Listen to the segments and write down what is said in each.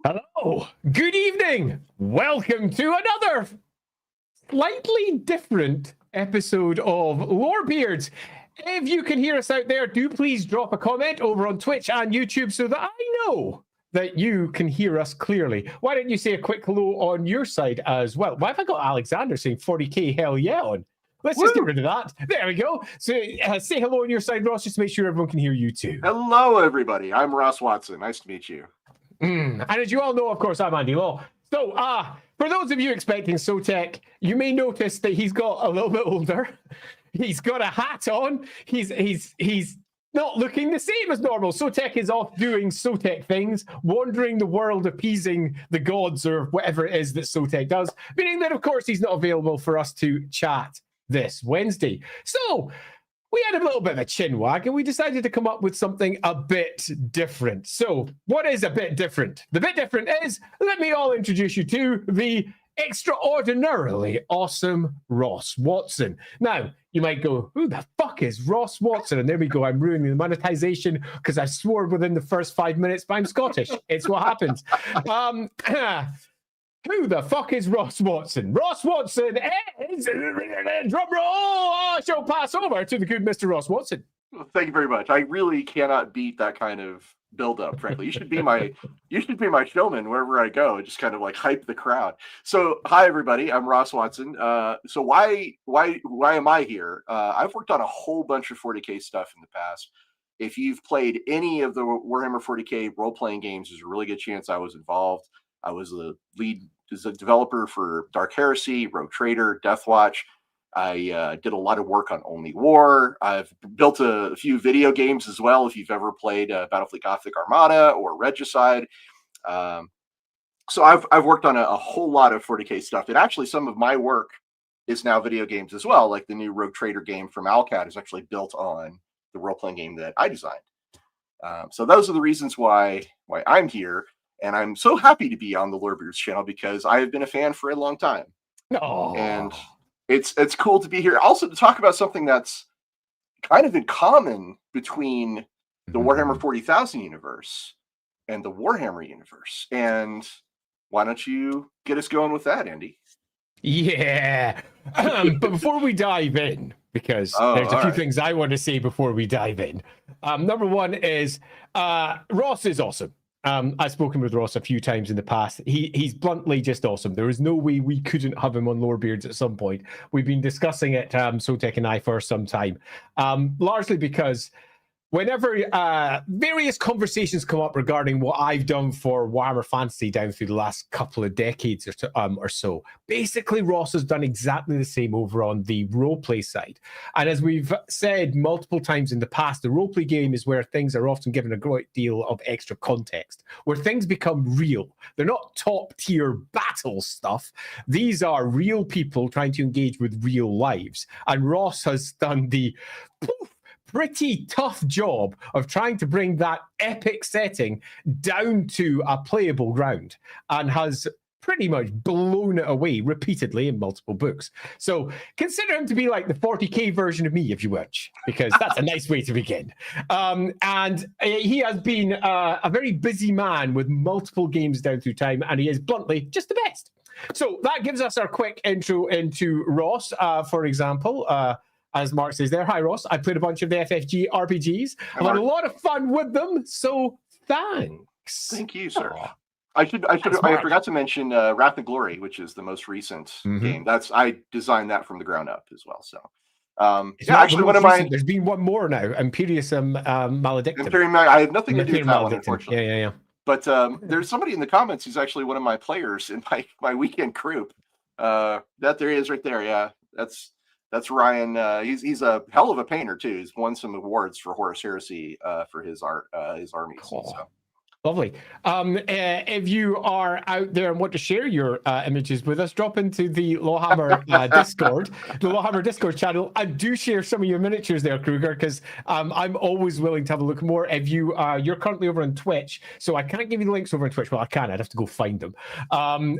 Hello, good evening. Welcome to another slightly different episode of Lorebeards. If you can hear us out there, do please drop a comment over on Twitch and YouTube so that I know that you can hear us clearly. Why don't you say a quick hello on your side as well? Why have I got Alexander saying 40k hell yeah on? Let's just get rid of that. There we go. So say hello on your side, Ross, just to make sure everyone can hear you too. Hello, everybody. I'm Ross Watson. Nice to meet you. And as you all know, of course, I'm Andy Law. So, for those of you expecting Sotek, you may notice that he's got a little bit older. He's got a hat on. He's not looking the same as normal. Sotek is off doing Sotek things, wandering the world, appeasing the gods or whatever it is that Sotek does. Meaning that, of course, he's not available for us to chat this Wednesday. So, we had a little bit of a chin wag and we decided to come up with something a bit different. So what is a bit different? The bit different is, let me all introduce you to the extraordinarily awesome Ross Watson. Now, you might go, who the fuck is Ross Watson? And there we go, I'm ruining the monetization because I swore within the first 5 minutes, but I'm Scottish. It's what happens. Who the fuck is Ross Watson? Ross Watson is, drum roll, I shall pass over to the good Mr. Ross Watson. Well, thank you very much. I really cannot beat that kind of build-up, frankly. You should be my showman wherever I go, just kind of like hype the crowd. So, hi everybody, I'm Ross Watson. So why am I here? I've worked on a whole bunch of 40k stuff in the past. If you've played any of the Warhammer 40k role-playing games, there's a really good chance I was involved. I was the lead as a developer for Dark Heresy, Rogue Trader, Deathwatch. I did a lot of work on Only War. I've built a few video games as well, if you've ever played Battlefleet Gothic Armada or Regicide. So I've worked on a whole lot of 40k stuff. And actually, some of my work is now video games as well, like the new Rogue Trader game from Alcat is actually built on the role-playing game that I designed. So those are the reasons why I'm here. And I'm so happy to be on the Lorebeards channel because I have been a fan for a long time. Oh. And it's cool to be here. Also to talk about something that's kind of in common between the Warhammer 40,000 universe and the Warhammer universe. And why don't you get us going with that, Andy? Yeah. But before we dive in, because there's a few things I want to say before we dive in. Number one is Ross is awesome. I've spoken with Ross a few times in the past. He's bluntly just awesome. There is no way we couldn't have him on Lorebeards at some point. We've been discussing it, Sotek and I, for some time, largely because whenever various conversations come up regarding what I've done for Warhammer Fantasy down through the last couple of decades or so, basically Ross has done exactly the same over on the roleplay side. And as we've said multiple times in the past, the roleplay game is where things are often given a great deal of extra context, where things become real. They're not top-tier battle stuff. These are real people trying to engage with real lives. And Ross has done the pretty tough job of trying to bring that epic setting down to a playable ground and has pretty much blown it away repeatedly in multiple books. So consider him to be like the 40k version of me, if you wish, because that's a nice way to begin. And he has been a very busy man with multiple games down through time, and he is bluntly just the best. So that gives us our quick intro into Ross, for example. As Mark says there, hi Ross. I played a bunch of the FFG RPGs. I've had a lot of fun with them, so thanks. Thank you, sir. I forgot to mention Wrath and Glory, which is the most recent game. I designed that from the ground up as well. So actually one of my there's been one more now, Imperium Maledictum. I had nothing to do with that one, unfortunately. Yeah. But there's somebody in the comments who's actually one of my players in my weekend group. That there he is right there. Yeah, that's Ryan. He's a hell of a painter too. He's won some awards for Horus Heresy for his art, his armies. Cool. So. Lovely. If you are out there and want to share your images with us, drop into the LAWhammer Discord, the LAWhammer Discord channel, and do share some of your miniatures there, Kruger, because I'm always willing to have a look more. If you're currently over on Twitch, so I can't give you the links over on Twitch. Well, I can. I'd have to go find them.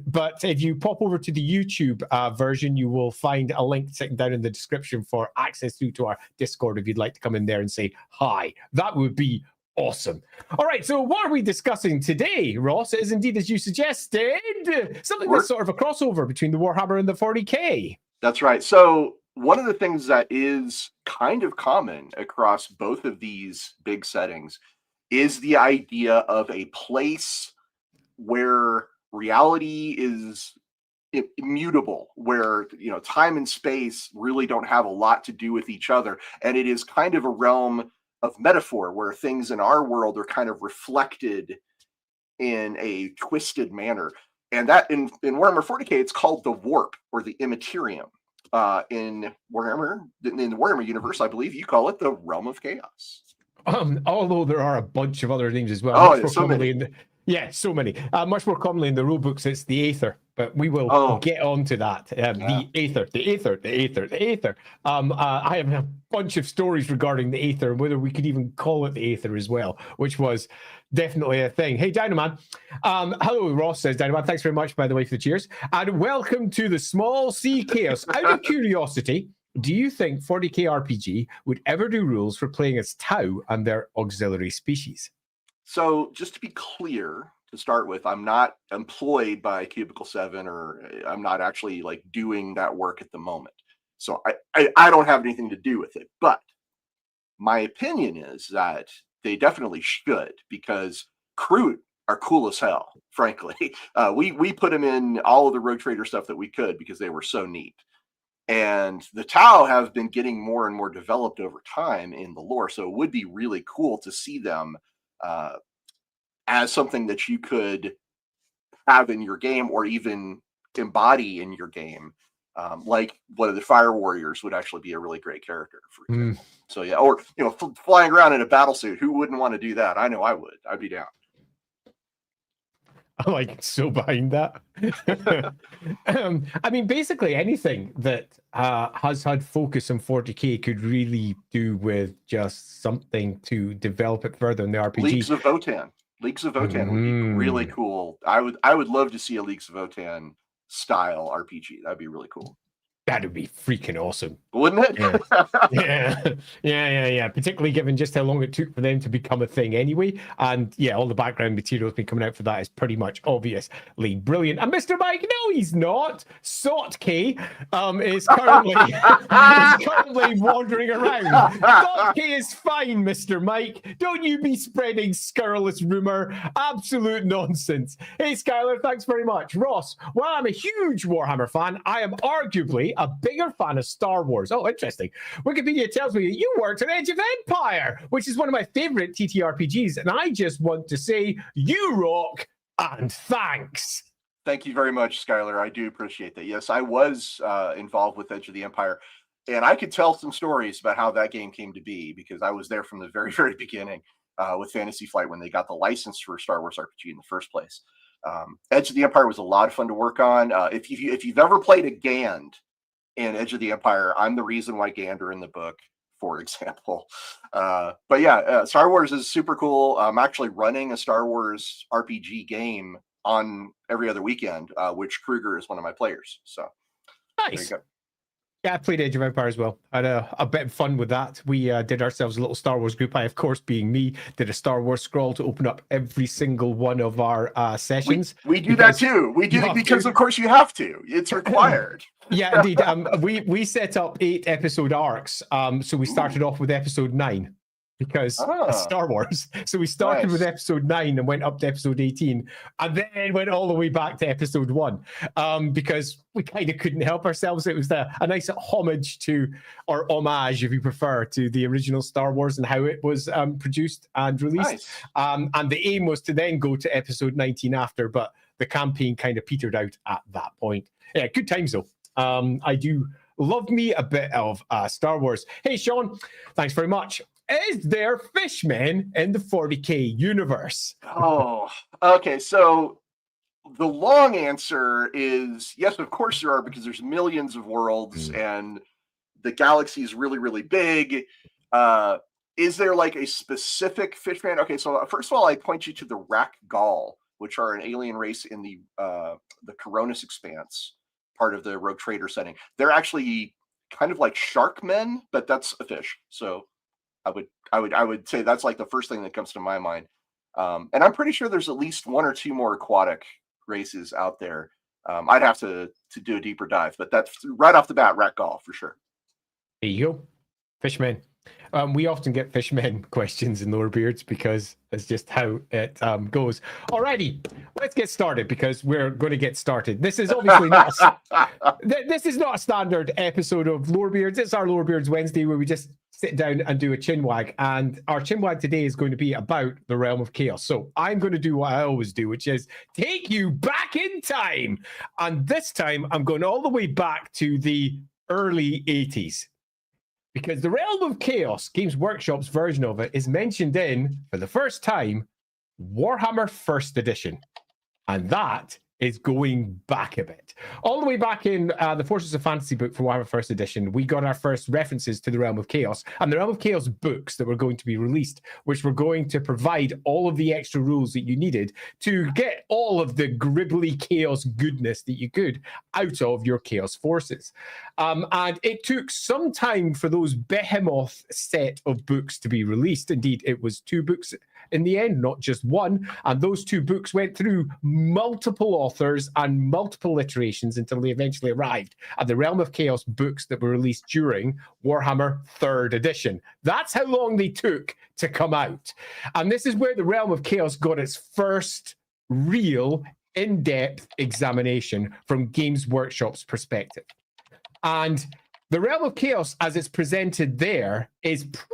But if you pop over to the YouTube version, you will find a link sitting down in the description for access through to our Discord if you'd like to come in there and say hi. That would be Awesome. All right, so what are we discussing today, Ross? It is indeed, as you suggested, something that's sort of a crossover between the Warhammer and the 40k. That's right. So one of the things that is kind of common across both of these big settings is the idea of a place where reality is immutable, where time and space really don't have a lot to do with each other, and it is kind of a realm of metaphor where things in our world are kind of reflected in a twisted manner. And that in Warhammer 40k, it's called the warp or the immaterium. In the Warhammer universe, I believe you call it the realm of chaos. Although there are a bunch of other names as well. Oh, yeah, so many. So many. Much more commonly in the rule books, it's the Aether, but we will get on to that. The Aether, the Aether, the Aether, the Aether. I have a bunch of stories regarding the Aether and whether we could even call it the Aether as well, which was definitely a thing. Hey, Dynaman. Hello, Ross says Dynaman. Thanks very much, by the way, for the cheers. And welcome to the Small C Chaos. Out of curiosity, do you think 40k RPG would ever do rules for playing as Tau and their auxiliary species? So just to be clear, to start with, I'm not employed by Cubicle 7, or I'm not actually like doing that work at the moment. So I don't have anything to do with it. But my opinion is that they definitely should, because Kroot are cool as hell, frankly. We put them in all of the Rogue Trader stuff that we could because they were so neat. And the Tau have been getting more and more developed over time in the lore. So it would be really cool to see them as something that you could have in your game or even embody in your game. Like one of the Fire Warriors would actually be a really great character, for example. So yeah, or flying around in a battle suit. Who wouldn't want to do that? I know I would. I'd be down. I'm like so behind that. I mean, basically anything that has had focus on 40k could really do with just something to develop it further in the RPG. Leagues of Votann would be really cool. I would love to see a Leagues of Votann style RPG. That'd be really cool. That'd be freaking awesome, wouldn't it? Yeah. Particularly given just how long it took for them to become a thing anyway, and all the background material has been coming out for that is pretty much obviously brilliant. And Mr. Mike, no, he's not. Sotek is currently wandering around. Sotek is fine, Mr. Mike. Don't you be spreading scurrilous rumor. Absolute nonsense. Hey, Skylar, thanks very much. Ross, while I'm a huge Warhammer fan, I am arguably a bigger fan of Star Wars. Oh, interesting. Wikipedia tells me that you worked on Age of Empire, which is one of my favorite TTRPGs, and I just want to say you rock and thanks. Thank you very much, Skylar. I do appreciate that. Yes, I was involved with Edge of the Empire, and I could tell some stories about how that game came to be because I was there from the very, very beginning with Fantasy Flight when they got the license for Star Wars RPG in the first place. Edge of the Empire was a lot of fun to work on. If you've ever played a Gand in Edge of the Empire, I'm the reason why Gander in the book, for example. But yeah, Star Wars is super cool. I'm actually running a Star Wars RPG game on every other weekend, which Kruger is one of my players. So nice. Yeah, I played Age of Empire as well. I had a bit of fun with that. We did ourselves a little Star Wars group. I, of course, being me, did a Star Wars scroll to open up every single one of our sessions. We do that too. We do it because, of course, you have to. It's required. Yeah, indeed. We set up 8 episode arcs. So we started off with episode 9 because Star Wars. So we started with episode 9 and went up to episode 18 and then went all the way back to episode 1 because we kind of couldn't help ourselves. It was a nice homage to, or homage, if you prefer, to the original Star Wars and how it was produced and released. And the aim was to then go to episode 19 after, but the campaign kind of petered out at that point. Yeah, good times though. I do love me a bit of Star Wars. Hey, Sean, thanks very much. Is there fishmen in the 40k universe? Oh, okay. So the long answer is yes, of course there are, because there's millions of worlds and the galaxy is really, really big. Is there like a specific fishman? Okay, so first of all, I point you to the Rakgall, which are an alien race in the Coronis Expanse, part of the Rogue Trader setting. They're actually kind of like shark men, but that's a fish. So I would say that's like the first thing that comes to my mind. And I'm pretty sure there's at least one or two more aquatic races out there. I'd have to do a deeper dive, but that's right off the bat, Ragdoll for sure. There you go. Fishmen. We often get fishmen questions in Lorebeards because it's just how it goes. Alrighty, let's get started because we're going to get started. This is obviously not this is not a standard episode of Lorebeards. It's our Lorebeards Wednesday where we just sit down and do a chinwag. And our chinwag today is going to be about the Realm of Chaos. So I'm going to do what I always do, which is take you back in time. And this time I'm going all the way back to the early 80s. Because the Realm of Chaos, Games Workshop's version of it, is mentioned in, for the first time, Warhammer 1st Edition. And that is going back a bit. All the way back in the Forces of Fantasy book for Warhammer 1st Edition, we got our first references to the Realm of Chaos and the Realm of Chaos books that were going to be released, which were going to provide all of the extra rules that you needed to get all of the gribbly chaos goodness that you could out of your chaos forces. And it took some time for those behemoth set of books to be released. Indeed, it was 2 books in the end, not just one. And those 2 books went through multiple authors and multiple iterations until they eventually arrived at the Realm of Chaos books that were released during Warhammer 3rd Edition. That's how long they took to come out. And this is where the Realm of Chaos got its first real in-depth examination from Games Workshop's perspective. And the Realm of Chaos, as it's presented there, is pretty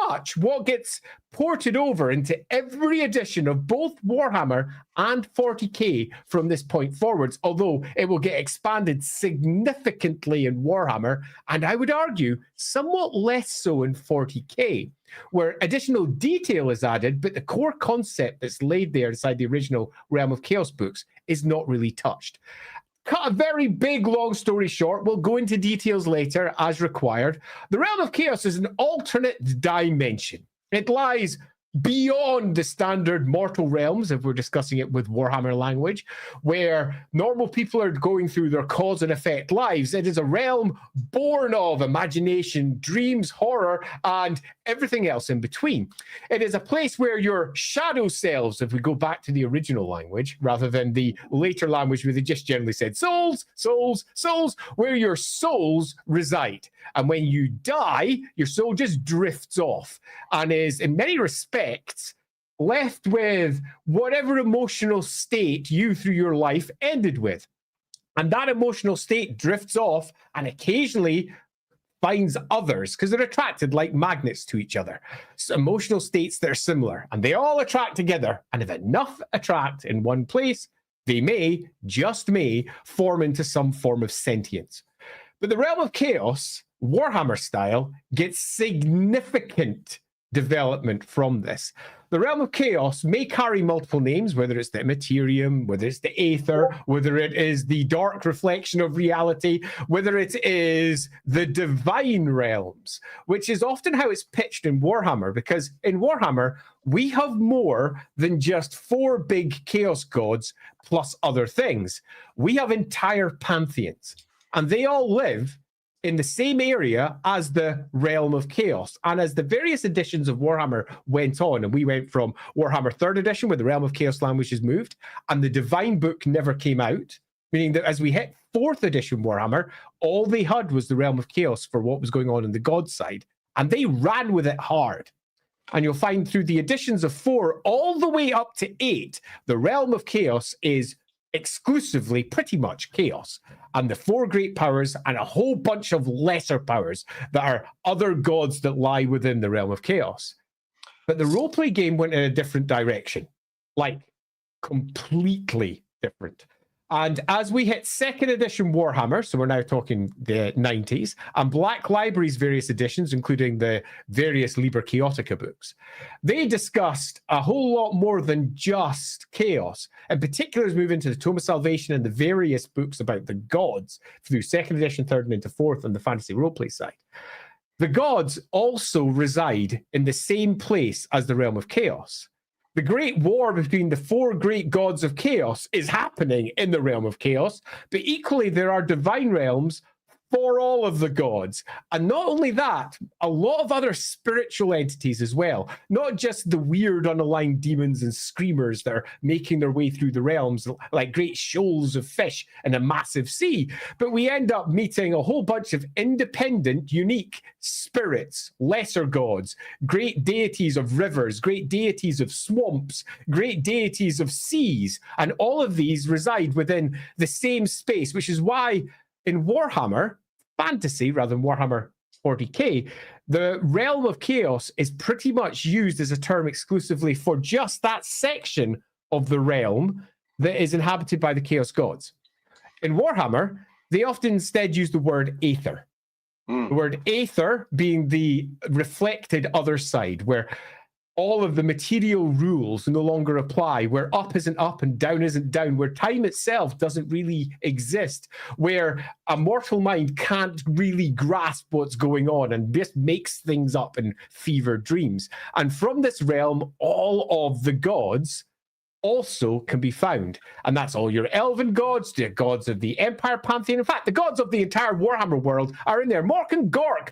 much what gets ported over into every edition of both Warhammer and 40k from this point forwards, although it will get expanded significantly in Warhammer, and I would argue somewhat less so in 40k, where additional detail is added, but the core concept that's laid there inside the original Realm of Chaos books is not really touched. Cut a very big, long story short. We'll go into details later as required. The Realm of Chaos is an alternate dimension. It lies beyond the standard mortal realms, if we're discussing it with Warhammer language, where normal people are going through their cause and effect lives. It is a realm born of imagination, dreams, horror, and everything else in between. It is a place where your shadow selves, if we go back to the original language, rather than the later language where they just generally said souls, souls, souls, where your souls reside. And when you die, your soul just drifts off and is, in many respects, left with whatever emotional state you through your life ended with. And that emotional state drifts off and occasionally finds others because they're attracted like magnets to each other. So emotional states that are similar and they all attract together. And if enough attract in one place, they may, just may, form into some form of sentience. But the Realm of Chaos, Warhammer style, gets significant development from this. The Realm of Chaos may carry multiple names, whether it's the Immaterium, whether it's the Aether, whether it is the dark reflection of reality, whether it is the divine realms, which is often how it's pitched in Warhammer, because in Warhammer, we have more than just 4 big chaos gods plus other things. We have entire pantheons, and they all live in the same area as the Realm of Chaos. And as the various editions of Warhammer went on, and we went from Warhammer 3rd Edition, where the Realm of Chaos language is moved, and the Divine Book never came out, meaning that as we hit 4th Edition Warhammer, all they had was the Realm of Chaos for what was going on the God side, and they ran with it hard. And you'll find through the editions of 4 all the way up to 8, the Realm of Chaos is exclusively pretty much chaos, and the 4 great powers and a whole bunch of lesser powers that are other gods that lie within the Realm of Chaos. But the roleplay game went in a different direction, like completely different. And as we hit 2nd edition Warhammer, so we're now talking the 90s, and Black Library's various editions, including the various Liber Chaotica books, they discussed a whole lot more than just chaos. In particular, as we move into the Tome of Salvation and the various books about the gods through 2nd edition, 3rd, and into 4th on the fantasy roleplay side. The gods also reside in the same place as the Realm of Chaos. The great war between the 4 great gods of chaos is happening in the Realm of Chaos, but equally there are divine realms for all of the gods. And not only that, a lot of other spiritual entities as well. Not just the weird unaligned demons and screamers that are making their way through the realms like great shoals of fish in a massive sea, but we end up meeting a whole bunch of independent, unique spirits, lesser gods, great deities of rivers, great deities of swamps, great deities of seas, and all of these reside within the same space, which is why in Warhammer Fantasy, rather than Warhammer 40k, the realm of chaos is pretty much used as a term exclusively for just that section of the realm that is inhabited by the chaos gods. In Warhammer, they often instead use the word aether. The word aether being the reflected other side, where all of the material rules no longer apply, where up isn't up and down isn't down, where time itself doesn't really exist, where a mortal mind can't really grasp what's going on and just makes things up in fevered dreams. And from this realm, all of the gods also can be found. And that's all your elven gods, the gods of the Empire Pantheon. In fact, the gods of the entire Warhammer world are in there. Mork and Gork,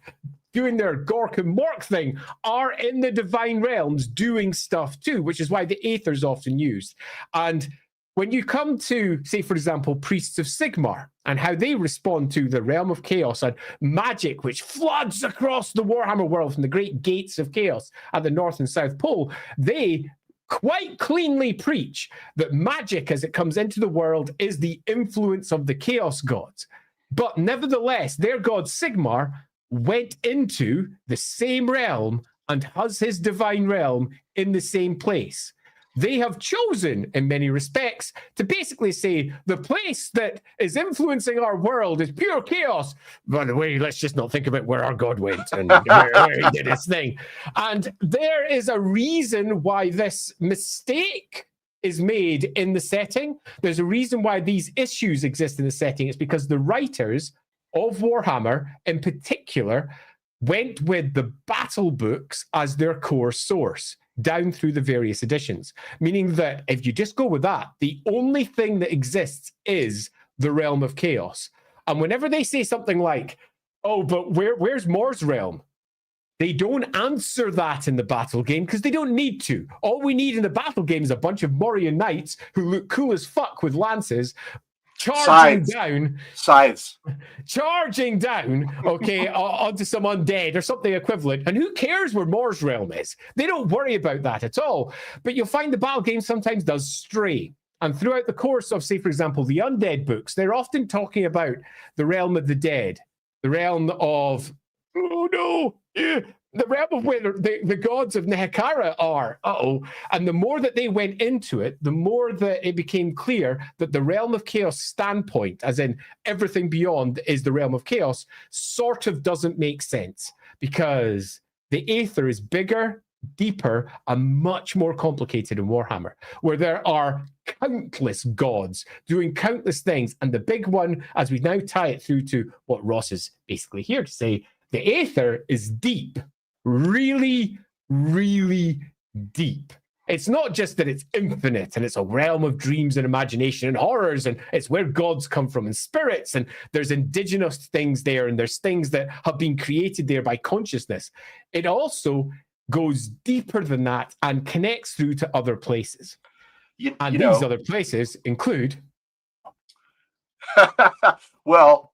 doing their Gork and Mork thing, are in the divine realms doing stuff too, which is why the aether is often used. And when you come to, say, for example, priests of Sigmar and how they respond to the realm of chaos and magic, which floods across the Warhammer world from the great gates of chaos at the North and South Pole, they quite cleanly preach that magic as it comes into the world is the influence of the chaos gods. But nevertheless, their god Sigmar went into the same realm and has his divine realm in the same place. They have chosen, in many respects, to basically say the place that is influencing our world is pure chaos. By the way, let's just not think about where our God went and where he did his thing. And there is a reason why this mistake is made in the setting. There's a reason why these issues exist in the setting. It's because the writers of Warhammer, in particular, went with the battle books as their core source down through the various editions, meaning that if you just go with that, the only thing that exists is the realm of chaos. And whenever they say something like, oh, but where's Mor's realm? They don't answer that in the battle game because they don't need to. All we need in the battle game is a bunch of Morian knights who look cool as fuck with lances, charging down, okay, onto some undead or something equivalent. And who cares where Mor's realm is? They don't worry about that at all. But you'll find the battle game sometimes does stray. And throughout the course of, say, for example, the undead books, they're often talking about the realm of the dead, the realm of, the realm of where the gods of Nehekara are. And the more that they went into it, the more that it became clear that the realm of chaos standpoint, as in everything beyond is the realm of chaos, sort of doesn't make sense because the aether is bigger, deeper, and much more complicated in Warhammer, where there are countless gods doing countless things. And the big one, as we now tie it through to what Ross is basically here to say, the aether is deep. Really, really deep. It's not just that it's infinite and it's a realm of dreams and imagination and horrors, and it's where gods come from and spirits, and there's indigenous things there, and there's things that have been created there by consciousness. It also goes deeper than that and connects through to other places. These other places include well,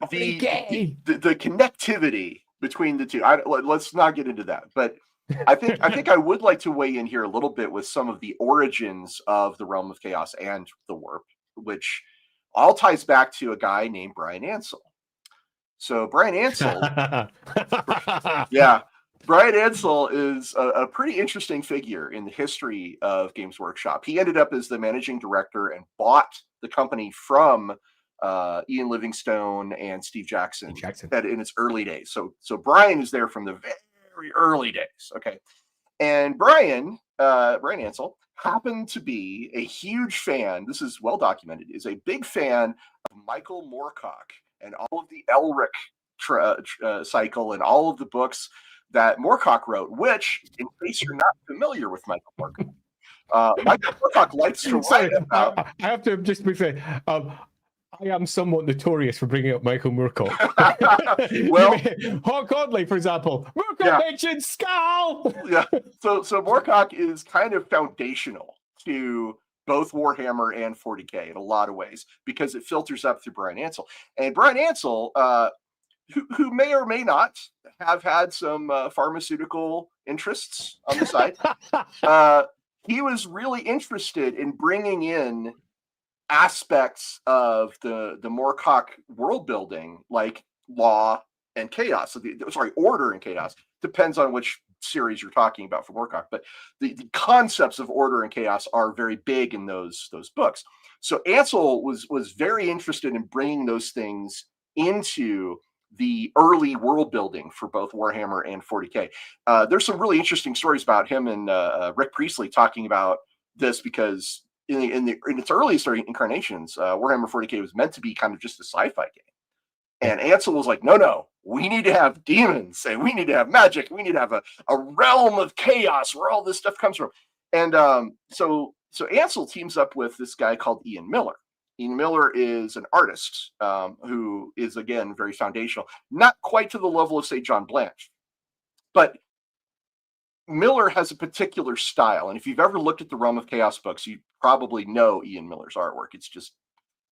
the connectivity between the two. Let's not get into that, but I think I would like to weigh in here a little bit with some of the origins of the realm of chaos and the warp, which all ties back to a guy named Brian Ansell. So Brian Ansell, Brian Ansell is a pretty interesting figure in the history of Games Workshop. He ended up as the managing director and bought the company from Ian Livingstone and Steve Jackson in its early days. So Brian is there from the very early days. Okay. And Brian Ansell happened to be a huge fan. This is well documented, is a big fan of Michael Moorcock and all of the Elric cycle and all of the books that Moorcock wrote, which, in case you're not familiar with Michael Moorcock, Michael Moorcock likes to write about. I have to just be fair. I am somewhat notorious for bringing up Michael Moorcock. Well, Hawk Godley, for example. Moorcock mentioned Skull! Yeah. So Moorcock is kind of foundational to both Warhammer and 40K in a lot of ways because it filters up through Brian Ansell. And Brian Ansell, who may or may not have had some pharmaceutical interests on the side, he was really interested in bringing in aspects of the Moorcock world building, like law and chaos. So order and chaos. Depends on which series you're talking about for Moorcock, but the concepts of order and chaos are very big in those books. So Ansell was very interested in bringing those things into the early world building for both Warhammer and 40K. There's some really interesting stories about him and Rick Priestley talking about this because in its earliest incarnations, Warhammer 40K was meant to be kind of just a sci-fi game. And Ansell was like, no, we need to have demons and we need to have magic. We need to have a realm of chaos where all this stuff comes from. And so Ansell teams up with this guy called Ian Miller. Ian Miller is an artist who is, again, very foundational. Not quite to the level of, say, John Blanche. But Miller has a particular style. And if you've ever looked at the Realm of Chaos books, you probably know Ian Miller's artwork.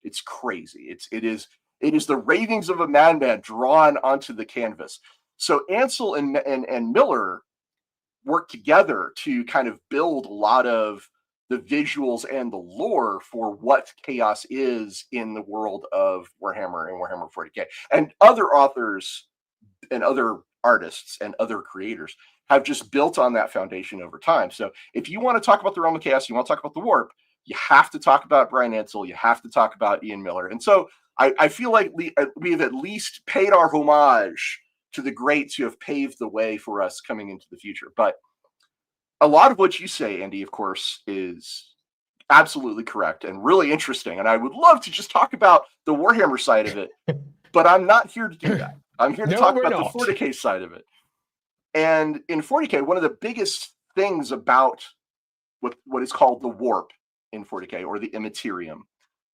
It's crazy. It is the ravings of a madman drawn onto the canvas. So Ansell and Miller worked together to kind of build a lot of the visuals and the lore for what chaos is in the world of Warhammer and Warhammer 40K. And other authors and other artists and other creators have just built on that foundation over time. So if you want to talk about the Realm of Chaos, you want to talk about the Warp, you have to talk about Brian Ansell, you have to talk about Ian Miller. And so I feel like we've at least paid our homage to the greats who have paved the way for us coming into the future. But a lot of what you say, Andy, of course, is absolutely correct and really interesting. And I would love to just talk about the Warhammer side of it, but I'm not here to do that. I'm here to talk about the 40K side of it. And in 40K, one of the biggest things about what is called the warp in 40K, or the immaterium,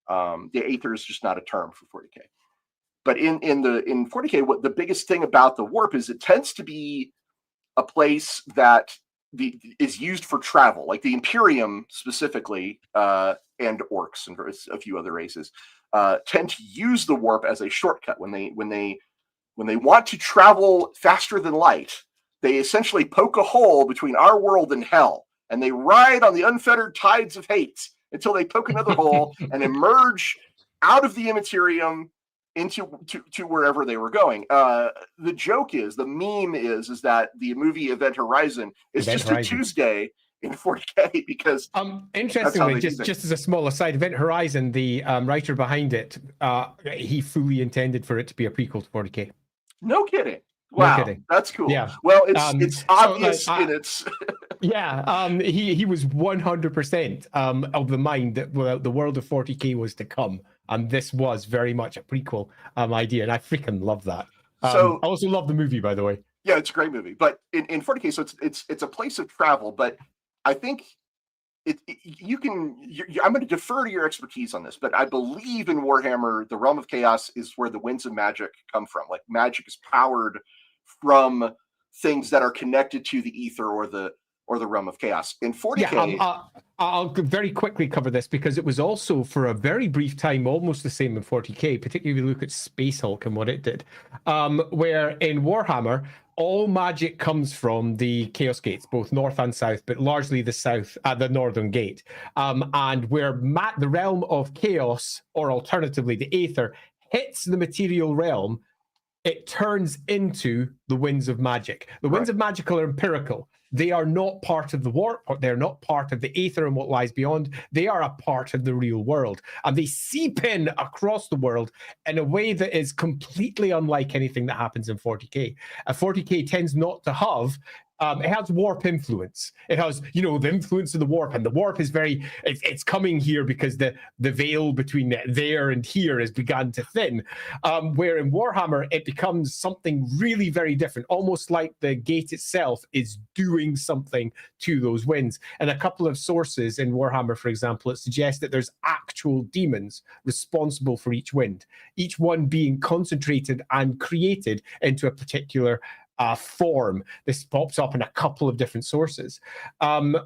the aether is just not a term for 40K. But in 40K, what the biggest thing about the warp is it tends to be a place that is used for travel, like the Imperium specifically, and orcs and a few other races tend to use the warp as a shortcut when they want to travel faster than light. They essentially poke a hole between our world and hell, and they ride on the unfettered tides of hate until they poke another hole and emerge out of the immaterium into wherever they were going. The joke is, the meme is that the movie Event Horizon is a Tuesday in 40K because interestingly, just as a small aside, Event Horizon, the writer behind it, he fully intended for it to be a prequel to 40K. No kidding. Wow, no kidding. That's cool. Yeah. Well, it's obvious in its. Yeah, he was 100% of the mind that the world of 40K was to come, and this was very much a prequel idea, and I freaking love that. So I also love the movie, by the way. Yeah, it's a great movie, but in 40K, so it's a place of travel. But I think I'm going to defer to your expertise on this, but I believe in Warhammer, the Realm of Chaos is where the winds of magic come from. Like, magic is powered from things that are connected to the ether or the Realm of Chaos. In 40K, I'll very quickly cover this because it was also for a very brief time almost the same in 40K, particularly if you look at Space Hulk and what it did, where in Warhammer all magic comes from the Chaos Gates, both north and south, but largely the south at the northern gate, and where the realm of chaos, or alternatively the aether, hits the material realm, it turns into the winds of magic. The winds of magic are empirical. They are not part of the warp, or they're not part of the aether and what lies beyond. They are a part of the real world. And they seep in across the world in a way that is completely unlike anything that happens in 40K. 40K tends not to have It has warp influence. It has, the influence of the warp, and the warp is it's coming here because the veil between there and here has begun to thin. Where in Warhammer, it becomes something really very different, almost like the gate itself is doing something to those winds. And a couple of sources in Warhammer, for example, it suggests that there's actual demons responsible for each wind, each one being concentrated and created into a particular form. This pops up in a couple of different sources.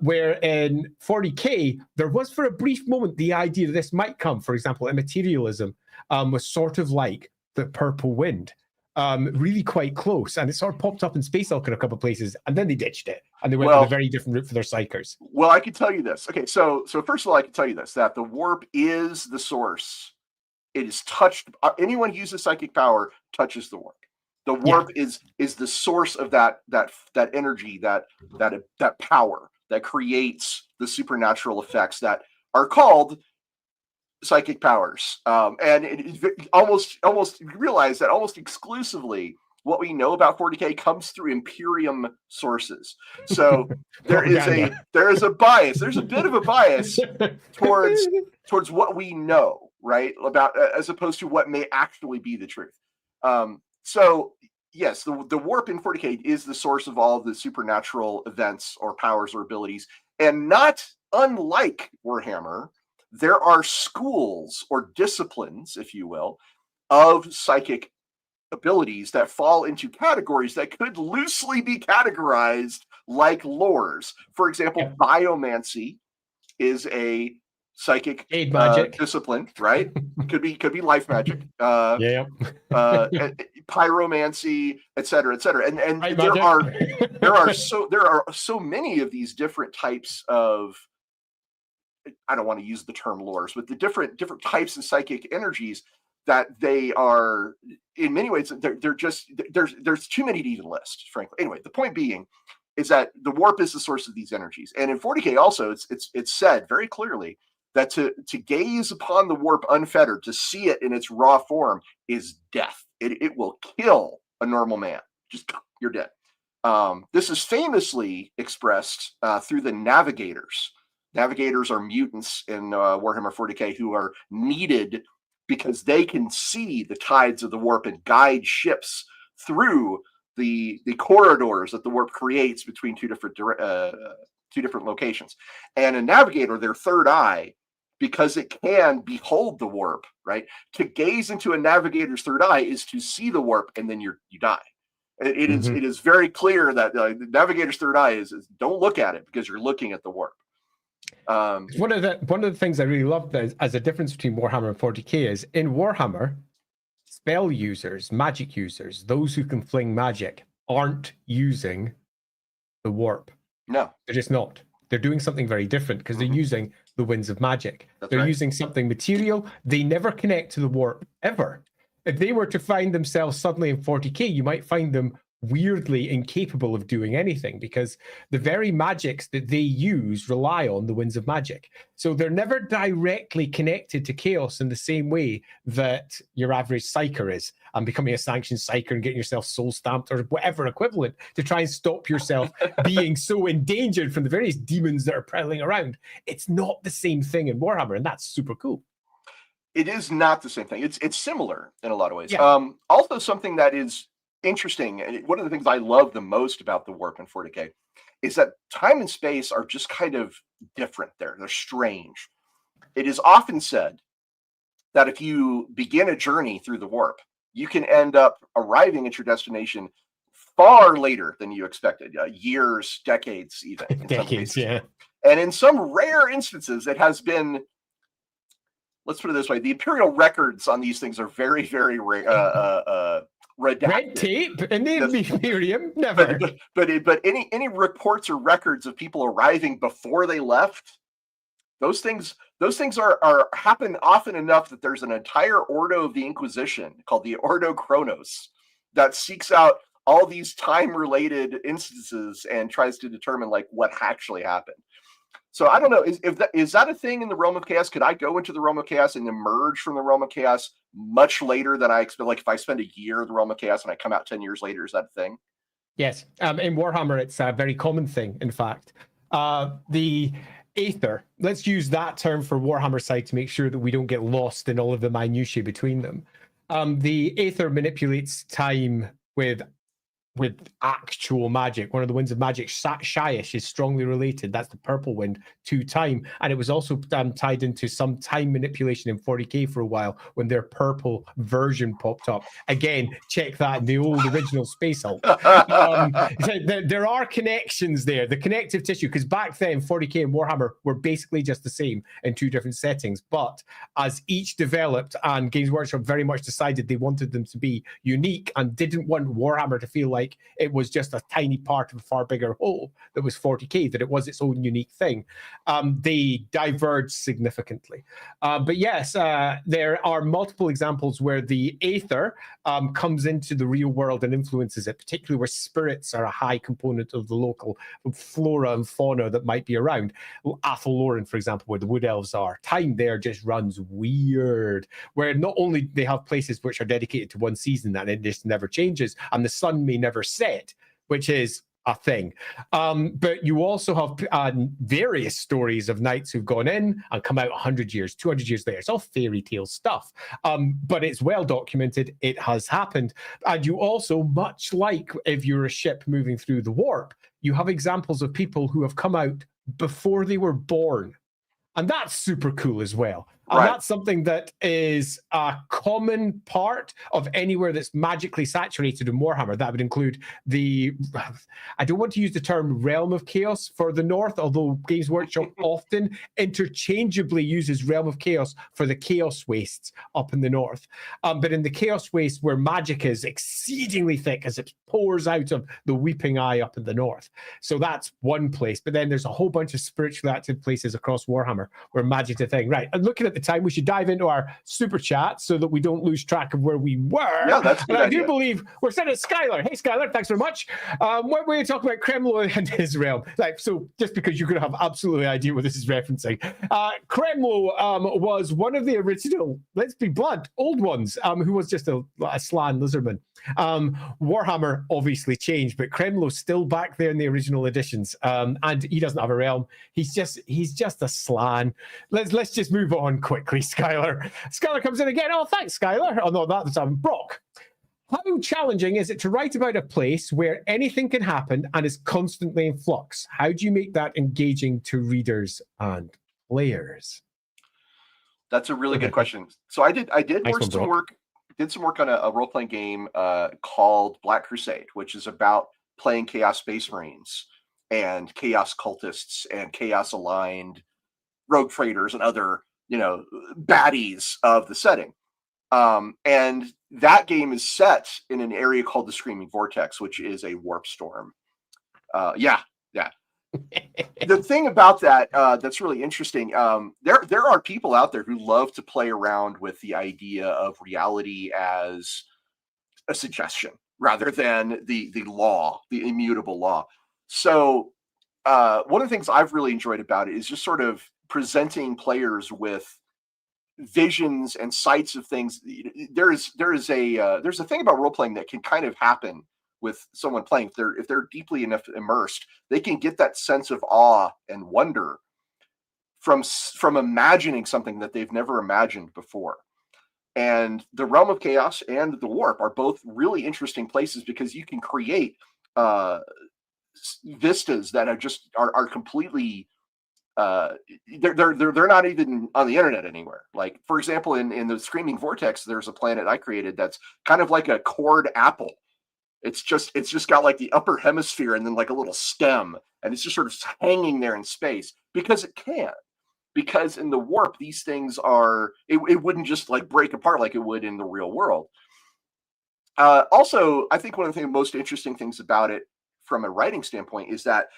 Where in 40k, there was for a brief moment the idea that this might come, for example, immaterialism was sort of like the purple wind, really quite close. And it sort of popped up in Space Hulk in a couple of places, and then they ditched it, and they went with a very different route for their psychers. Well, I can tell you this. Okay, so first of all, I can tell you this, that the warp is the source. It is touched. Anyone who uses psychic power touches the warp. The warp is the source of that energy, that power that creates the supernatural effects that are called psychic powers. And it almost you realize that almost exclusively what we know about 40k comes through Imperium sources. So there is a bias. There's a bit of a bias towards what we know, right, about as opposed to what may actually be the truth. So yes, the warp in 40k is the source of all of the supernatural events or powers or abilities. And not unlike Warhammer, there are schools or disciplines, if you will, of psychic abilities that fall into categories that could loosely be categorized like lores. For example, biomancy is a psychic discipline, right? Could be life magic. Pyromancy, etc., and there are so many of these different types of, I don't want to use the term lores, but the different types of psychic energies that they are, in many ways, they're just there's too many to even list, frankly. Anyway, the point being is that the warp is the source of these energies, and in 40k also it's said very clearly that to gaze upon the warp unfettered, to see it in its raw form, is death. It will kill a normal man. Just, you're dead. This is famously expressed through the navigators. Navigators are mutants in Warhammer 40k who are needed because they can see the tides of the warp and guide ships through the corridors that the warp creates between two different locations. And a navigator, their third eye, because it can behold the warp, right? To gaze into a navigator's third eye is to see the warp, and then you die. It is very clear that the navigator's third eye is don't look at it because you're looking at the warp. One of the things I really love as a difference between Warhammer and 40k is in Warhammer, spell users, magic users, those who can fling magic, aren't using the warp. No, they're just not. They're doing something very different because they're using the winds of magic. They're using something material. They never connect to the warp ever. If they were to find themselves suddenly in 40k, you might find them weirdly incapable of doing anything because the very magics that they use rely on the winds of magic. So they're never directly connected to chaos in the same way that your average psyker is, and becoming a sanctioned psyker and getting yourself soul stamped or whatever equivalent to try and stop yourself being so endangered from the various demons that are prowling around. It's not the same thing in Warhammer, and that's super cool. It is not the same thing. It's similar in a lot of ways. Yeah. Also, something that is interesting, and one of the things I love the most about the warp in 40k is that time and space are just kind of different there. They're strange. It is often said that if you begin a journey through the warp, you can end up arriving at your destination far later than you expected, years, decades, even. Decades, yeah. And in some rare instances, it has been, let's put it this way, the imperial records on these things are very, very rare. Redacted. Red tape in the Imperium, never. But any reports or records of people arriving before they left, those things are happen often enough that there's an entire Ordo of the Inquisition called the Ordo Chronos that seeks out all these time-related instances and tries to determine like what actually happened. So I don't know, is that a thing in the Realm of Chaos? Could I go into the Realm of Chaos and emerge from the Realm of Chaos much later than I expect? Like if I spend a year in the Realm of Chaos and I come out 10 years later, is that a thing? Yes. In Warhammer, it's a very common thing, in fact. The Aether, let's use that term for Warhammer side to make sure that we don't get lost in all of the minutiae between them. The Aether manipulates time with actual magic. One of the winds of magic, Shyish, is strongly related. That's the purple wind to time. And it was also tied into some time manipulation in 40k for a while when their purple version popped up. Again, check that in the old original Space Hulk. There are connections there, the connective tissue, because back then 40k and Warhammer were basically just the same in two different settings. But as each developed and Games Workshop very much decided they wanted them to be unique and didn't want Warhammer to feel like it was just a tiny part of a far bigger whole that was 40k, that it was its own unique thing. They diverged significantly. But yes, there are multiple examples where the Aether comes into the real world and influences it, particularly where spirits are a high component of the local flora and fauna that might be around. Athelloren, for example, where the wood elves are, time there just runs weird, where not only they have places which are dedicated to one season and it just never changes, and the sun may never set, which is a thing. But you also have various stories of knights who've gone in and come out 100 years, 200 years later. It's all fairy tale stuff, but it's well documented. It has happened. And you also, much like if you're a ship moving through the warp, you have examples of people who have come out before they were born. And that's super cool as well. And that's something that is a common part of anywhere that's magically saturated in Warhammer. That would include I don't want to use the term Realm of Chaos for the North, although Games Workshop often interchangeably uses Realm of Chaos for the Chaos Wastes up in the North. But in the Chaos Waste, where magic is exceedingly thick as it pours out of the Weeping Eye up in the North. So that's one place. But then there's a whole bunch of spiritually active places across Warhammer where magic's a thing. Right. And looking at the time, we should dive into our super chat so that we don't lose track of where we were. Yeah, that's a good idea. I do believe we're sending Skylar. Hey, Skylar, thanks very much. What were you talking about Kremlo and his realm? Like, so just because you're going to have absolutely no idea what this is referencing. Kremlo was one of the original, let's be blunt, old ones, who was just a slan lizardman. Warhammer obviously changed, but Kremlo's still back there in the original editions, and he doesn't have a realm. He's just a slan. Let's just move on quickly, Skylar. Skylar comes in again. Oh, thanks, Skylar. Oh no, that's Brock. How challenging is it to write about a place where anything can happen and is constantly in flux? How do you make that engaging to readers and players? That's a really good question. So I did some work on a role-playing game called Black Crusade, which is about playing Chaos Space Marines and Chaos Cultists and Chaos Aligned Rogue Traders and other, baddies of the setting. And that game is set in an area called the Screaming Vortex, which is a warp storm. Yeah. The thing about that that's really interesting, there are people out there who love to play around with the idea of reality as a suggestion rather than the law, the immutable law. So one of the things I've really enjoyed about it is just sort of presenting players with visions and sights of things. There's a thing about role playing that can kind of happen with someone playing. If they're deeply enough immersed, they can get that sense of awe and wonder from imagining something that they've never imagined before. And the Realm of Chaos and the Warp are both really interesting places because you can create vistas that are completely they're not even on the internet anywhere. Like, for example, in the Screaming Vortex, there's a planet I created that's kind of like a cored apple. It's just got like the upper hemisphere and then like a little stem, and it's just sort of hanging there in space because it can. Because in the warp, these things it wouldn't just like break apart like it would in the real world. Also, I think one of the most interesting things about it from a writing standpoint is that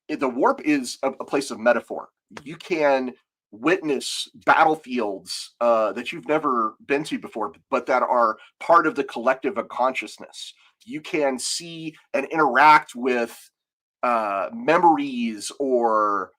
the warp is a place of metaphor. You can witness battlefields that you've never been to before, but that are part of the collective unconsciousness. You can see and interact with memories or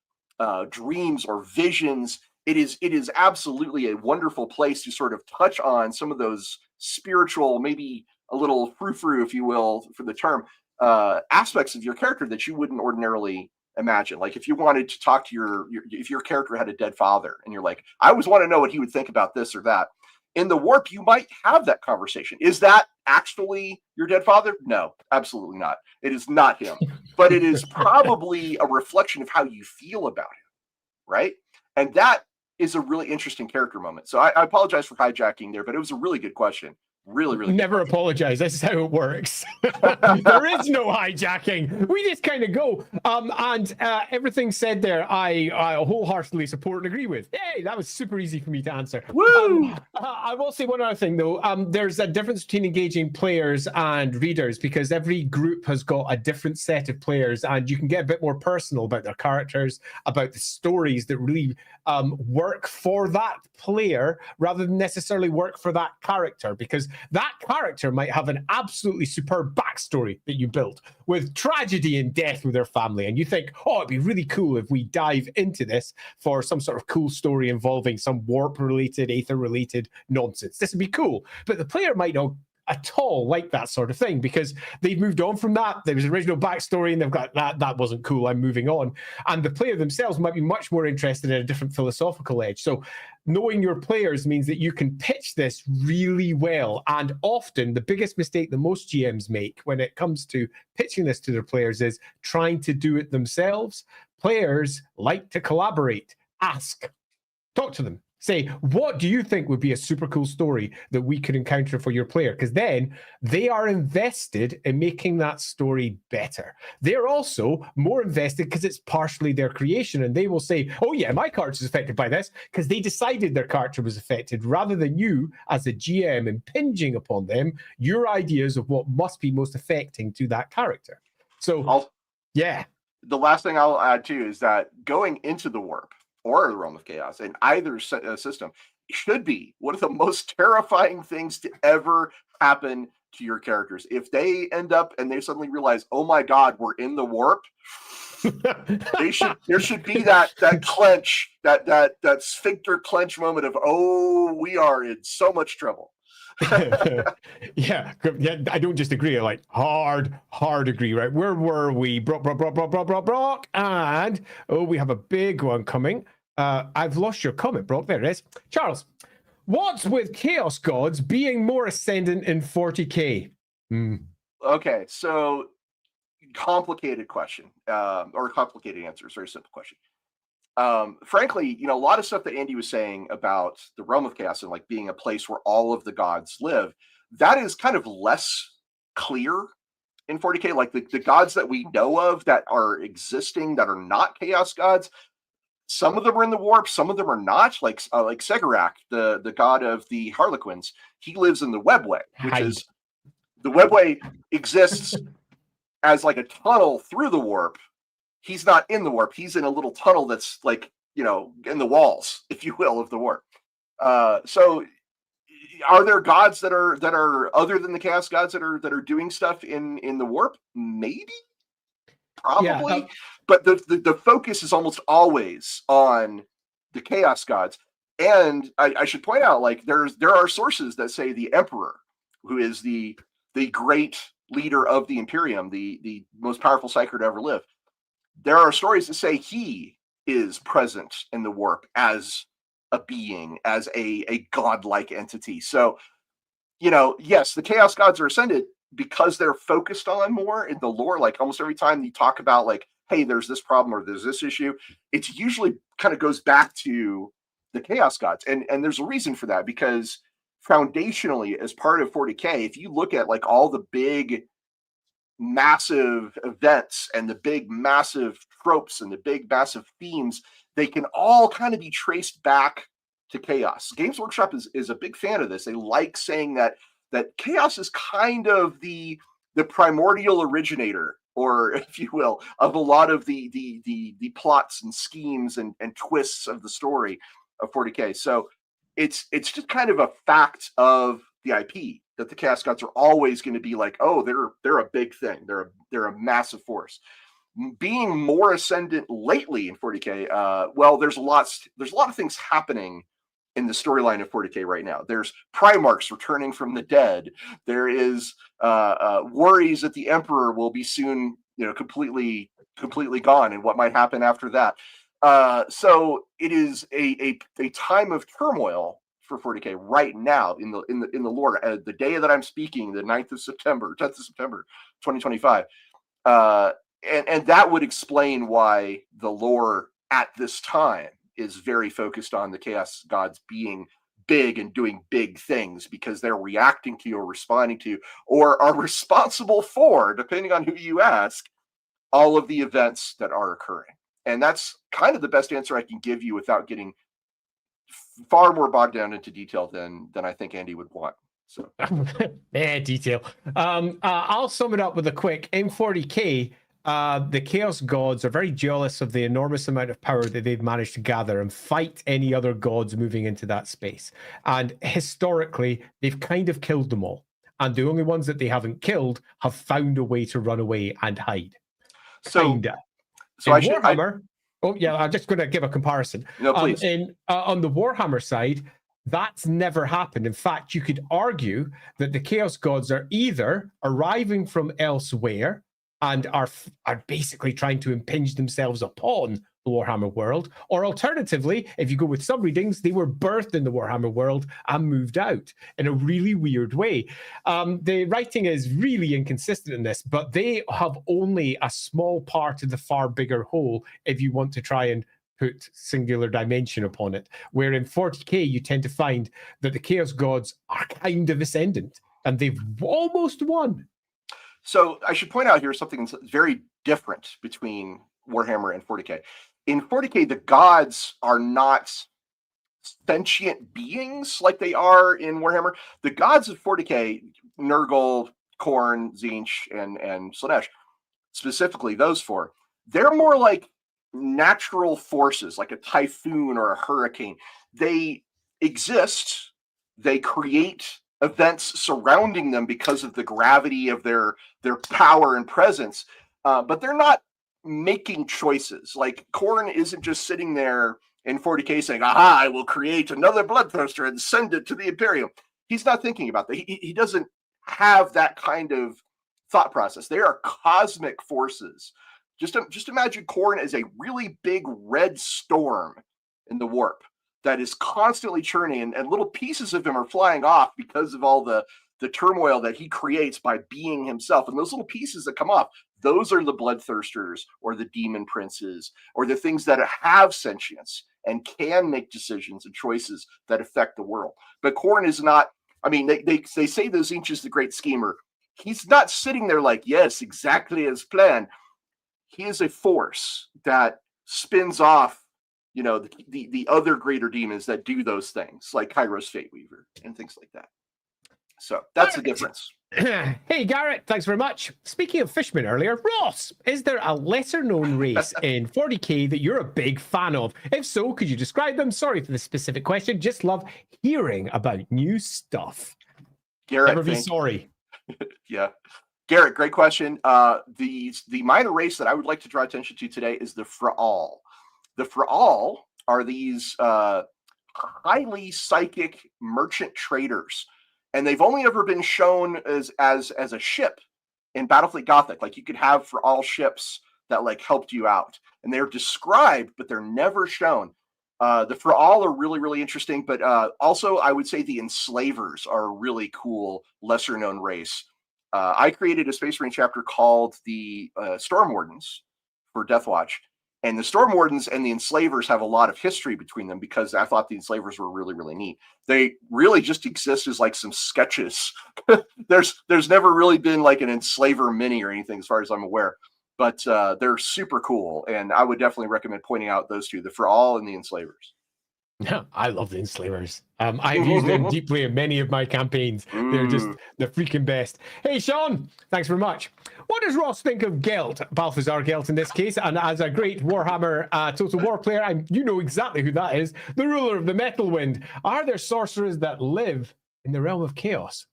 dreams or visions. It is absolutely a wonderful place to sort of touch on some of those spiritual, maybe a little frou-frou, if you will, for the term, aspects of your character that you wouldn't ordinarily imagine. Like if you wanted to talk to if your character had a dead father and you're like, I always want to know what he would think about this or that. In the warp, you might have that conversation. Is that actually your dead father? No, absolutely not. It is not him, but it is probably a reflection of how you feel about him, right? And that is a really interesting character moment. So I apologize for hijacking there, but it was a really good question. Really, really never apologize. This is how it works. There is no hijacking. We just kind of go. And everything said there, I wholeheartedly support and agree with. Hey, that was super easy for me to answer. Woo! I will say one other thing though. There's a difference between engaging players and readers because every group has got a different set of players, and you can get a bit more personal about their characters, about the stories that really work for that player rather than necessarily work for that character, because that character might have an absolutely superb backstory that you built with tragedy and death with their family, and you think, oh, it'd be really cool if we dive into this for some sort of cool story involving some warp related, aether related nonsense. This would be cool, but the player might not at all like that sort of thing because they've moved on from that. There was original backstory and they've got that wasn't cool, I'm moving on. And the player themselves might be much more interested in a different philosophical edge. So knowing your players means that you can pitch this really well. And often the biggest mistake that most GMs make when it comes to pitching this to their players is trying to do it themselves. Players like to collaborate. Ask, talk to them. Say, what do you think would be a super cool story that we could encounter for your player? Because then they are invested in making that story better. They're also more invested because it's partially their creation. And they will say, oh yeah, my character is affected by this because they decided their character was affected, rather than you as a GM impinging upon them your ideas of what must be most affecting to that character. So, yeah. The last thing I'll add too is that going into the warp or the realm of chaos in either system should be one of the most terrifying things to ever happen to your characters. If they end up and they suddenly realize, oh my God, we're in the warp, there should be that clench, that sphincter clench moment of, oh, we are in so much trouble. yeah, I don't just agree. I like hard agree, right? Where were we? Brock, and we have a big one coming. I've lost your comment, Brock. There it is. Charles, what's with Chaos Gods being more ascendant in 40k? Okay, so complicated question, or complicated answer. Very simple question. Frankly, a lot of stuff that Andy was saying about the realm of chaos and like being a place where all of the gods live, that is kind of less clear in 40k. Like the gods that we know of that are existing that are not chaos gods, some of them are in the warp, some of them are not. Like Segarak, the god of the Harlequins, he lives in the webway, which is the webway exists as like a tunnel through the warp. He's not in the warp. He's in a little tunnel that's like, in the walls, if you will, of the warp. So are there gods that are other than the chaos gods that are doing stuff in the warp? Maybe, probably. Yeah, but the focus is almost always on the chaos gods. And I should point out, like, there are sources that say the Emperor, who is the great leader of the Imperium, the most powerful psyker to ever live, there are stories that say he is present in the warp as a being, as a godlike entity. So, yes, the chaos gods are ascended because they're focused on more in the lore. Like almost every time you talk about like, hey, there's this problem or there's this issue, it's usually kind of goes back to the chaos gods. And there's a reason for that, because foundationally, as part of 40k, if you look at like all the big massive events and the big massive tropes and the big massive themes, they can all kind of be traced back to chaos. Games Workshop is a big fan of this. They like saying that chaos is kind of the primordial originator, or if you will, of a lot of the plots and schemes and twists of the story of 40k. So it's just kind of a fact of the IP that the chaos gods are always going to be like, oh, they're a big thing. They're a massive force. Being more ascendant lately in 40k, well, there's a lot of things happening in the storyline of 40K right now. There's Primarchs returning from the dead. There is worries that the Emperor will be soon, completely gone, and what might happen after that. So it is a time of turmoil for 40K right now in the lore. The day that I'm speaking, the 10th of September, 2025. And that would explain why the lore at this time is very focused on the chaos gods being big and doing big things, because they're reacting to or responding to or are responsible for, depending on who you ask, all of the events that are occurring. And that's kind of the best answer I can give you without getting far more bogged down into detail than I think Andy would want. So detail. I'll sum it up with a quick. In 40K, the Chaos Gods are very jealous of the enormous amount of power that they've managed to gather and fight any other gods moving into that space. And historically, they've kind of killed them all. And the only ones that they haven't killed have found a way to run away and hide. Kinda. So Warhammer. Oh yeah, I'm just going to give a comparison. No, please. On the Warhammer side, that's never happened. In fact, you could argue that the Chaos Gods are either arriving from elsewhere and are basically trying to impinge themselves upon the Warhammer world, or alternatively, if you go with some readings, they were birthed in the Warhammer world and moved out in a really weird way. The writing is really inconsistent in this, but they have only a small part of the far bigger whole if you want to try and put singular dimension upon it. Where in 40K, you tend to find that the Chaos Gods are kind of ascendant, and they've almost won. So I should point out here something that's very different between Warhammer and 40K. In 40K, the gods are not sentient beings like they are in Warhammer. The gods of 40K, Nurgle, Khorne, Tzeentch, and Slaanesh, specifically those four, they're more like natural forces, like a typhoon or a hurricane. They exist, they create events surrounding them because of the gravity of their power and presence, but they're not making choices. Like Khorne isn't just sitting there in 40K saying, aha, I will create another bloodthirster and send it to the Imperium. He's not thinking about that. He doesn't have that kind of thought process. They are cosmic forces. Just imagine Khorne as a really big red storm in the warp that is constantly churning, and little pieces of him are flying off because of all the turmoil that he creates by being himself. And those little pieces that come off, those are the bloodthirsters or the demon princes or the things that have sentience and can make decisions and choices that affect the world. But Khorne is not, I mean, they say the Tzeentch is the great schemer. He's not sitting there like, yes, exactly as planned. He is a force that spins off, the other greater demons that do those things, like Kairos Fateweaver and things like that. So that's the difference. Hey, Garrett, thanks very much. Speaking of Fishman earlier, Ross, is there a lesser-known race in 40K that you're a big fan of? If so, could you describe them? Sorry for the specific question. Just love hearing about new stuff. Garrett, never be sorry. Yeah. Garrett, great question. The minor race that I would like to draw attention to today is the Fra'al. The Fra'al are these highly psychic merchant traders, and they've only ever been shown as a ship in Battlefleet Gothic. Like, you could have Fra'al ships that like helped you out, and they're described, but they're never shown. The Fra'al are really, really interesting, but also I would say the Enslavers are a really cool, lesser known race. I created a Space Marine chapter called the Storm Wardens for Deathwatch. And the Storm Wardens and the Enslavers have a lot of history between them, because I thought the Enslavers were really, really neat. They really just exist as like some sketches. There's never really been like an Enslaver mini or anything as far as I'm aware. But they're super cool. And I would definitely recommend pointing out those two, the Fra'al and the Enslavers. I love the Enslavers. I've used them deeply in many of my campaigns. They're just the freaking best. Hey, Sean, thanks very much. What does Ross think of Gelt, Balthazar Gelt in this case? And as a great Warhammer Total War player, you know exactly who that is, the ruler of the Metal Wind. Are there sorcerers that live in the realm of chaos?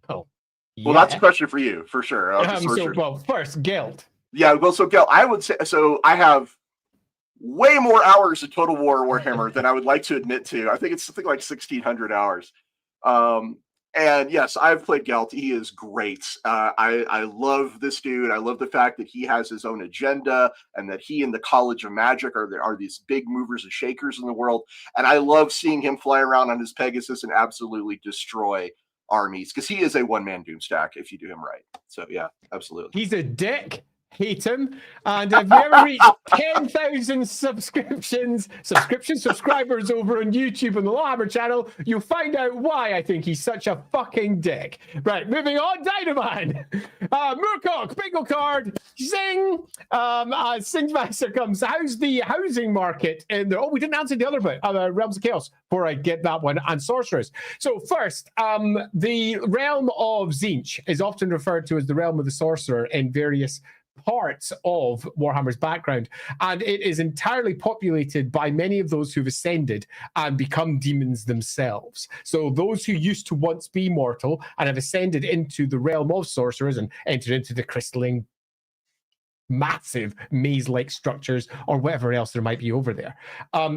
Oh, yeah. Well, that's a question for you, for sure. First, Gelt. Yeah, well, so Gelt, I would say, so I have way more hours of Total War Warhammer than I would like to admit to. I think it's something like 1,600 hours. And yes, I've played Gelt. He is great. I love this dude. I love the fact that he has his own agenda and that he and the College of Magic are these big movers and shakers in the world. And I love seeing him fly around on his Pegasus and absolutely destroy armies, because he is a one-man doomstack if you do him right. So yeah, absolutely. He's a dick. Hate him. And if you ever reach 10,000 subscribers over on YouTube on the LAWhammer channel, you'll find out why I think he's such a fucking dick. Right, moving on. Dynaman. Moorcock, bingo card. Zing. Sing Master comes. How's the housing market in there? Oh, we didn't answer the other bit. Realms of Chaos, before I get that one, and Sorcerers. So first, the realm of Tzeentch is often referred to as the realm of the Sorcerer in various parts of Warhammer's background, and it is entirely populated by many of those who've ascended and become demons themselves. So those who used to once be mortal and have ascended into the realm of sorcerers and entered into the crystalline massive maze-like structures or whatever else there might be over there.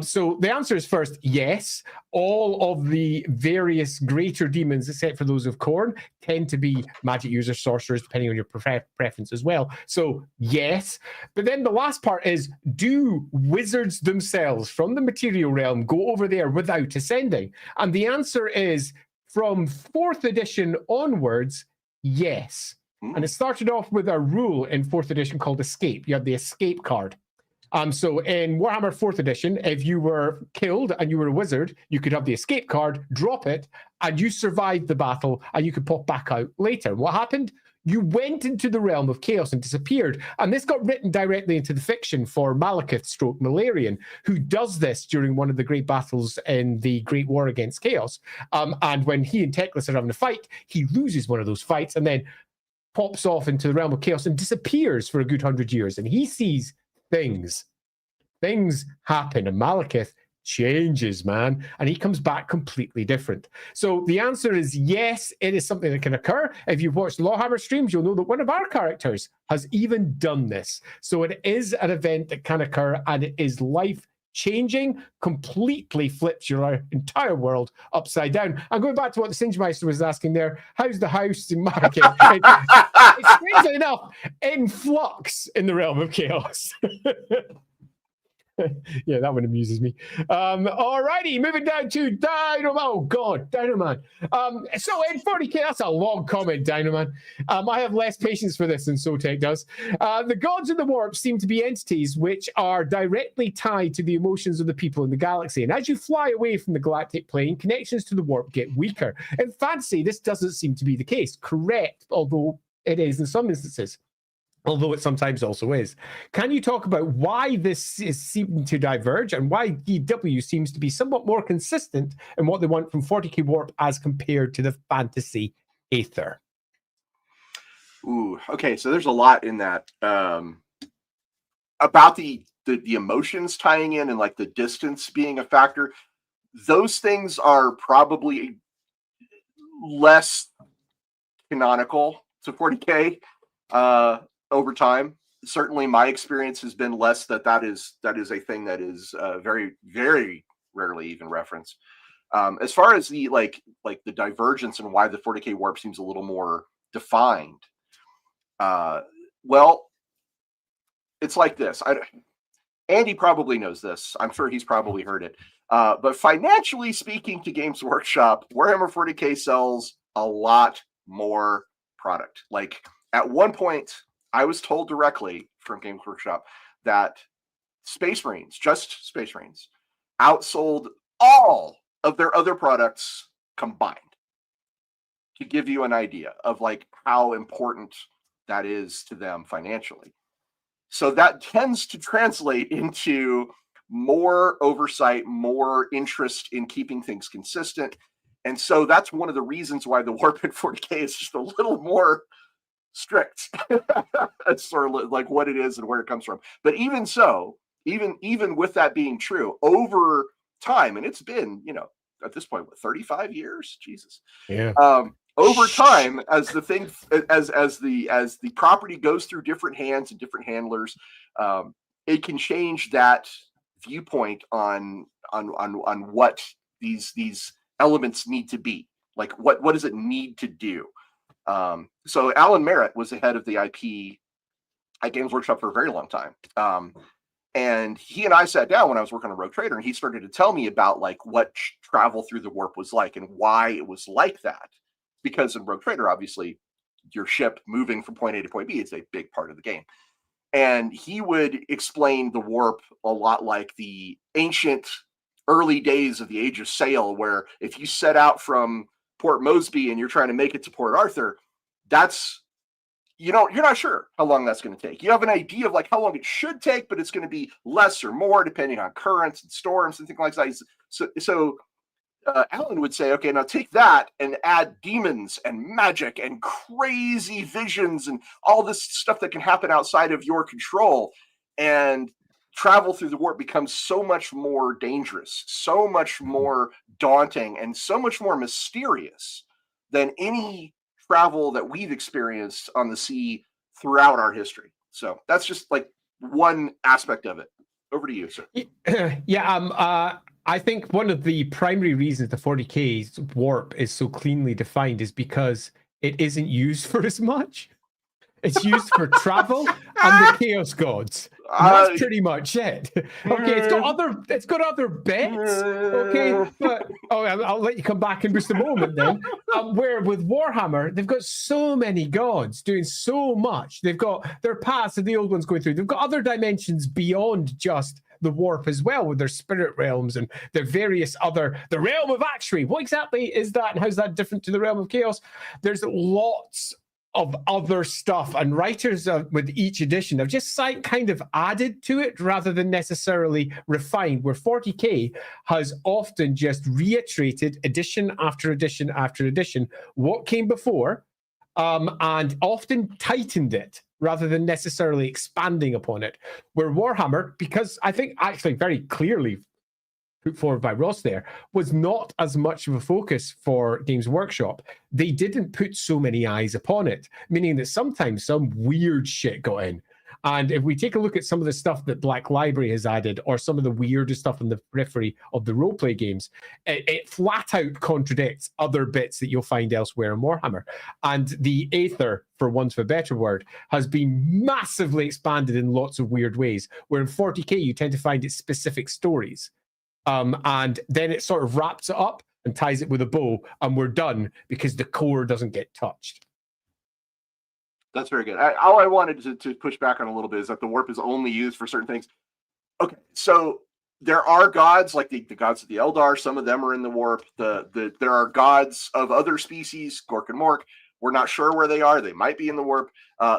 So the answer is first, yes. All of the various greater demons, except for those of Khorne, tend to be magic users, sorcerers, depending on your preference as well. So yes. But then the last part is, do wizards themselves from the material realm go over there without ascending? And the answer is, from 4th edition onwards, yes. And it started off with a rule in 4th edition called Escape. You had the Escape card. So in Warhammer 4th edition, if you were killed and you were a wizard, you could have the Escape card, drop it, and you survived the battle, and you could pop back out later. What happened? You went into the realm of chaos and disappeared. And this got written directly into the fiction for Malekith/Malarian, who does this during one of the great battles in the Great War against Chaos. And when he and Teclis are having a fight, he loses one of those fights and then pops off into the realm of chaos and disappears for a good 100 years. And he sees things. Things happen, and Malekith changes, man. And he comes back completely different. So the answer is yes, it is something that can occur. If you've watched LAWhammer streams, you'll know that one of our characters has even done this. So it is an event that can occur, and it is life-changing, completely flips your entire world upside down. And going back to what the Singemeister was asking there, how's the house in market? It's strangely enough in flux in the realm of chaos. Yeah, that one amuses me. Alrighty, moving down to Dynaman. Oh God, Dynaman. So in 40k, that's a long comment, Dynaman. I have less patience for this than Sotek does. The gods of the warp seem to be entities which are directly tied to the emotions of the people in the galaxy. And as you fly away from the galactic plane, connections to the warp get weaker. In fantasy, this doesn't seem to be the case. Correct, although it is in some instances. Although it sometimes also is. Can you talk about why this is seeming to diverge and why DW seems to be somewhat more consistent in what they want from 40k Warp as compared to the fantasy Aether? Ooh, okay, so there's a lot in that. About the emotions tying in and like the distance being a factor. Those things are probably less canonical to 40k. Over time, certainly my experience has been less that is a thing that is very, very rarely even referenced. As far as the like the divergence and why the 40k warp seems a little more defined, well, it's like this. Andy probably knows this. I'm sure he's probably heard it. But financially speaking, to Games Workshop, Warhammer 40k sells a lot more product. Like at one point, I was told directly from Games Workshop that Space Marines, just Space Marines, outsold all of their other products combined, to give you an idea of like how important that is to them financially. So that tends to translate into more oversight, more interest in keeping things consistent. And so that's one of the reasons why the Warp in 40k is just a little more strict. That's sort of like what it is and where it comes from. But even so, even with that being true, over time, and it's been, at this point, what, 35 years? Jesus. Yeah. Over time, as the thing, as the property goes through different hands and different handlers, it can change that viewpoint on what these elements need to be. Like what does it need to do? So Alan Merritt was the head of the IP at Games Workshop for a very long time. And he and I sat down when I was working on Rogue Trader, and he started to tell me about like what travel through the warp was like and why it was like that. Because in Rogue Trader, obviously, your ship moving from point A to point B is a big part of the game. And he would explain the warp a lot like the ancient early days of the Age of Sail, where if you set out from Port Mosby and you're trying to make it to Port Arthur, that's, you're not sure how long that's going to take. You have an idea of like how long it should take, but it's going to be less or more depending on currents and storms and things like that. So Alan would say, okay, now take that and add demons and magic and crazy visions and all this stuff that can happen outside of your control, and travel through the warp becomes so much more dangerous, so much more daunting, and so much more mysterious than any travel that we've experienced on the sea throughout our history. So that's just like one aspect of it. Over to you, sir. Yeah, I think one of the primary reasons the 40K's warp is so cleanly defined is because it isn't used for as much. It's used for travel and the Chaos Gods. That's pretty much it. Okay, it's got other bits. Okay, but I'll let you come back in just a moment then. Where with Warhammer, they've got so many gods doing so much. They've got their paths and the old ones going through. They've got other dimensions beyond just the warp as well, with their spirit realms and their various other, the realm of Actuary. What exactly is that, and how's that different to the realm of Chaos? There's lots of other stuff, and writers with each edition have just kind of added to it rather than necessarily refined, where 40K has often just reiterated edition after edition after edition what came before, and often tightened it rather than necessarily expanding upon it. Where Warhammer, because I think actually very clearly put forward by Ross there, was not as much of a focus for Games Workshop. They didn't put so many eyes upon it, meaning that sometimes some weird shit got in. And if we take a look at some of the stuff that Black Library has added, or some of the weirder stuff in the periphery of the roleplay games, it flat out contradicts other bits that you'll find elsewhere in Warhammer. And the Aether, for want of a better word, has been massively expanded in lots of weird ways, where in 40K you tend to find its specific stories. And then it sort of wraps it up and ties it with a bow, and we're done because the core doesn't get touched. That's very good. All I wanted to push back on a little bit is that the warp is only used for certain things. Okay, so there are gods like the gods of the Eldar. Some of them are in the warp. There are gods of other species, Gork and Mork. We're not sure where they are. They might be in the warp.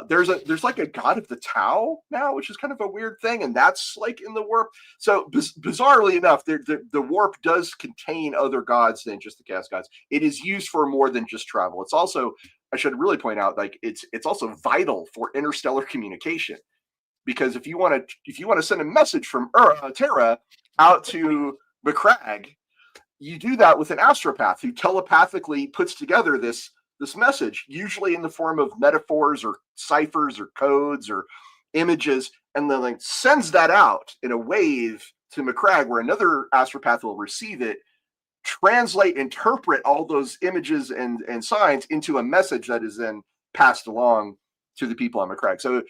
There's like a god of the Tau now, which is kind of a weird thing, and that's like in the warp. So bizarrely enough, the warp does contain other gods than just the chaos gods. It is used for more than just travel. It's also, I should really point out, like it's also vital for interstellar communication, because if you want to send a message from Terra out to Macragge, you do that with an astropath who telepathically puts together this message, usually in the form of metaphors or ciphers or codes or images, and then like sends that out in a wave to Macragge, where another astropath will receive it, translate, interpret all those images and signs into a message that is then passed along to the people on Macragge. So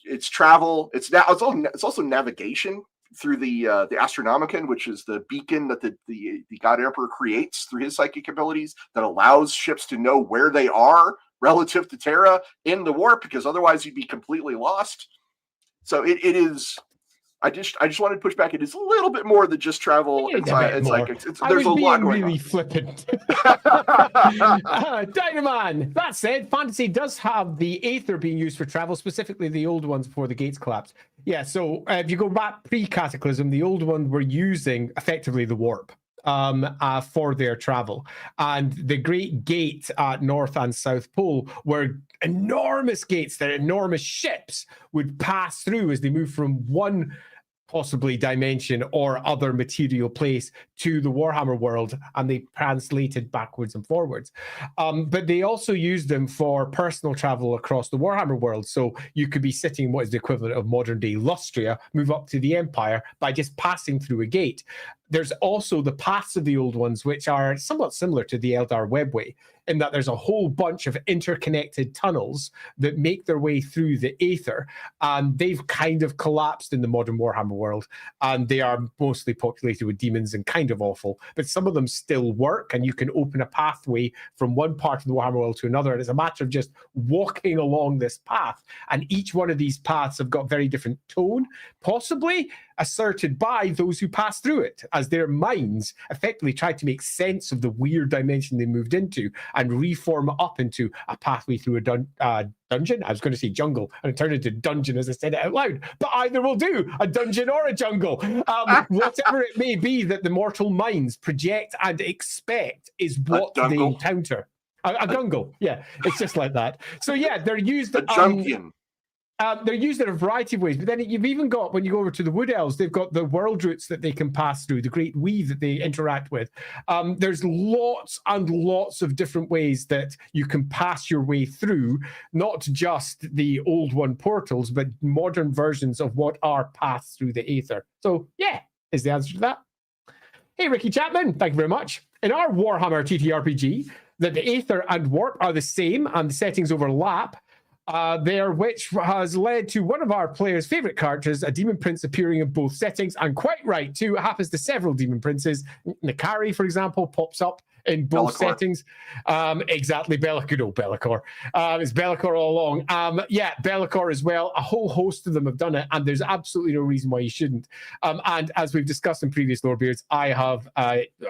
it's travel. It's also navigation through the Astronomicon, which is the beacon that the God Emperor creates through his psychic abilities that allows ships to know where they are relative to Terra in the warp, because otherwise you'd be completely lost. So it is. I just wanted to push back. It is a little bit more than just travel. There's a lot going really on. Flippant. Dynaman. That said, fantasy does have the Aether being used for travel, specifically the old ones before the gates collapsed. Yeah, so if you go back pre-Cataclysm, the old ones were using effectively the warp for their travel. And the Great Gate at North and South Pole were enormous gates that enormous ships would pass through as they move from one possibly dimension or other material place to the Warhammer world, and they translated backwards and forwards. But they also used them for personal travel across the Warhammer world. So you could be sitting what is the equivalent of modern day Lustria, move up to the Empire by just passing through a gate. There's also the paths of the old ones, which are somewhat similar to the Eldar Webway, in that there's a whole bunch of interconnected tunnels that make their way through the aether. And they've kind of collapsed in the modern Warhammer world. And they are mostly populated with demons and kind of awful. But some of them still work, and you can open a pathway from one part of the Warhammer world to another. And it's a matter of just walking along this path. And each one of these paths have got very different tone, possibly asserted by those who pass through it, as their minds effectively try to make sense of the weird dimension they moved into and reform up into a pathway through a dungeon. I was going to say jungle, and it turned into dungeon as I said it out loud, but either will do, a dungeon or a jungle. Whatever it may be that the mortal minds project and expect is what they encounter. A jungle, yeah, it's just like that. So yeah, they're used. They're used in a variety of ways, but then you've even got, when you go over to the Wood Elves, they've got the world routes that they can pass through, the Great Weave that they interact with. There's lots and lots of different ways that you can pass your way through, not just the old one portals, but modern versions of what are paths through the aether. So yeah, is the answer to that. Hey, Ricky Chapman, thank you very much. In our Warhammer TTRPG, that the aether and warp are the same and the settings overlap, which has led to one of our players' favorite characters, a demon prince, appearing in both settings, and quite right too. It happens to several demon princes. Nakari, for example, pops up in both settings. Exactly, good old Be'lakor. It's Be'lakor all along. Yeah, Be'lakor as well. A whole host of them have done it, and there's absolutely no reason why you shouldn't. And as we've discussed in previous Lorebeards, I have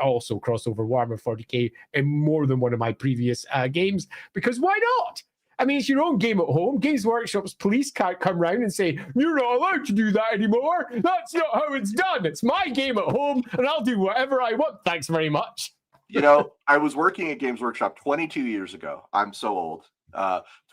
also crossed over Warhammer 40k in more than one of my previous games, because why not? I mean, it's your own game at home. Games Workshop's police can't come round and say, you're not allowed to do that anymore. That's not how it's done. It's my game at home, and I'll do whatever I want. Thanks very much. You know, I was working at Games Workshop 22 years ago. I'm so old.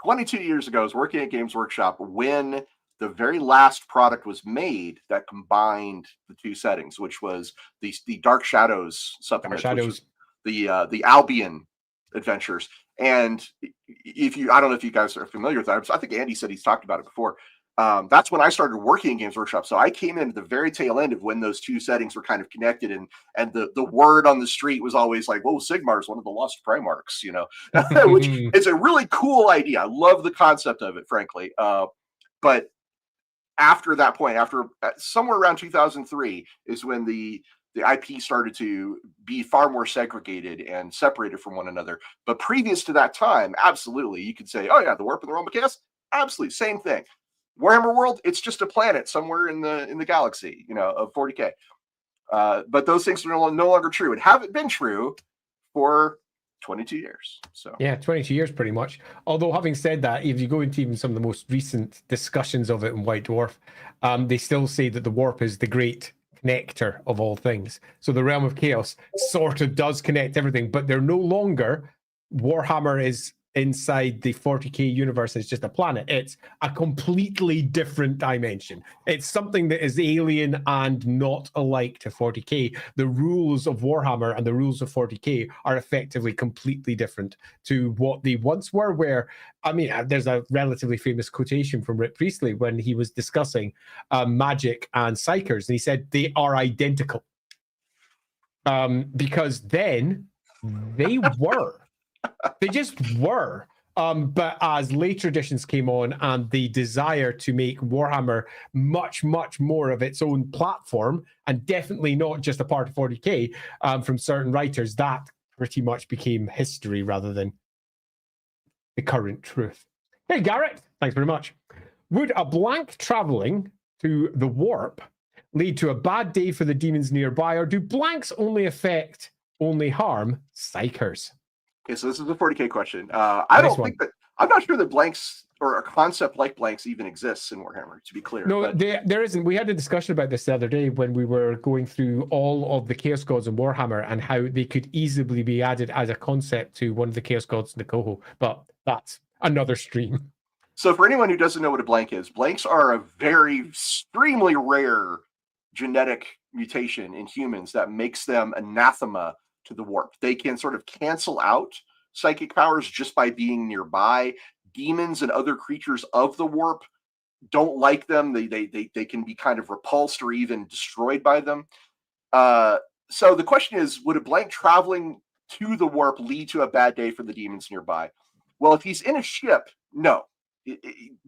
22 years ago, I was working at Games Workshop when the very last product was made that combined the two settings, which was the Dark Shadows supplement, the Albion adventures. And I don't know if you guys are familiar with that. I think Andy said he's talked about it before. That's when I started working in Games Workshop. So I came in at the very tail end of when those two settings were kind of connected, and the word on the street was always like, "Whoa, Sigmar is one of the lost Primarchs," you know, which is a really cool idea. I love the concept of it, frankly. But after that point, somewhere around 2003, is when the IP started to be far more segregated and separated from one another. But previous to that time, absolutely, you could say, oh yeah, the Warp and the Realm of Chaos, absolutely, same thing. Warhammer World, it's just a planet somewhere in the galaxy, you know, of 40k. But those things are no longer true, and haven't been true for 22 years. So yeah, 22 years pretty much. Although having said that, if you go into even some of the most recent discussions of it in White Dwarf, they still say that the warp is the great connector of all things. So the Realm of Chaos sort of does connect everything, but they're no longer, Warhammer is inside the 40k universe. It's just a planet. It's a completely different dimension. It's something that is alien and not alike to 40k. The rules of Warhammer and the rules of 40k are effectively completely different to what they once were, where, I mean, there's a relatively famous quotation from Rick Priestley when he was discussing magic and psychers, and he said they are identical. Because then they were. They just were. But as later editions came on and the desire to make Warhammer much, much more of its own platform, and definitely not just a part of 40k from certain writers, that pretty much became history rather than the current truth. Hey, Garrett, thanks very much. Would a blank traveling to the warp lead to a bad day for the demons nearby, or do blanks only harm psychers? Okay, so this is a 40k question. I'm not sure that blanks or a concept like blanks even exists in Warhammer, to be clear. No, there isn't. We had a discussion about this the other day when we were going through all of the Chaos Gods in Warhammer and how they could easily be added as a concept to one of the Chaos Gods in the Coho, but that's another stream. So for anyone who doesn't know what a blank is, blanks are a very extremely rare genetic mutation in humans that makes them anathema to the warp. They can sort of cancel out psychic powers just by being nearby. Demons and other creatures of the warp don't like them. They can be kind of repulsed or even destroyed by them. So the question is, would a blank traveling to the warp lead to a bad day for the demons nearby? Well, if he's in a ship, no.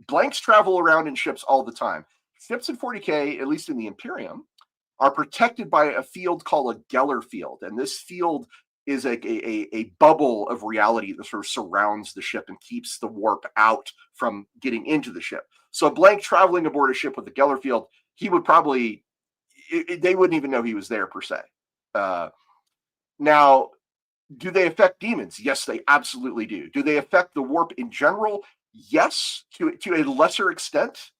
Blanks travel around in ships all the time. Ships in 40K, at least in the Imperium, are protected by a field called a Geller field. And this field is a bubble of reality that sort of surrounds the ship and keeps the warp out from getting into the ship. So a blank traveling aboard a ship with a Geller field, he would probably, they wouldn't even know he was there per se. Now, do they affect demons? Yes, they absolutely do. Do they affect the warp in general? Yes, to a lesser extent,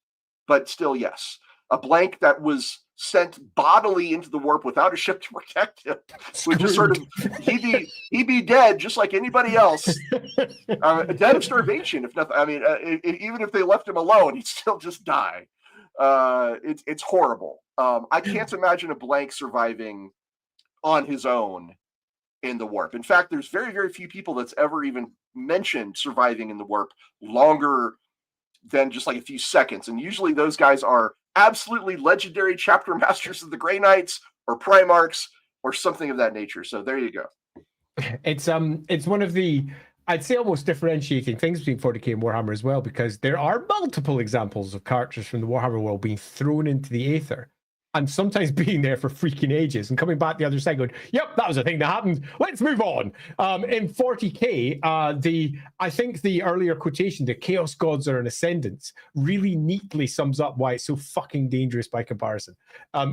but still yes. A blank that was sent bodily into the warp without a ship to protect him would just sort of, he'd be dead just like anybody else. Dead of starvation, if nothing. I mean, even if they left him alone, he'd still just die. It's horrible. I can't imagine a blank surviving on his own in the warp. In fact, there's very, very few people that's ever even mentioned surviving in the warp longer than just like a few seconds. And usually those guys are absolutely legendary chapter masters of the Grey Knights or Primarchs or something of that nature. So there you go. It's one of the, I'd say, almost differentiating things between 40K and Warhammer as well, because there are multiple examples of characters from the Warhammer world being thrown into the aether and sometimes being there for freaking ages and coming back the other side going, yep, that was a thing that happened. Let's move on. In 40K, I think the earlier quotation, the Chaos Gods are an ascendance, really neatly sums up why it's so fucking dangerous by comparison.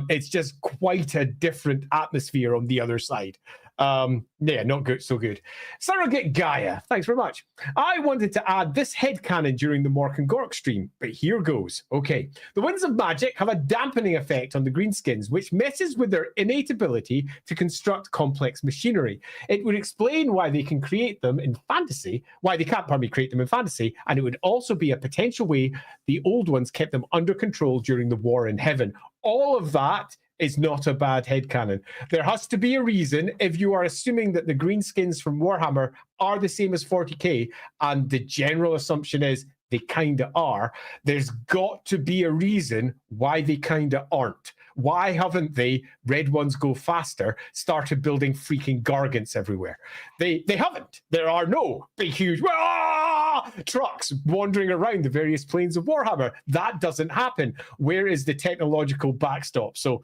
It's just quite a different atmosphere on the other side. Yeah, not good, so good. Surrogate Gaia, thanks very much. I wanted to add this headcanon during the Mork and Gork stream, but here goes. Okay, the winds of magic have a dampening effect on the greenskins, which messes with their innate ability to construct complex machinery. It would explain why they can create them in fantasy, why they can't, create them in fantasy, and it would also be a potential way the old ones kept them under control during the War in Heaven. All of that is not a bad headcanon. There has to be a reason if you are assuming that the greenskins from Warhammer are the same as 40K, and the general assumption is they kind of are. There's got to be a reason why they kind of aren't. Why haven't they, red ones go faster, started building freaking gargants everywhere? They haven't. There are no big, huge trucks wandering around the various planes of Warhammer. That doesn't happen. Where is the technological backstop? So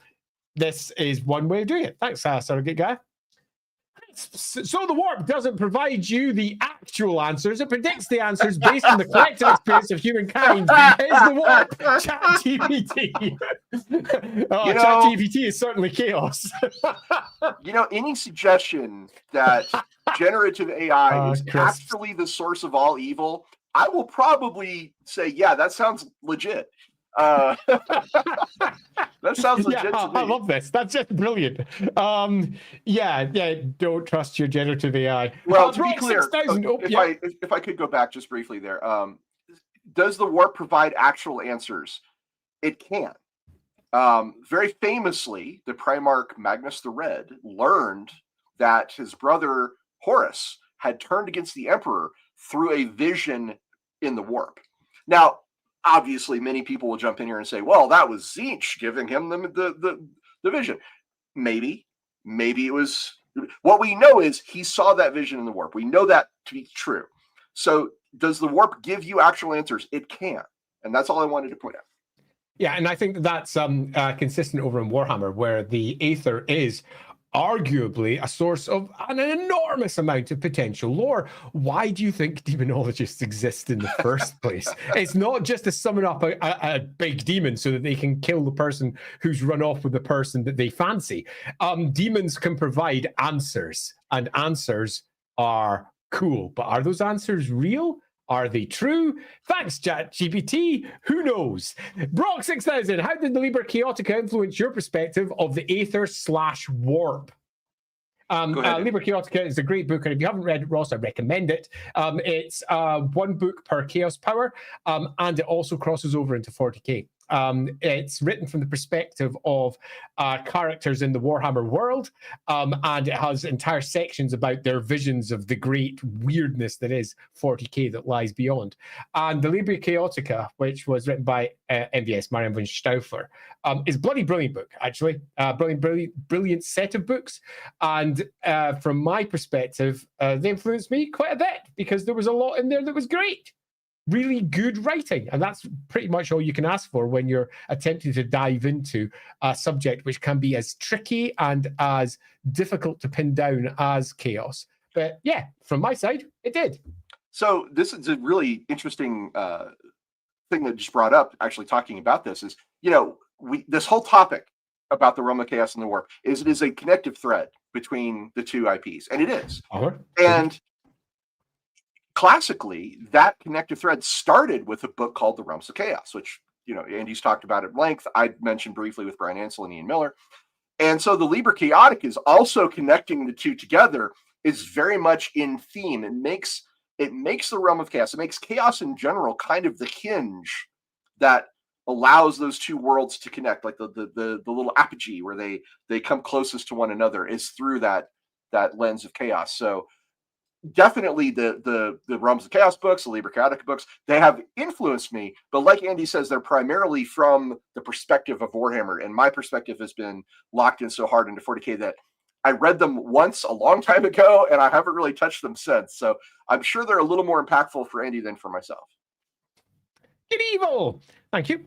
this is one way of doing it. Thanks, Surrogate Guy. So the warp doesn't provide you the actual answers. It predicts the answers based on the collective experience of humankind. Is the warp ChatGPT? ChatGPT is certainly chaos. Any suggestion that generative AI is actually the source of all evil, I will probably say, yeah, that sounds legit. That sounds legit to me. I love this. That's just brilliant. Don't trust your generative AI. Well, to be clear, if I could go back just briefly there, does the warp provide actual answers? It can. Very famously, the Primarch Magnus the Red learned that his brother Horus had turned against the Emperor through a vision in the warp. Now, obviously, many people will jump in here and say, well, that was Tzeentch giving him the vision. Maybe it was. What we know is he saw that vision in the warp. We know that to be true. So does the warp give you actual answers? It can. And that's all I wanted to point out. Yeah, and I think that's consistent over in Warhammer, where the Aether is arguably a source of an enormous amount of potential lore. Why do you think demonologists exist in the first place? It's not just to summon up a big demon so that they can kill the person who's run off with the person that they fancy. Demons can provide answers, and answers are cool. But are those answers real? Are they true? Thanks, ChatGPT. Who knows? Brock6000, how did the Liber Chaotica influence your perspective of the Aether/warp? Liber Chaotica is a great book, and if you haven't read it, Ross, I recommend it. It's one book per chaos power, and it also crosses over into 40K. It's written from the perspective of characters in the Warhammer world, and it has entire sections about their visions of the great weirdness that is 40k that lies beyond. And the Liber Chaotica, which was written by MVS, Marian von Stauffer, is a bloody brilliant book, actually. Brilliant set of books. And from my perspective, they influenced me quite a bit because there was a lot in there that was great. Really good writing. And that's pretty much all you can ask for when you're attempting to dive into a subject which can be as tricky and as difficult to pin down as Chaos. But yeah, from my side, it did. So this is a really interesting thing that just brought up, actually talking about this, is, this whole topic about the realm of chaos and the warp is it is a connective thread between the two IPs, and it is. And classically, that connective thread started with a book called The Realms of Chaos, which, Andy's talked about at length. I mentioned briefly with Brian Ansel and Ian Miller. And so the Liber Chaotic is also connecting the two together, is very much in theme. It makes the realm of chaos, it makes chaos in general kind of the hinge that allows those two worlds to connect, like the little apogee where they come closest to one another is through that lens of chaos. So definitely the Realms of Chaos books, the Liber Chaotica books, they have influenced me, but like Andy says, they're primarily from the perspective of Warhammer, and my perspective has been locked in so hard into 40k that I read them once a long time ago, and I haven't really touched them since. So I'm sure they're a little more impactful for Andy than for myself. Good evil. Thank you.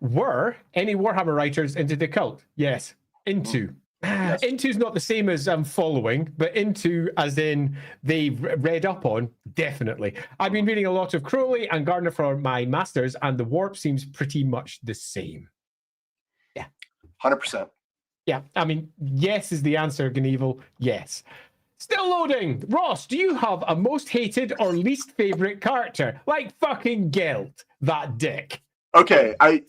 Were any Warhammer writers into the cult? Yes. Into. Yes. Into's not the same as following, but into as in they've read up on, definitely. I've been reading a lot of Crowley and Gardner for my masters, and the warp seems pretty much the same. Yeah. 100%. Yeah, I mean, yes is the answer, Gneevil. Yes. Still loading. Ross, do you have a most hated or least favorite character? Like fucking Gelt, that dick. Okay, I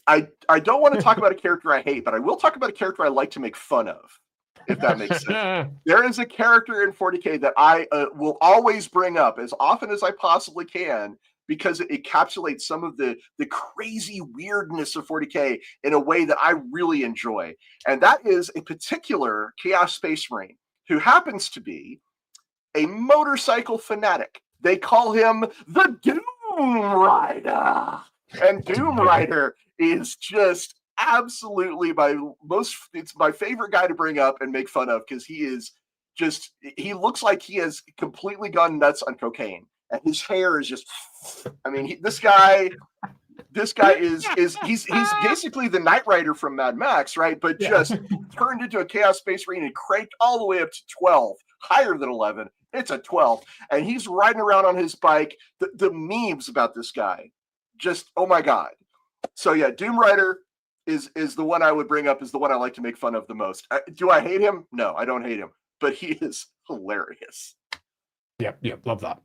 don't want to talk about a character I hate, but I will talk about a character I like to make fun of, if that makes sense. There is a character in 40k that I will always bring up as often as I possibly can, because it encapsulates some of the crazy weirdness of 40k in a way that I really enjoy. And that is a particular Chaos Space Marine who happens to be a motorcycle fanatic. They call him the Doom Rider. And Doom Rider is just absolutely it's my favorite guy to bring up and make fun of, because he looks like he has completely gone nuts on cocaine. And his hair is just, I mean, this guy is he's basically the Knight Rider from Mad Max, right? But just turned into a Chaos Space Marine and cranked all the way up to 12, higher than 11. It's a 12. And he's riding around on his bike. The memes about this guy, just, oh my God. So yeah, Doom Rider is the one I would bring up, is the one I like to make fun of the most. Do I hate him? No, I don't hate him, but he is hilarious. Yep, love that.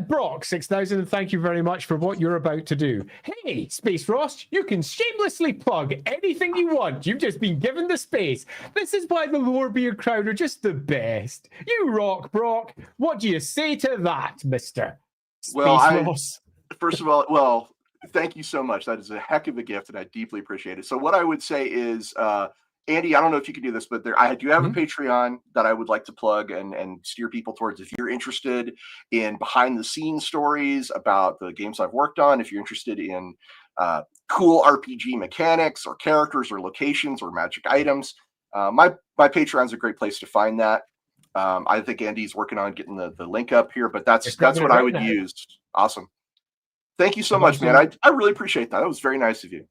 Brock 6000, thank you very much for what you're about to do. Hey, Space Ross, you can shamelessly plug anything you want. You've just been given the space. This is why the Lorebeard crowd are just the best. You rock, Brock. What do you say to that, Mr. Space Ross? First of all, thank you so much. That is a heck of a gift, and I deeply appreciate it. So what I would say is, Andy, I don't know if you can do this, but I do have a Patreon that I would like to plug and steer people towards. If you're interested in behind the scenes stories about the games I've worked on, if you're interested in cool RPG mechanics or characters or locations or magic items, my Patreon's a great place to find that. I think Andy's working on getting the link up here, but that's what I would use. Awesome. Thank you so much, man. I really appreciate that. That was very nice of you.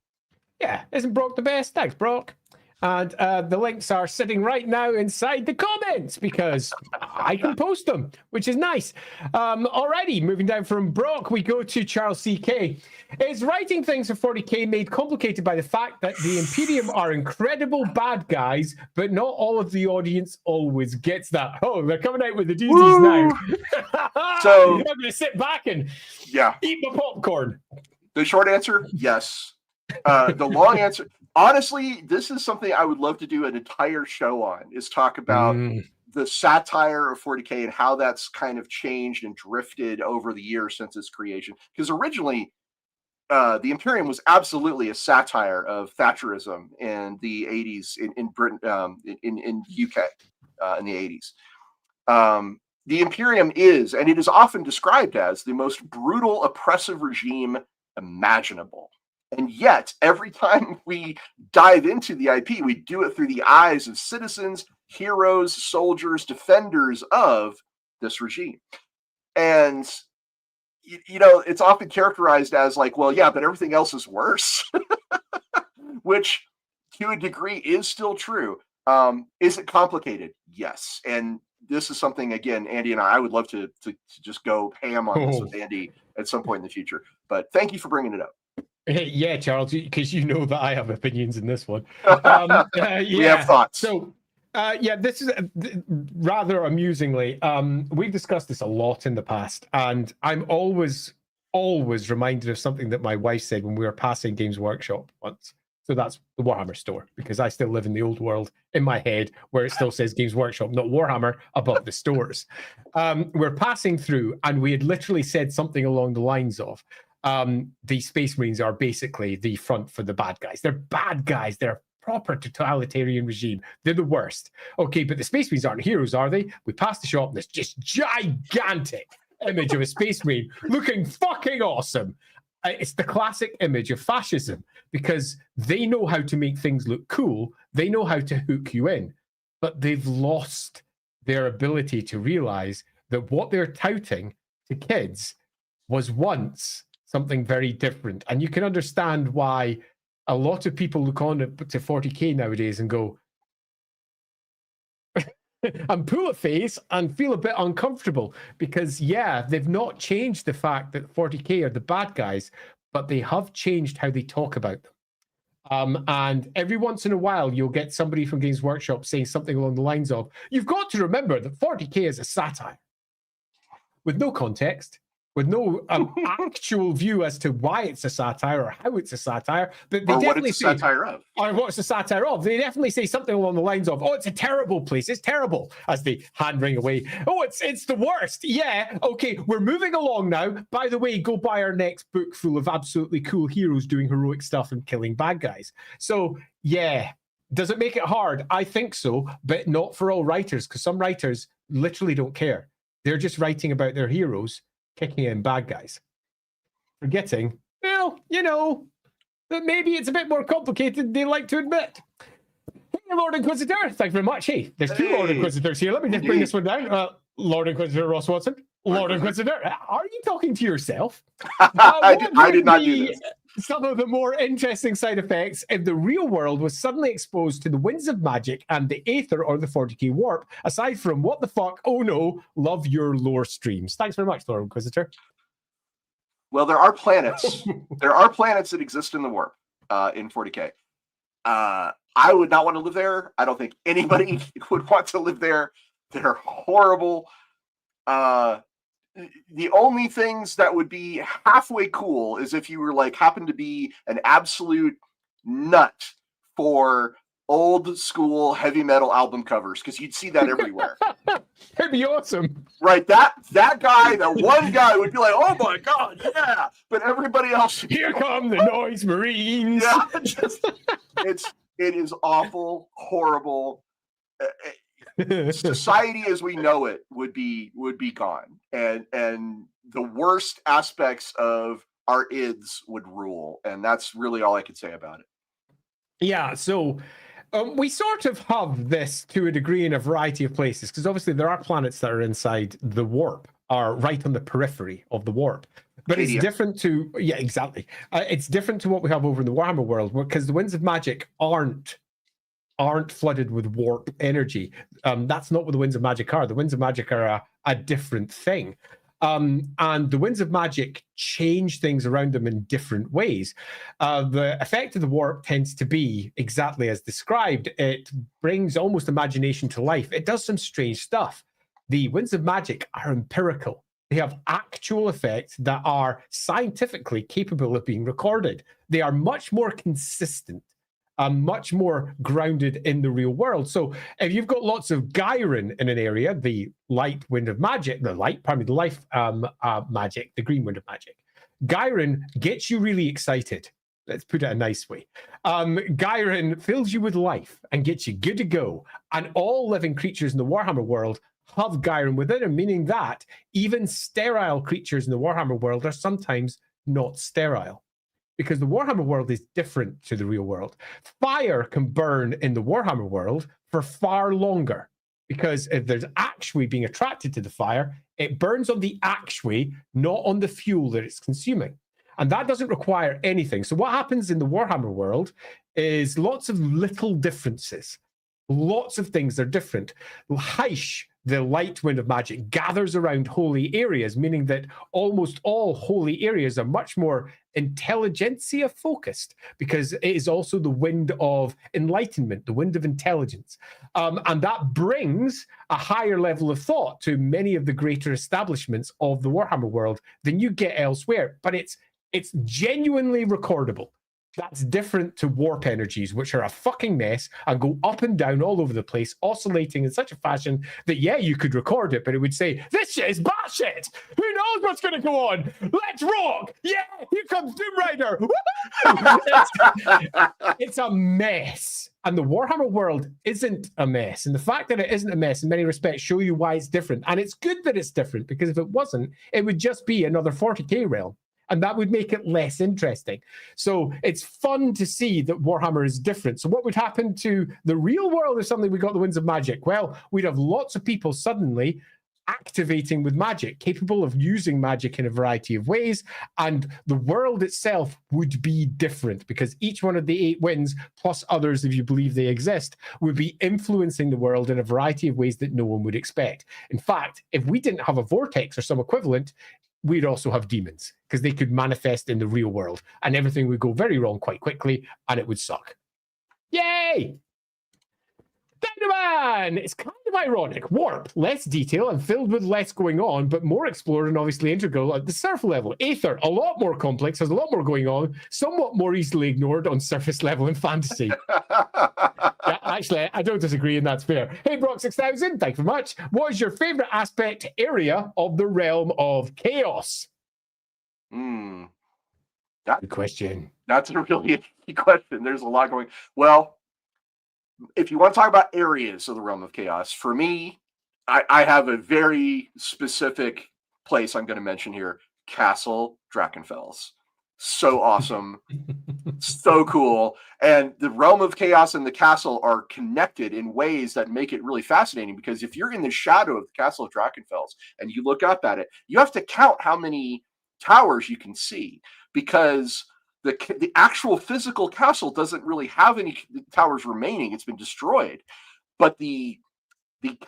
Yeah, isn't Brock the best? Thanks, Brock. And the links are sitting right now inside the comments, because I can post them, which is nice. Alrighty, moving down from Brock, we go to Charles C.K. Is writing things for 40k made complicated by the fact that the Imperium are incredible bad guys, but not all of the audience always gets that? Oh, they're coming out with the doozies now. So I'm going to sit back and eat my popcorn. The short answer, yes. The long answer, honestly, this is something I would love to do an entire show on, is talk about the satire of 40k and how that's kind of changed and drifted over the years since its creation. Because originally, the Imperium was absolutely a satire of Thatcherism in the 80s in Britain, in UK in the 80s. The Imperium is, and it is often described as, the most brutal, oppressive regime imaginable. And yet, every time we dive into the IP, we do it through the eyes of citizens, heroes, soldiers, defenders of this regime. And you know, it's often characterized as like, well, yeah, but everything else is worse, which to a degree is still true. Is it complicated? Yes. And this is something, again, Andy and I would love to just go ham on this with Andy at some point in the future. But thank you for bringing it up. Yeah, Charles, because you know that I have opinions in this one. We have thoughts. So, yeah, this is rather amusingly. We've discussed this a lot in the past, and I'm always reminded of something that my wife said when we were passing Games Workshop once. So that's the Warhammer store, because I still live in the old world in my head where it still says Games Workshop, not Warhammer, above the stores. We're passing through, and we had literally said something along the lines of, the Space Marines are basically the front for the bad guys. They're bad guys. They're a proper totalitarian regime. They're the worst. Okay, but the Space Marines aren't heroes, are they? We passed the shop, and this just gigantic image of a Space Marine looking fucking awesome. It's the classic image of fascism, because they know how to make things look cool. They know how to hook you in, but they've lost their ability to realize that what they're touting to kids was once something very different. And you can understand why a lot of people look on to 40K nowadays and go, and pull a face and feel a bit uncomfortable, because yeah, they've not changed the fact that 40K are the bad guys, but they have changed how they talk about them. And every once in a while, you'll get somebody from Games Workshop saying something along the lines of, you've got to remember that 40K is a satire, with no context, with no actual view as to why it's a satire or how it's a satire. But they or definitely what it's a satire of. Or what's a satire of. They definitely say something along the lines of, oh, it's a terrible place. It's terrible, as they hand wring away. Oh, it's the worst. Yeah, okay, we're moving along now. By the way, go buy our next book full of absolutely cool heroes doing heroic stuff and killing bad guys. So, yeah. Does it make it hard? I think so, but not for all writers, because some writers literally don't care. They're just writing about their heroes kicking in bad guys, forgetting, well, you know, that maybe it's a bit more complicated than they like to admit. Hey, Lord Inquisitor, thank you very much. Hey, there's two Lord Inquisitors here. Let me just bring this one down. Lord Inquisitor Ross Watson. Lord Inquisitor, are you talking to yourself? I did not do this. Some of the more interesting side effects if the real world was suddenly exposed to the winds of magic and the Aether or the 40K warp, aside from what the fuck, oh no, love your lore streams. Thanks very much, Lord Inquisitor. Well, there are planets. There are planets that exist in the warp in 40K. I would not want to live there. I don't think anybody would want to live there. They're horrible. The only things that would be halfway cool is if you were like happen to be an absolute nut for old school heavy metal album covers, because you'd see that everywhere. That'd be awesome, right? That guy, that one guy would be like, "Oh my god, yeah!" But everybody else, here come the Noise Marines. Yeah, it is awful, horrible. Society as we know it would be gone, and the worst aspects of our ids would rule, and that's really all I could say about it. Yeah, so we sort of have this to a degree in a variety of places, because obviously there are planets that are inside the warp, are right on the periphery of the warp. But it's different to, yeah, exactly. It's different to what we have over in the Warhammer world, because the Winds of Magic aren't flooded with warp energy. That's not what the Winds of Magic are. The Winds of Magic are a different thing. And the Winds of Magic change things around them in different ways. The effect of the warp tends to be exactly as described. It brings almost imagination to life. It does some strange stuff. The Winds of Magic are empirical. They have actual effects that are scientifically capable of being recorded. They are much more consistent, much more grounded in the real world. So if you've got lots of Gyron in an area, the light wind of magic, the life magic, the green wind of magic, Gyron gets you really excited. Let's put it a nice way. Gyron fills you with life and gets you good to go. And all living creatures in the Warhammer world have Gyron within them, meaning that even sterile creatures in the Warhammer world are sometimes not sterile. Because the Warhammer world is different to the real world. Fire can burn in the Warhammer world for far longer. Because if there's actually being attracted to the fire, it burns on the actually, not on the fuel that it's consuming. And that doesn't require anything. So what happens in the Warhammer world is lots of little differences. Lots of things are different. Heish, the light wind of magic, gathers around holy areas, meaning that almost all holy areas are much more intelligentsia focused, because it is also the wind of enlightenment, the wind of intelligence. And that brings a higher level of thought to many of the greater establishments of the Warhammer world than you get elsewhere. But it's genuinely recordable. That's different to warp energies, which are a fucking mess and go up and down all over the place, oscillating in such a fashion that, yeah, you could record it, but it would say, this shit is bullshit. Who knows what's going to go on? Let's rock. Yeah, here comes Doom Rider. It's a mess. And the Warhammer world isn't a mess. And the fact that it isn't a mess in many respects show you why it's different. And it's good that it's different, because if it wasn't, it would just be another 40k realm. And that would make it less interesting. So it's fun to see that Warhammer is different. So what would happen to the real world if suddenly we got the winds of magic? Well, we'd have lots of people suddenly activating with magic, capable of using magic in a variety of ways. And the world itself would be different, because each one of the 8 winds, plus others if you believe they exist, would be influencing the world in a variety of ways that no one would expect. In fact, if we didn't have a vortex or some equivalent, we'd also have demons, because they could manifest in the real world and everything would go very wrong quite quickly and it would suck. Yay! Dynamite! It's kind of ironic. Warp, less detail and filled with less going on, but more explored and obviously integral at the surf level. Aether, a lot more complex, has a lot more going on, somewhat more easily ignored on surface level in fantasy. Yeah, actually, I don't disagree, and that's fair. Hey, Brock6000, thank you very much. What is your favorite aspect area of the realm of chaos? Good question. That's a really key question. There's a lot going. Well, if you want to talk about areas of the realm of chaos, for me, I have a very specific place I'm going to mention here. Castle Drachenfels. So awesome. So cool. And the realm of chaos and the castle are connected in ways that make it really fascinating, because if you're in the shadow of the Castle of Drachenfels and you look up at it, you have to count how many towers you can see, because the actual physical castle doesn't really have any towers remaining. It's been destroyed. But the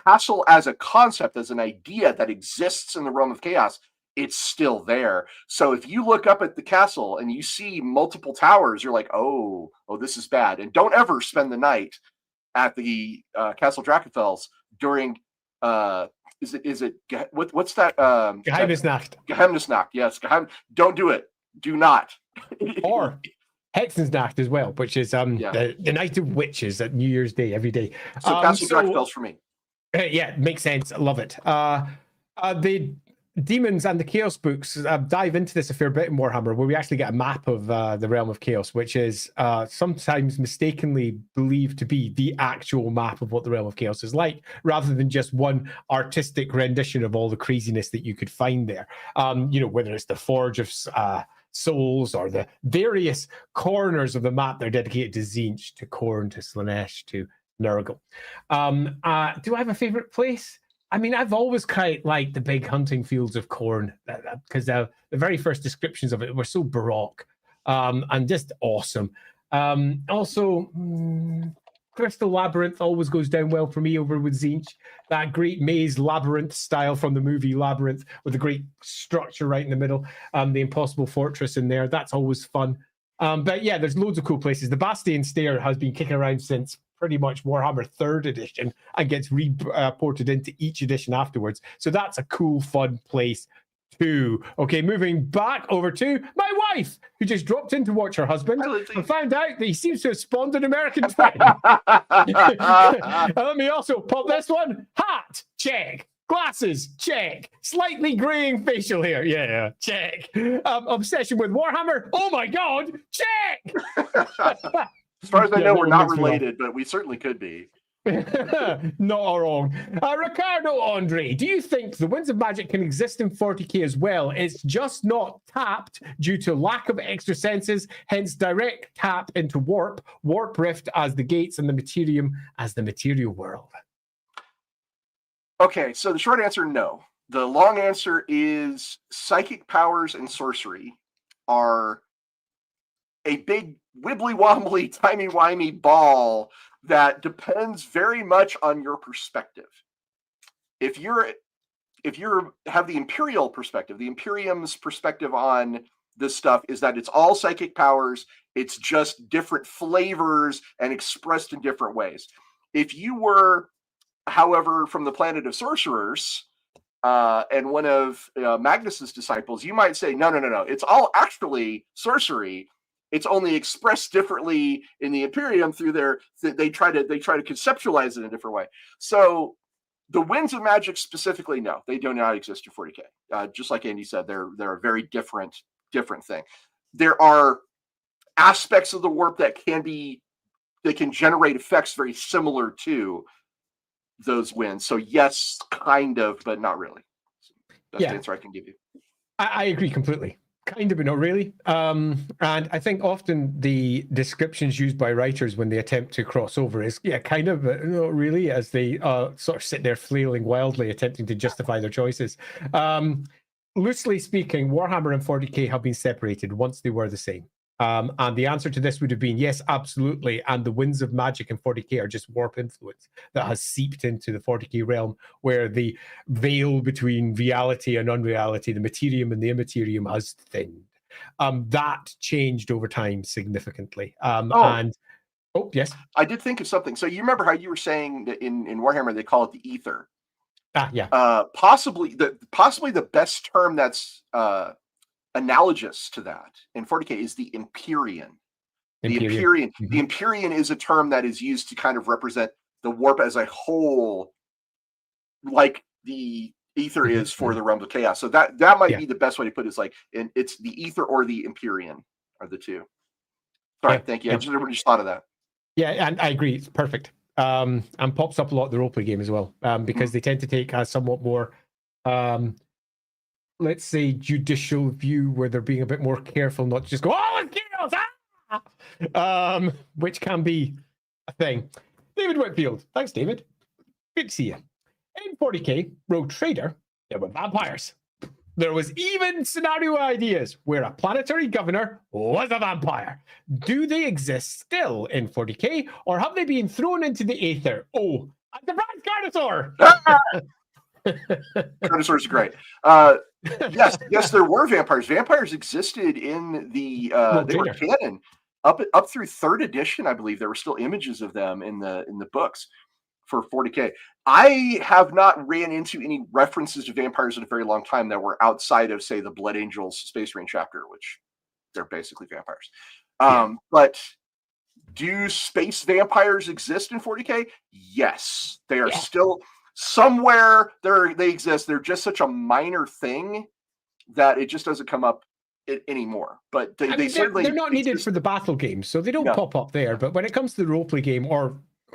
castle as a concept, as an idea that exists in the realm of chaos, it's still there. So if you look up at the castle and you see multiple towers, you're like, oh, this is bad. And don't ever spend the night at the Castle Drachenfels during what's that? Geheimnisnacht. Geheimnisnacht, yes. Don't do it. Do not. Or Hexensnacht as well, which is the night of witches at New Year's Day every day. So Castle Drachenfels for me. Yeah, makes sense. I love it. The Demons and the Chaos books dive into this a fair bit in Warhammer, where we actually get a map of the Realm of Chaos, which is sometimes mistakenly believed to be the actual map of what the Realm of Chaos is like, rather than just one artistic rendition of all the craziness that you could find there. Whether it's the Forge of Souls or the various corners of the map that are dedicated to Tzeentch, to Khorne, to Slaanesh, to Nurgle. Do I have a favorite place? I mean, I've always quite liked the big hunting fields of Khorne, because the very first descriptions of it were so baroque and just awesome. Also, Crystal Labyrinth always goes down well for me over with Tzeentch. That great maze labyrinth style from the movie Labyrinth, with the great structure right in the middle, the impossible fortress in there. That's always fun. But yeah, there's loads of cool places. The Bastion Stair has been kicking around since pretty much Warhammer 3rd edition and gets reported into each edition afterwards. So that's a cool, fun place too. Okay, moving back over to my wife, who just dropped in to watch her husband and found out that he seems to have spawned an American twin. Let me also pop this one. Hat, check. Glasses, check. Slightly graying facial hair, yeah, check. Obsession with Warhammer, oh my god, check. As far as I know, we're not related, but we certainly could be. Not wrong. Ricardo Andre, do you think the Winds of Magic can exist in 40k as well? It's just not tapped due to lack of extra senses, hence direct tap into warp rift as the gates, and the materium as the material world. Okay, so the short answer, no. The long answer is psychic powers and sorcery are a big wibbly-wobbly, timey-wimey ball that depends very much on your perspective. If you have the Imperial perspective, the Imperium's perspective on this stuff is that it's all psychic powers, it's just different flavors and expressed in different ways. If you were, however, from the planet of sorcerers, and one of Magnus's disciples, you might say, no, it's all actually sorcery. It's only expressed differently in the Imperium through they try to conceptualize it in a different way. So the Winds of Magic specifically, no, they do not exist in 40k. Just like Andy said, they're a very different thing. There are aspects of the warp that can generate effects very similar to those winds. So yes, kind of, but not really. So that's the answer I can give you. I agree completely. Kind of, but not really. And I think often the descriptions used by writers when they attempt to cross over is, kind of, but not really, as they sort of sit there flailing wildly, attempting to justify their choices. Loosely speaking, Warhammer and 40k have been separated once they were the same. And the answer to this would have been yes, absolutely. And the Winds of Magic in 40k are just warp influence that has seeped into the 40k realm, where the veil between reality and unreality, the materium and the immaterium, has thinned. That changed over time significantly. Yes, I did think of something. So you remember how you were saying that in Warhammer they call it the ether? Possibly the best term that's analogous to that in 40k is the Empyrean. The Empyrean is a term that is used to kind of represent the warp as a whole, like the ether is for the realms of chaos. So that might be the best way to put it. Is like, it's the ether or the Empyrean are the two. Sorry, thank you. I just thought of that. Yeah, and I agree. It's perfect. And pops up a lot in the roleplay game as well, because they tend to take a somewhat more let's say judicial view, where they're being a bit more careful, not just go, oh, it's chaos, which can be a thing. David Whitfield, thanks, David. Good to see you. In 40k, Rogue Trader, there were vampires. There was even scenario ideas where a planetary governor was a vampire. Do they exist still in 40k, or have they been thrown into the aether? Oh, the Carnosaur! Carnosaurs are great. Yes, there were vampires. Vampires existed in the they were canon up through 3rd edition, I believe. There were still images of them in the books for 40k. I have not ran into any references to vampires in a very long time that were outside of, say, the Blood Angels Space Marine chapter, which they're basically vampires. But do space vampires exist in 40k? Yes, they are still somewhere. They exist. They're just such a minor thing that it just doesn't come up anymore. But they're not needed for the battle game, so they don't pop up there. But when it comes to the roleplay game,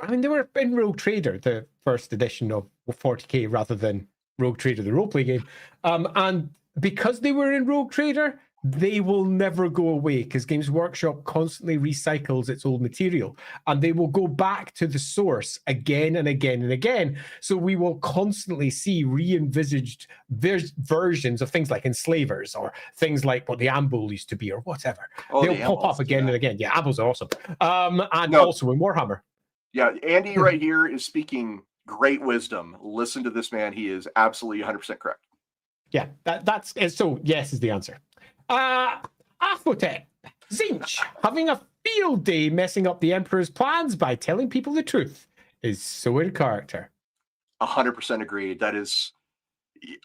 they were in Rogue Trader, the 1st edition of 40k, rather than Rogue Trader, the roleplay game. And because they were in Rogue Trader, they will never go away, because Games Workshop constantly recycles its old material, and they will go back to the source again and again and again. So we will constantly see re-envisaged versions of things like Enslavers, or things like what the Ambull used to be, or whatever. They'll pop up again and again. Yeah, Ambulls are awesome. Also in Warhammer. Yeah, Andy right here is speaking great wisdom. Listen to this man. He is absolutely 100% correct. Yeah, that's so. Yes is the answer. Aphotep, Zinch, having a field day messing up the Emperor's plans by telling people the truth is so in character. 100% agreed. That is,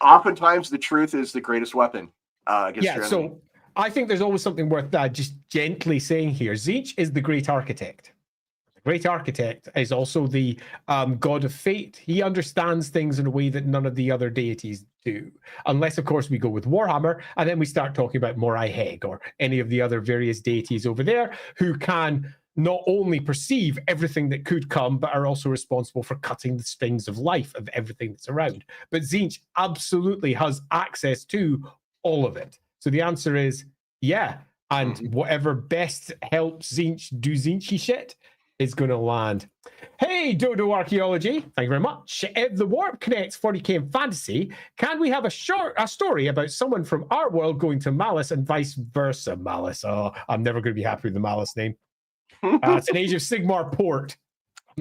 oftentimes the truth is the greatest weapon against your enemy. So I think there's always something worth just gently saying here. Zinch is the great architect. Great architect is also the god of fate. He understands things in a way that none of the other deities do. Unless, of course, we go with Warhammer, and then we start talking about Morai Heg or any of the other various deities over there who can not only perceive everything that could come, but are also responsible for cutting the strings of life of everything that's around. But Tzeentch absolutely has access to all of it. So the answer is yeah. And whatever best helps Tzeentch do Tzeentchy shit is going to land. Hey, Dodo Archaeology, thank you very much. If the warp connects 40k and fantasy, can we have a story about someone from our world going to Malice and vice versa? Malice. Oh, I'm never going to be happy with the Malice name. It's an Age of Sigmar port.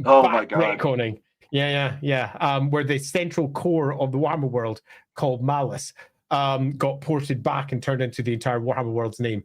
Oh my god. Retconning. Yeah. Where the central core of the Warhammer world, called Malice, got ported back and turned into the entire Warhammer world's name.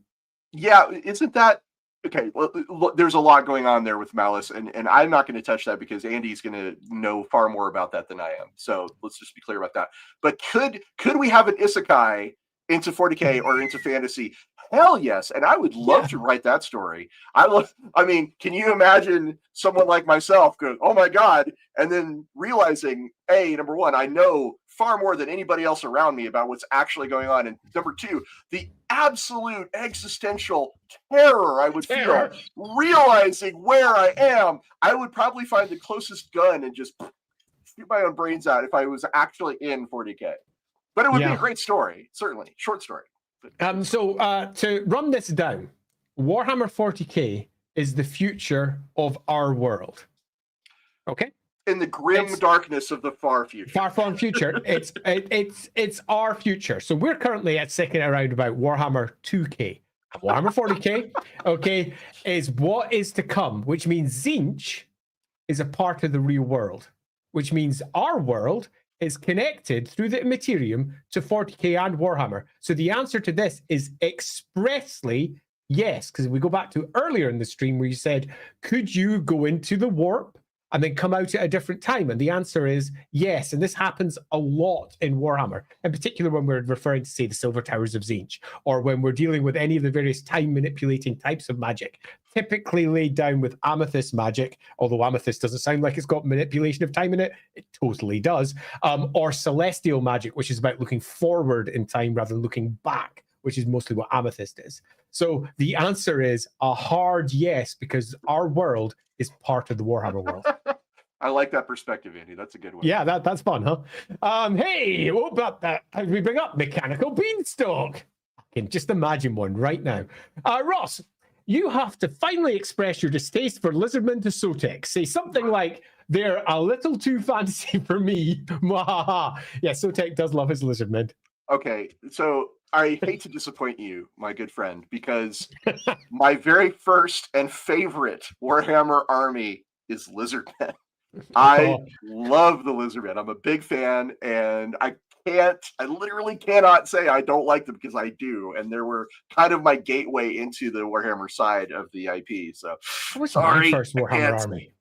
Yeah, isn't that okay? Well, look, there's a lot going on there with Malice, and I'm not going to touch that because Andy's going to know far more about that than I am. So let's just be clear about that. But could we have an isekai into 40k or into fantasy? Hell yes, and I would love to write that story. I mean, can you imagine someone like myself going, "Oh my god," and then realizing, number one, I know far more than anybody else around me about what's actually going on, and number two, the absolute existential terror I would feel realizing where I am. I would probably find the closest gun and just shoot my own brains out if I was actually in 40k. But it would be a great story, certainly, short story. So to run this down, Warhammer 40k is the future of our world. Okay. In the grim darkness of the far future. Far future. It's our future. So we're currently sticking around about Warhammer 2k. Warhammer 40k, okay, is what is to come, which means Tzeentch is a part of the real world, which means our world is connected through the Immaterium to 40k and Warhammer. So the answer to this is expressly yes, because we go back to earlier in the stream where you said, could you go into the warp and then come out at a different time? And the answer is yes. And this happens a lot in Warhammer, in particular when we're referring to, say, the Silver Towers of Tzeentch, or when we're dealing with any of the various time-manipulating types of magic, typically laid down with Amethyst magic, although Amethyst doesn't sound like it's got manipulation of time in it. It totally does. Or Celestial magic, which is about looking forward in time rather than looking back, which is mostly what Amethyst is. So the answer is a hard yes, because our world is part of the Warhammer world. I like that perspective, Andy. That's a good one. Yeah, that's fun, huh? Hey, what about that? How do we bring up Mechanical Beanstalk? I can just imagine one right now. Ross, you have to finally express your distaste for Lizardmen to Sotek. Say something like, they're a little too fancy for me. Yeah, Sotek does love his Lizardmen. Okay, so I hate to disappoint you, my good friend, because my very first and favorite Warhammer army is Lizardmen. I love the Lizardmen. I'm a big fan, and I literally cannot say I don't like them because I do. And they were kind of my gateway into the Warhammer side of the IP. So sorry, my first Warhammer army.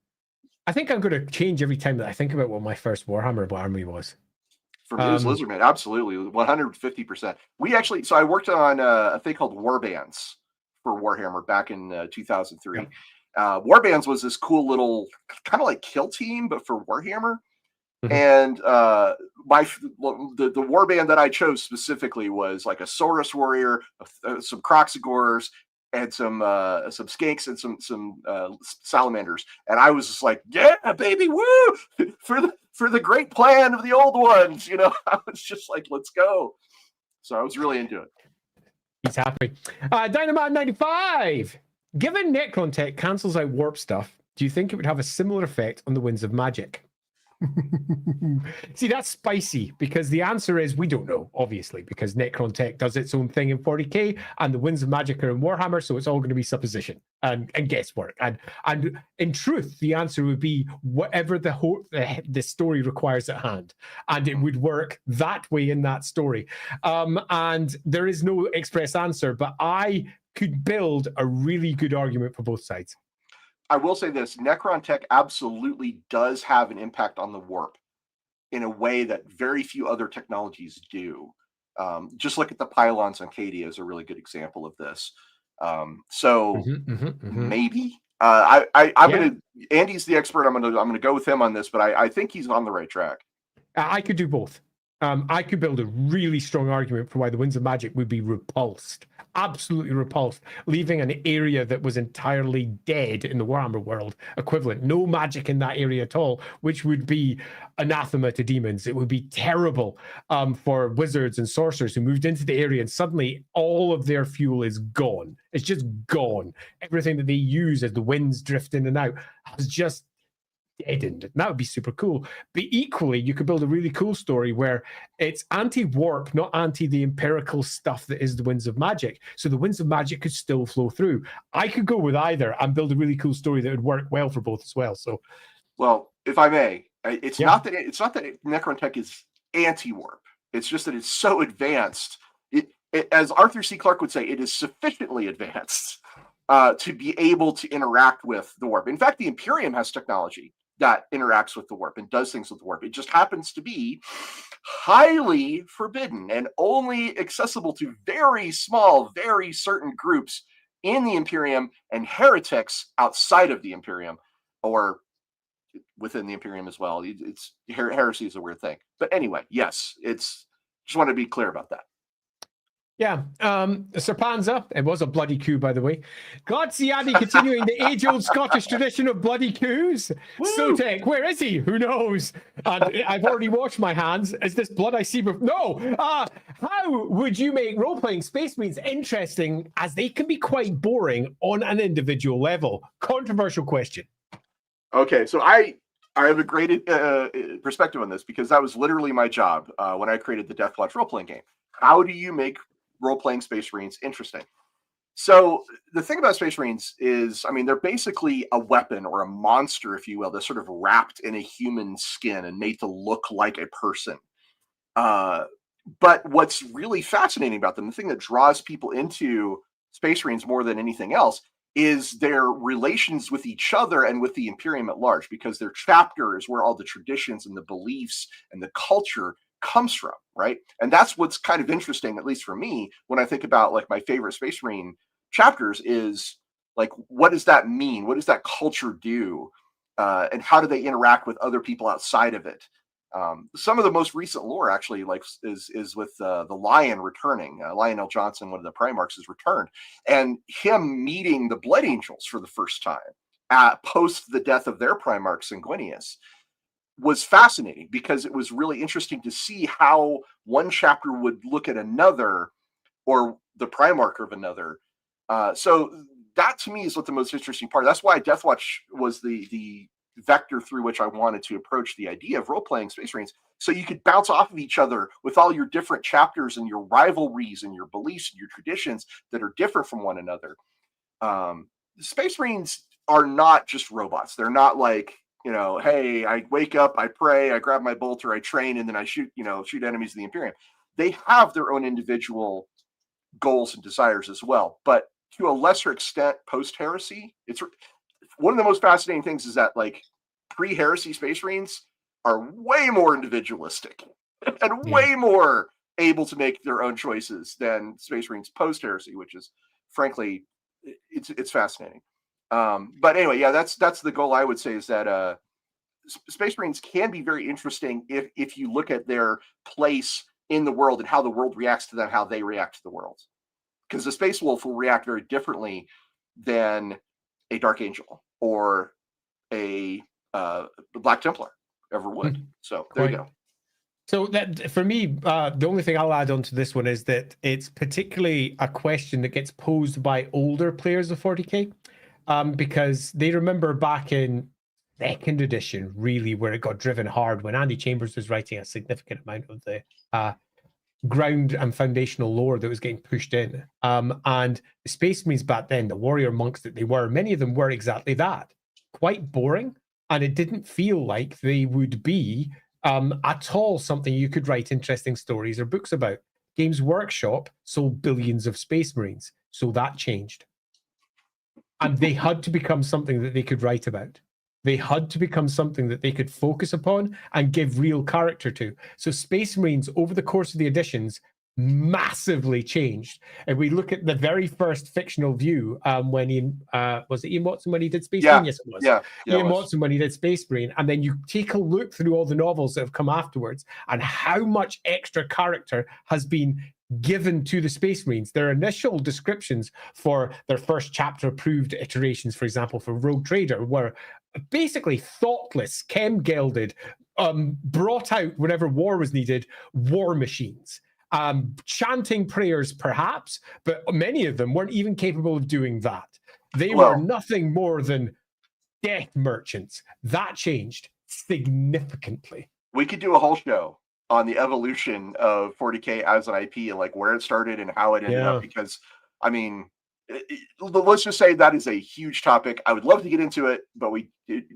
I think I'm going to change every time that I think about what my first Warhammer army was. For me, it was Lizardmen. Absolutely, 150%. We actually, so I worked on a thing called Warbands for Warhammer back in 2003. Yeah. Warbands was this cool little kind of like kill team, but for Warhammer. Mm-hmm. And the warband that I chose specifically was like a Saurus warrior, some Croxagors, and some skanks and some salamanders. And I was just like, yeah, baby, woo! For the great plan of the old ones, you know. I was just like, let's go. So I was really into it. He's happy. Dynamite 95. Given Necron-Tech cancels out warp stuff, do you think it would have a similar effect on the Winds of Magic? See, that's spicy, because the answer is we don't know, obviously, because Necron-Tech does its own thing in 40k and the Winds of Magic are in Warhammer, so it's all going to be supposition and guesswork. And in truth, the answer would be whatever the story requires at hand, and it would work that way in that story. And there is no express answer, but I could build a really good argument for both sides. I will say this, Necron-Tech absolutely does have an impact on the warp in a way that very few other technologies do. Just look at the pylons on Cadia as a really good example of this. Maybe. I'm gonna. Andy's the expert. I'm gonna go with him on this, but I think he's on the right track. I could do both. I could build a really strong argument for why the Winds of Magic would be repulsed, absolutely repulsed, leaving an area that was entirely dead in the Warhammer world equivalent. No magic in that area at all, which would be anathema to demons. It would be terrible for wizards and sorcerers who moved into the area and suddenly all of their fuel is gone. It's just gone. Everything that they use as the winds drift in and out has just deadened. That would be super cool. But equally, you could build a really cool story where it's anti-warp, not anti the empirical stuff that is the Winds of Magic. So the Winds of Magic could still flow through. I could go with either and build a really cool story that would work well for both as well. So, well, if I may, it's not that Necron-Tech is anti-warp. It's just that it's so advanced. It, as Arthur C. Clarke would say, it is sufficiently advanced to be able to interact with the warp. In fact, the Imperium has technology that interacts with the warp and does things with the warp. It just happens to be highly forbidden and only accessible to very small, very certain groups in the Imperium and heretics outside of the Imperium or within the Imperium as well. It's heresy is a weird thing. But anyway, yes, just want to be clear about that. Yeah, Sir Panza, it was a bloody coup, by the way. Glaciadi continuing the age-old Scottish tradition of bloody coups. Sotek, where is he? Who knows? And I've already washed my hands. Is this blood I see? No! How would you make role-playing Space Marines interesting, as they can be quite boring on an individual level? Controversial question. Okay, so I have a great perspective on this, because that was literally my job when I created the Deathwatch role-playing game. How do you make role-playing Space Marines interesting? So the thing about Space Marines is, I mean, they're basically a weapon or a monster, if you will. They're sort of wrapped in a human skin and made to look like a person. But what's really fascinating about them, the thing that draws people into Space Marines more than anything else, is their relations with each other and with the Imperium at large, because their chapter is where all the traditions and the beliefs and the culture comes from, right? And that's what's kind of interesting, at least for me, when I think about like my favorite Space Marine chapters, is like, what does that mean? What does that culture do? And how do they interact with other people outside of it? Some of the most recent lore actually is with the Lion returning. Lionel Johnson, one of the Primarchs, has returned, and him meeting the Blood Angels for the first time post the death of their Primarch Sanguinius was fascinating, because it was really interesting to see how one chapter would look at another, or the Primarch of another. So that to me is what the most interesting part. That's why Deathwatch was the vector through which I wanted to approach the idea of role-playing Space Marines, so you could bounce off of each other with all your different chapters and your rivalries and your beliefs and your traditions that are different from one another. Space Marines are not just robots. They're not like, hey, I wake up, I pray, I grab my bolter, I train, and then I shoot enemies of the Imperium. They have their own individual goals and desires as well, but to a lesser extent, post-heresy, it's one of the most fascinating things is that like pre-heresy Space Marines are way more individualistic and way more able to make their own choices than Space Marines post-heresy, which is frankly, it's fascinating. But anyway, yeah, that's the goal, I would say, is that Space Marines can be very interesting if you look at their place in the world and how the world reacts to them, how they react to the world. Because the Space Wolf will react very differently than a Dark Angel or a Black Templar ever would. So there you go. So that, for me, the only thing I'll add on to this one is that it's particularly a question that gets posed by older players of 40k. Because they remember back in second edition, really, where it got driven hard when Andy Chambers was writing a significant amount of the ground and foundational lore that was getting pushed in. And the Space Marines back then, the warrior monks that they were, many of them were exactly that. Quite boring. And it didn't feel like they would be at all something you could write interesting stories or books about. Games Workshop sold billions of Space Marines. So that changed. And they had to become something that they could write about. They had to become something that they could focus upon and give real character to. So Space Marines, over the course of the editions, massively changed. And we look at the very first fictional view when Ian, was it Ian Watson when he did Space Marine? Yes, it was. Ian Watson when he did Space Marine. And then you take a look through all the novels that have come afterwards and how much extra character has been given to the Space Marines. Their initial descriptions for their first chapter approved iterations, for example, for Rogue Trader, were basically thoughtless, chem-gelded, brought out whenever war was needed, war machines. Chanting prayers, perhaps, but many of them weren't even capable of doing that. They were nothing more than death merchants. That changed significantly. We could do a whole show on the evolution of 40K as an IP and like where it started and how it ended up, because I mean, let's just say that is a huge topic. I would love to get into it, but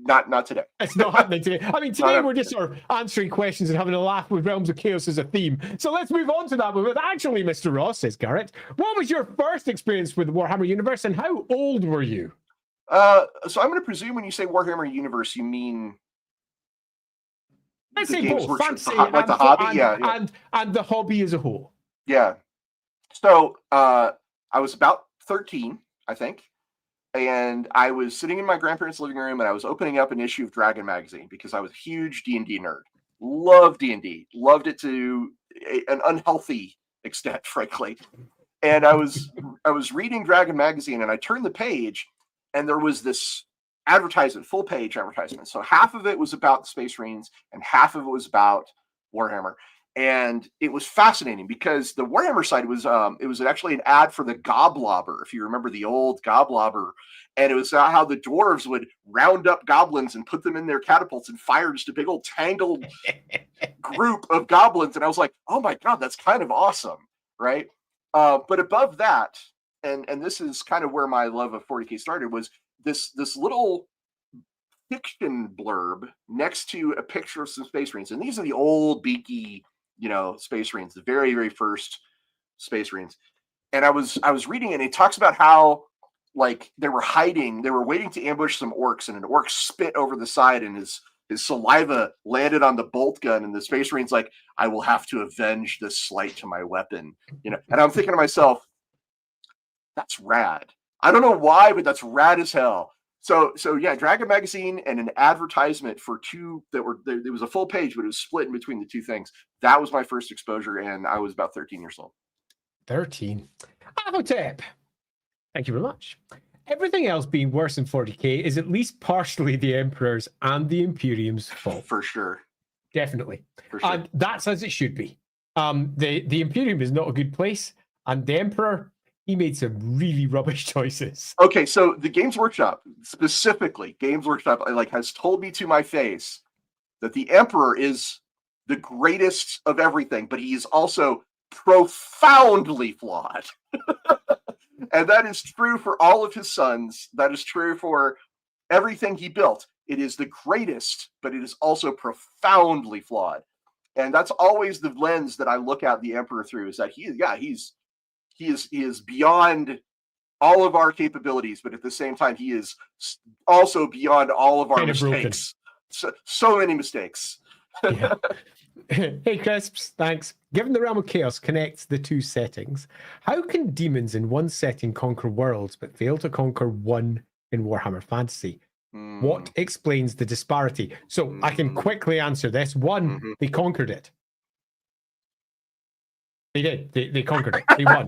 not today. It's not happening today. I mean, today we're just sort of answering questions and having a laugh with Realms of Chaos as a theme. So let's move on to that. But actually, Mr. Ross, says Garrett, what was your first experience with the Warhammer universe and how old were you? So I'm going to presume when you say Warhammer universe, you mean let's say both, fantasy like the hobby, and the hobby as a whole. Yeah. So I was about 13, I think, and I was sitting in my grandparents' living room, and I was opening up an issue of Dragon magazine because I was a huge D&D nerd. Loved D&D, loved it to an unhealthy extent, frankly. And I was reading Dragon magazine, and I turned the page, and there was this advertisement, full page advertisement. So half of it was about the Space Marines, and half of it was about Warhammer. And it was fascinating because the Warhammer side was it was actually an ad for the Goblobber, if you remember the old Goblobber, and it was how the dwarves would round up goblins and put them in their catapults and fire just a big old tangled group of goblins. And I was like, oh my god, that's kind of awesome, right? But above that, and this is kind of where my love of 40K started, was this little fiction blurb next to a picture of some Space Marines, and these are the old beaky, Space Marines, the very, very first Space Marines. And I was reading it, and it talks about how like they were waiting to ambush some orcs, and an orc spit over the side, and his saliva landed on the bolt gun, and the Space Marine's like, I will have to avenge this slight to my weapon. And I'm thinking to myself, that's rad. I don't know why, but that's rad as hell. So yeah, Dragon magazine and an advertisement for two that were there. It was a full page, but it was split in between the two things. That was my first exposure, and I was about 13 years old. 13. Avotep. Thank you very much. Everything else being worse than 40K is at least partially the Emperor's and the Imperium's fault. For sure. Definitely. For sure. And that's as it should be. The Imperium is not a good place, and the Emperor, he made some really rubbish choices. Okay, so the Games Workshop, specifically, has told me to my face that the Emperor is the greatest of everything, but he is also profoundly flawed. And that is true for all of his sons. That is true for everything he built. It is the greatest, but it is also profoundly flawed. And that's always the lens that I look at the Emperor through, is that he is beyond all of our capabilities, but at the same time, he is also beyond all of our mistakes. So many mistakes. Yeah. Hey, Crisps, thanks. Given the Realm of Chaos connects the two settings, how can demons in one setting conquer worlds but fail to conquer one in Warhammer Fantasy? What explains the disparity? So I can quickly answer this. One, they conquered it. They did. They conquered it. They won.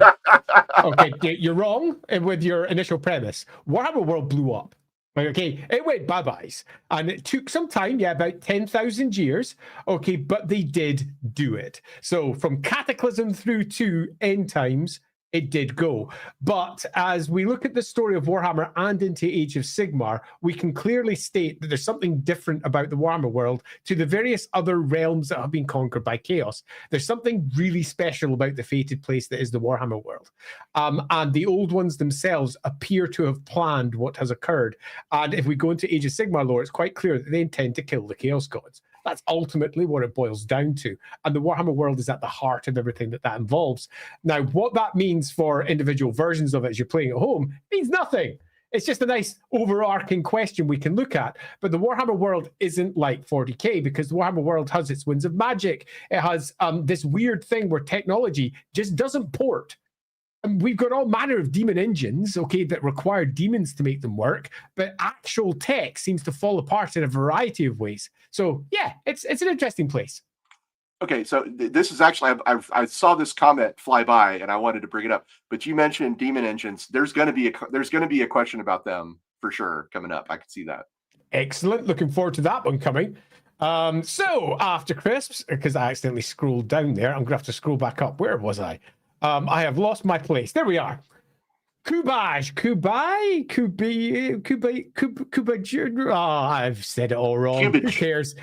Okay, you're wrong with your initial premise. Warhammer World blew up. Okay, it went bye-byes. And it took some time, about 10,000 years. Okay, but they did do it. So from Cataclysm through to End Times, it did go. But as we look at the story of Warhammer and into Age of Sigmar, we can clearly state that there's something different about the Warhammer world to the various other realms that have been conquered by chaos. There's something really special about the fated place that is the Warhammer world. And the old ones themselves appear to have planned what has occurred. And if we go into Age of Sigmar lore, it's quite clear that they intend to kill the Chaos Gods. That's ultimately what it boils down to. And the Warhammer world is at the heart of everything that involves. Now, what that means for individual versions of it as you're playing at home means nothing. It's just a nice overarching question we can look at. But the Warhammer world isn't like 40k, because the Warhammer world has its winds of magic. It has this weird thing where technology just doesn't port. And we've got all manner of demon engines, okay, that require demons to make them work, but actual tech seems to fall apart in a variety of ways. So yeah, it's an interesting place. Okay, so this is actually I saw this comment fly by and I wanted to bring it up, but you mentioned demon engines. There's going to be a question about them for sure coming up. I can see that. Excellent. Looking forward to that one coming. So after crisps, because I accidentally scrolled down there, I'm gonna have to scroll back up. Where was I? I have lost my place. There we are. Kubaj, Kubai. Oh, I've said it all wrong. Who cares?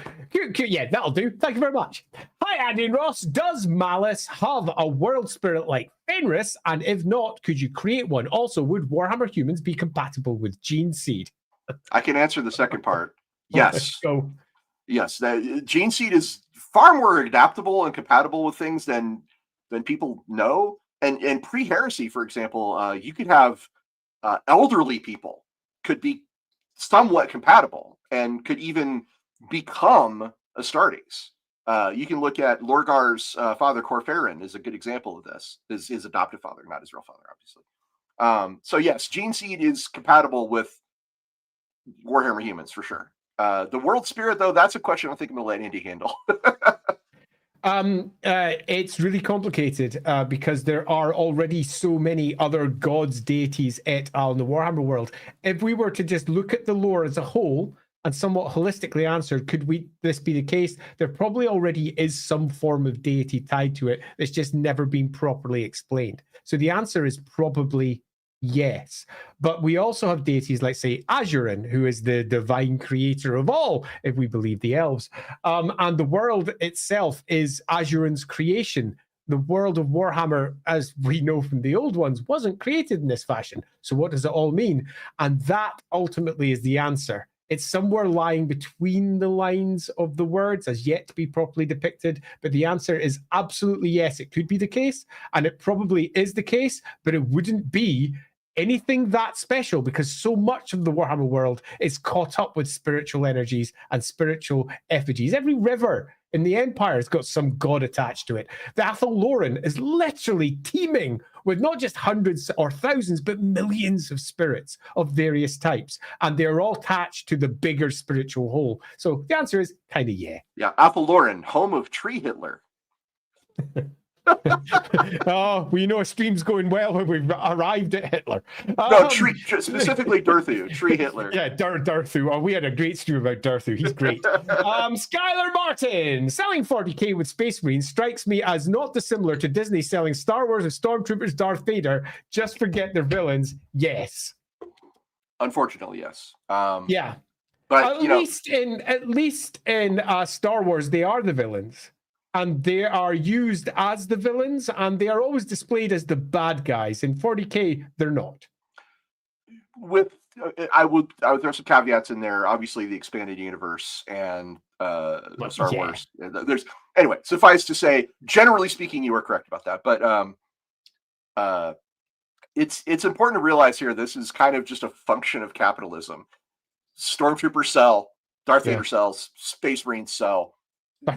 Yeah, that'll do. Thank you very much. Hi, Andy and Ross. Does Malice have a world spirit like Fenris? And if not, could you create one? Also, would Warhammer humans be compatible with Gene Seed? I can answer the second part. Yes. Let's go. Yes, Gene Seed is far more adaptable and compatible with things than people know. And pre-heresy, for example, you could have elderly people could be somewhat compatible and could even become Astartes. You can look at Lorgar's father, Corferin, is a good example of this. His adoptive father, not his real father, obviously. So yes, Gene Seed is compatible with Warhammer humans for sure. The world spirit, though, that's a question I think I'm going to let Andy handle. It's really complicated because there are already so many other gods, deities et al. In the Warhammer world. If we were to just look at the lore as a whole and somewhat holistically answered, could this be the case? There probably already is some form of deity tied to it that's just never been properly explained. So the answer is probably yes. But we also have deities like, say, Azurin, who is the divine creator of all, if we believe the elves. And the world itself is Azurin's creation. The world of Warhammer, as we know from the old ones, wasn't created in this fashion. So what does it all mean? And that ultimately is the answer. It's somewhere lying between the lines of the words, as yet to be properly depicted. But the answer is absolutely yes. It could be the case, and it probably is the case, but it wouldn't be anything that special because so much of the Warhammer world is caught up with spiritual energies and spiritual effigies. Every river in the Empire has got some god attached to it. The Athalloran is literally teeming with not just hundreds or thousands, but millions of spirits of various types. And they're all attached to the bigger spiritual whole. So the answer is kind of yeah. Yeah, Athalloran, home of Tree Hitler. Oh, we know a stream's going well when we've arrived at Hitler. No, specifically Durthu, Tree Hitler. Yeah, Durthu. Oh, we had a great stream about Durthu. He's great. Skylar Martin, selling 40k with Space Marines strikes me as not dissimilar to Disney selling Star Wars with Stormtroopers, Darth Vader. Just forget their villains. Yes. Unfortunately, yes. Yeah. But at least in Star Wars, they are the villains. And they are used as the villains, and they are always displayed as the bad guys. In 40k, they're not. I would throw some caveats in there. Obviously, the expanded universe and Star Wars. Anyway. Suffice to say, generally speaking, you are correct about that. But it's important to realize here this is kind of just a function of capitalism. Stormtroopers sell, Darth Vader sells, Space Marines sell.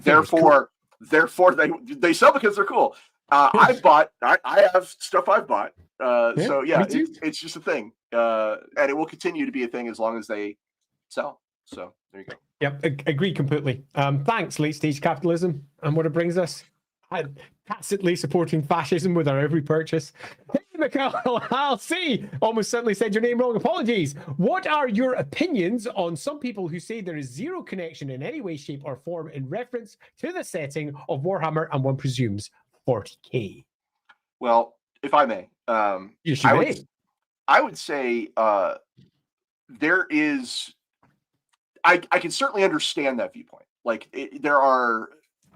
Therefore, they sell because they're cool. I have stuff I've bought. So yeah, it's just a thing, and it will continue to be a thing as long as they sell. So there you go. Yep, agree completely. Thanks, late stage capitalism, and what it brings us. Tacitly supporting fascism with our every purchase. Hey, Mikhail, I'll see. Almost certainly said your name wrong. Apologies. What are your opinions on some people who say there is zero connection in any way, shape, or form in reference to the setting of Warhammer and one presumes 40k? Well, if I may, I would say there is. I can certainly understand that viewpoint. Like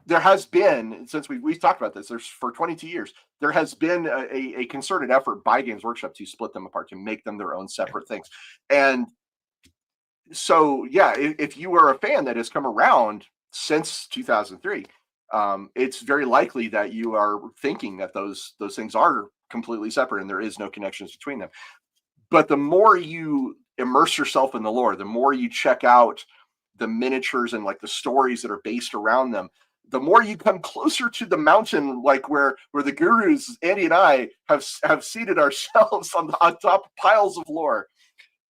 there has been, since we've talked about this, for 22 years, there has been a concerted effort by Games Workshop to split them apart, to make them their own separate things. And so, yeah, if you are a fan that has come around since 2003, it's very likely that you are thinking that those things are completely separate and there is no connections between them. But the more you immerse yourself in the lore, the more you check out the miniatures and like the stories that are based around them, the more you come closer to the mountain, like where the gurus, Andy and I, have seated ourselves on top of piles of lore.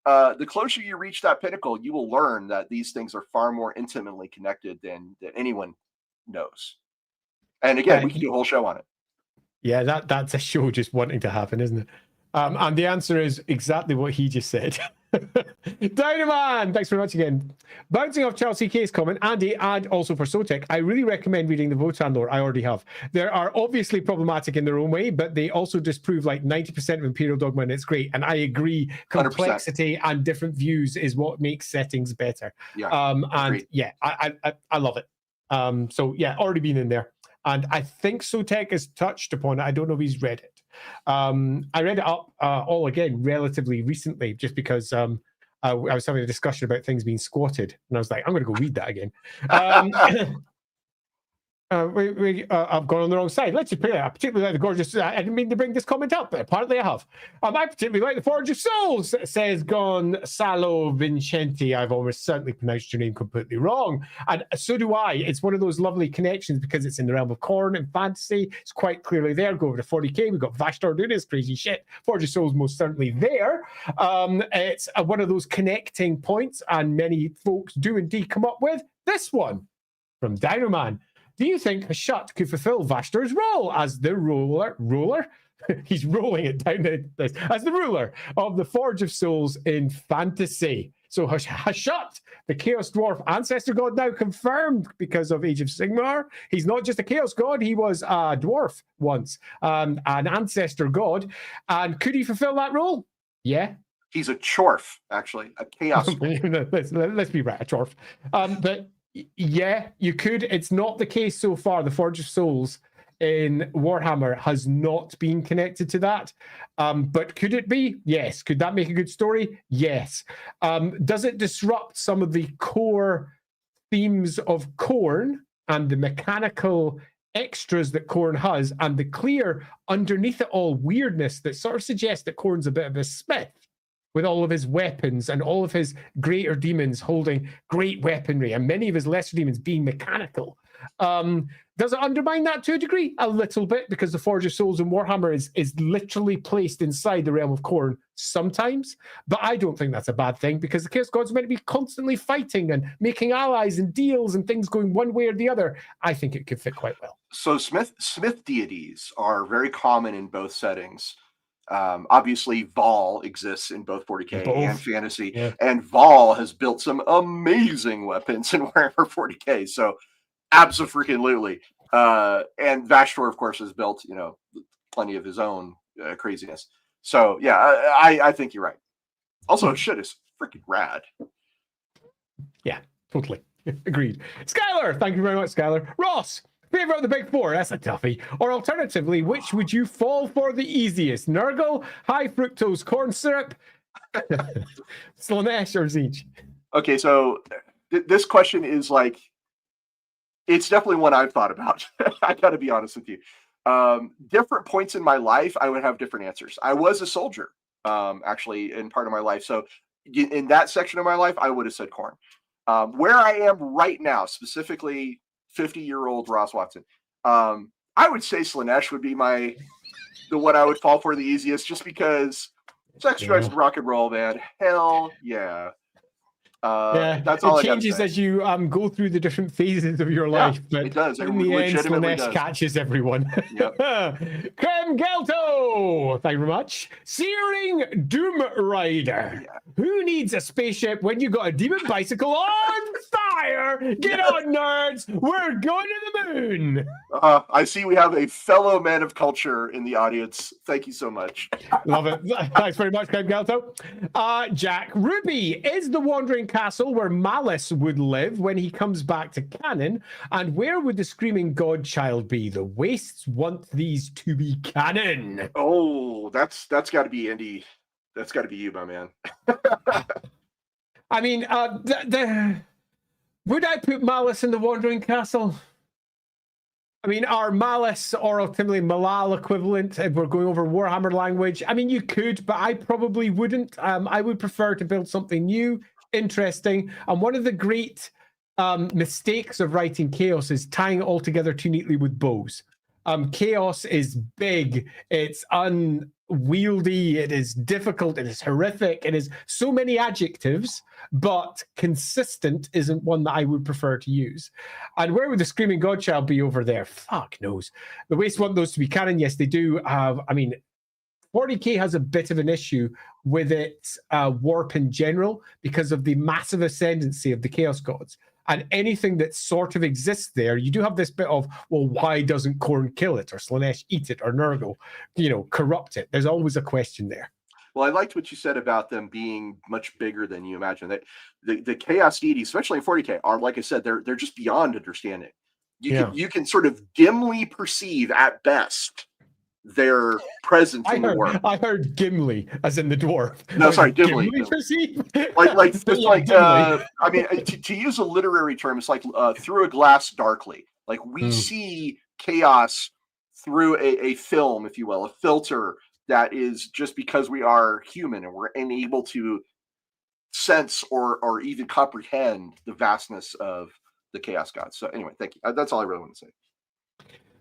The closer you reach that pinnacle, you will learn that these things are far more intimately connected than anyone knows. And again, we can do a whole show on it. Yeah, that's a show just wanting to happen, isn't it? And the answer is exactly what he just said. Dynaman, thanks very much again. Bouncing off Chelsea K's comment, Andy, and also for Sotek, I really recommend reading the Votan lore. I already have. They are obviously problematic in their own way, but they also disprove like 90% of Imperial Dogma, and it's great. And I agree, complexity 100%. And different views is what makes settings better. Yeah, and yeah, I love it. So yeah, already been in there. And I think Sotek has touched upon it. I don't know if he's read it. I read it up all again relatively recently, just because I was having a discussion about things being squatted, and I was like, I'm going to go read that again. I've gone on the wrong side. Let's just put it. I particularly like the gorgeous. I didn't mean to bring this comment up, but apparently I have. I particularly like the Forge of Souls, says Gonzalo Vincenti. I've almost certainly pronounced your name completely wrong, and so do I. It's one of those lovely connections because it's in the realm of Khorne and fantasy. It's quite clearly there. Go over to 40k. We've got Vashtor doing this crazy shit. Forge of Souls most certainly there. It's one of those connecting points, and many folks do indeed come up with this one from Dynoman. Do you think Hashut could fulfill Vashtor's role as the ruler? He's rolling it down this, as the ruler of the Forge of Souls in fantasy. So Hashut, the Chaos Dwarf Ancestor God, now confirmed because of Age of Sigmar. He's not just a Chaos God, he was a dwarf once, an Ancestor God. And could he fulfill that role? Yeah. He's a chorf, actually, a Chaos. let's be right, a chorf. But yeah, you could. It's not the case so far. The Forge of Souls in Warhammer has not been connected to that. But could it be? Yes. Could that make a good story? Yes. Does it disrupt some of the core themes of Khorne and the mechanical extras that Khorne has, and the clear underneath it all weirdness that sort of suggests that Khorne's a bit of a smith, with all of his weapons and all of his greater demons holding great weaponry, and many of his lesser demons being mechanical. Does it undermine that to a degree? A little bit, because the Forge of Souls in Warhammer is literally placed inside the realm of Khorne sometimes. But I don't think that's a bad thing, because the Chaos Gods are meant to be constantly fighting and making allies and deals and things going one way or the other. I think it could fit quite well. So Smith deities are very common in both settings. Obviously Vol exists in both 40k and fantasy, and Vol has built some amazing weapons in Warhammer 40k, so abso-freaking-lutely. And Vashtor, of course, has built, plenty of his own craziness. So yeah, I think you're right. Also, shit is freaking rad. Yeah, totally agreed. Skylar, thank you very much, Skylar. Ross, favorite of the big four, that's a toughie. Or alternatively, which would you fall for the easiest? Nurgle, high fructose corn syrup, Slaanesh, or Tzeentch? Okay, so this question is like, it's definitely one I've thought about. I gotta be honest with you. Different points in my life, I would have different answers. I was a soldier, actually, in part of my life. So in that section of my life, I would have said corn. Where I am right now, specifically 50-year-old Ross Watson, I would say Slaanesh would be the one I would fall for the easiest, just because sex, drugs, and rock and roll, man. Hell yeah. That's all it changes as you go through the different phases of your life, but it does. in the end, Slaanesh catches everyone. Yep. Krem Gelto, thank you very much. Searing Doom Rider. Yeah. Who needs a spaceship when you got a demon bicycle on fire? Get on, nerds. We're going to the moon. I see we have a fellow man of culture in the audience. Thank you so much. Love it. Thanks very much, Krem Gelto. Jack Ruby, is the Wandering Castle where Malice would live when he comes back to canon, and where would the Screaming Godchild be? The Wastes want these to be canon. Oh, that's got to be Indy. That's got to be you, my man. I mean, would I put Malice in the Wandering Castle? I mean, our malice or ultimately malal equivalent, if we're going over Warhammer language, I mean, you could, but I probably wouldn't. I would prefer to build something new, interesting. And one of the great mistakes of writing chaos is tying it all together too neatly with bows. Chaos is big, it's unwieldy, it is difficult, it is horrific, it is so many adjectives, but consistent isn't one that I would prefer to use. And where would the Screaming Godchild be over there? Fuck knows. The Waste want those to be canon. Yes, they do have, I mean, 40k has a bit of an issue with its warp in general because of the massive ascendancy of the Chaos Gods. And anything that sort of exists there, you do have this bit of, well, why doesn't Khorne kill it, or Slaanesh eat it, or Nurgle, corrupt it? There's always a question there. Well, I liked what you said about them being much bigger than you imagine. That the chaos deities, especially in 40k, are, like I said, they're just beyond understanding. You can sort of dimly perceive at best their presence in the world. I heard Gimli, as in the dwarf. No, sorry, Gimli. Like just like I mean, to use a literary term, it's like through a glass darkly. Like we see chaos through a film, if you will, a filter that is just because we are human and we're unable to sense or even comprehend the vastness of the chaos gods. So anyway, thank you. That's all I really want to say.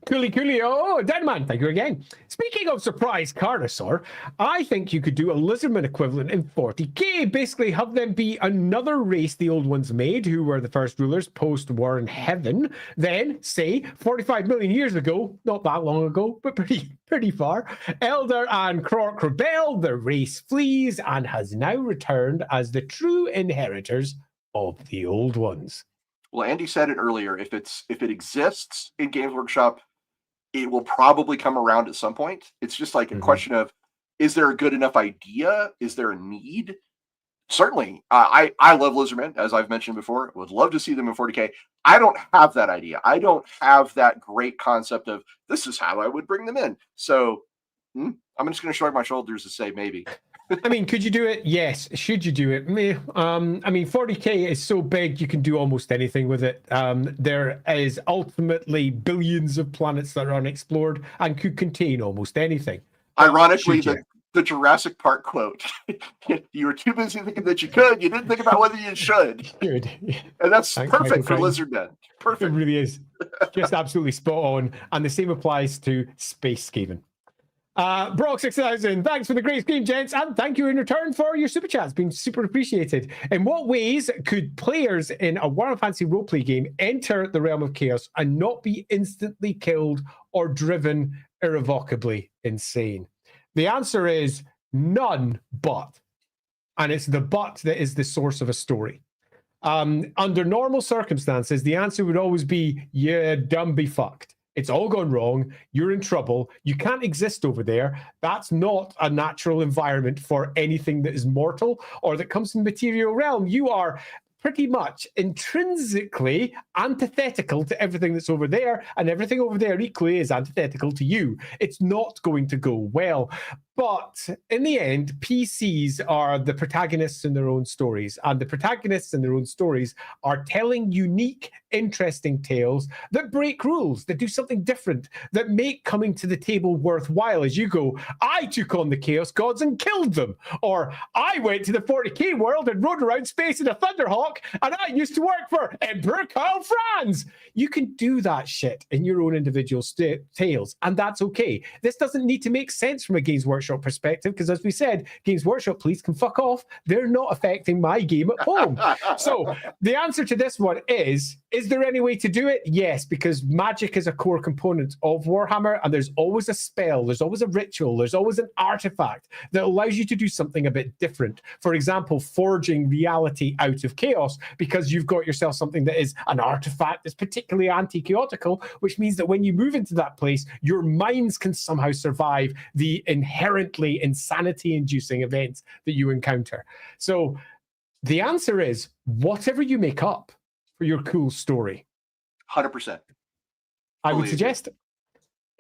Coolly. Oh, Deadman, thank you again. Speaking of surprise Carnosaur, I think you could do a Lizardman equivalent in 40k. Basically, have them be another race the old ones made, who were the first rulers post-war in heaven. Then, say, 45 million years ago, not that long ago, but pretty far, Elder and Krork rebelled, the race flees, and has now returned as the true inheritors of the old ones. Well, Andy said it earlier. If it exists in Games Workshop, it will probably come around at some point. It's just like a question of, is there a good enough idea? Is there a need? Certainly. I love Lizardmen, as I've mentioned before. Would love to see them in 40k. I don't have that idea. I don't have that great concept of, this is how I would bring them in. So I'm just going to shrug my shoulders and say maybe. I mean, could you do it? Yes. Should you do it? I mean, 40k is so big, you can do almost anything with it. There is ultimately billions of planets that are unexplored and could contain almost anything. Ironically, the Jurassic Park quote, you were too busy thinking that you could, you didn't think about whether you should. Good. And that's perfect for Lizardmen. Perfect. It really is. Just absolutely spot on. And the same applies to Space Skaven. Brock 6000, thanks for the great screen, gents, and thank you in return for your super chats. Been super appreciated. In what ways could players in a Warhammer Fantasy Roleplay game enter the realm of chaos and not be instantly killed or driven irrevocably insane? The answer is none but. And it's the but that is the source of a story. Under normal circumstances, the answer would always be, yeah, dumb be fucked. It's all gone wrong. You're in trouble. You can't exist over there. That's not a natural environment for anything that is mortal or that comes from the material realm. You are pretty much intrinsically antithetical to everything that's over there, and everything over there equally is antithetical to you. It's not going to go well. But in the end, PCs are the protagonists in their own stories, and the protagonists in their own stories are telling unique, interesting tales that break rules, that do something different, that make coming to the table worthwhile. As you go, I took on the Chaos Gods and killed them, or I went to the 40k world and rode around space in a Thunderhawk, and I used to work for Emperor Karl Franz. You can do that shit in your own individual tales, and that's okay. This doesn't need to make sense from a Games Workshop perspective, because as we said, Games Workshop, please can fuck off. They're not affecting my game at home. So the answer to this one is there any way to do it? Yes, because magic is a core component of Warhammer, and there's always a spell, there's always a ritual, there's always an artifact that allows you to do something a bit different. For example, forging reality out of chaos, because you've got yourself something that is an artifact that's particularly anti-chaotical, which means that when you move into that place, your minds can somehow survive the inherently insanity-inducing events that you encounter. So the answer is whatever you make up for your cool story. 100%. I would suggest it.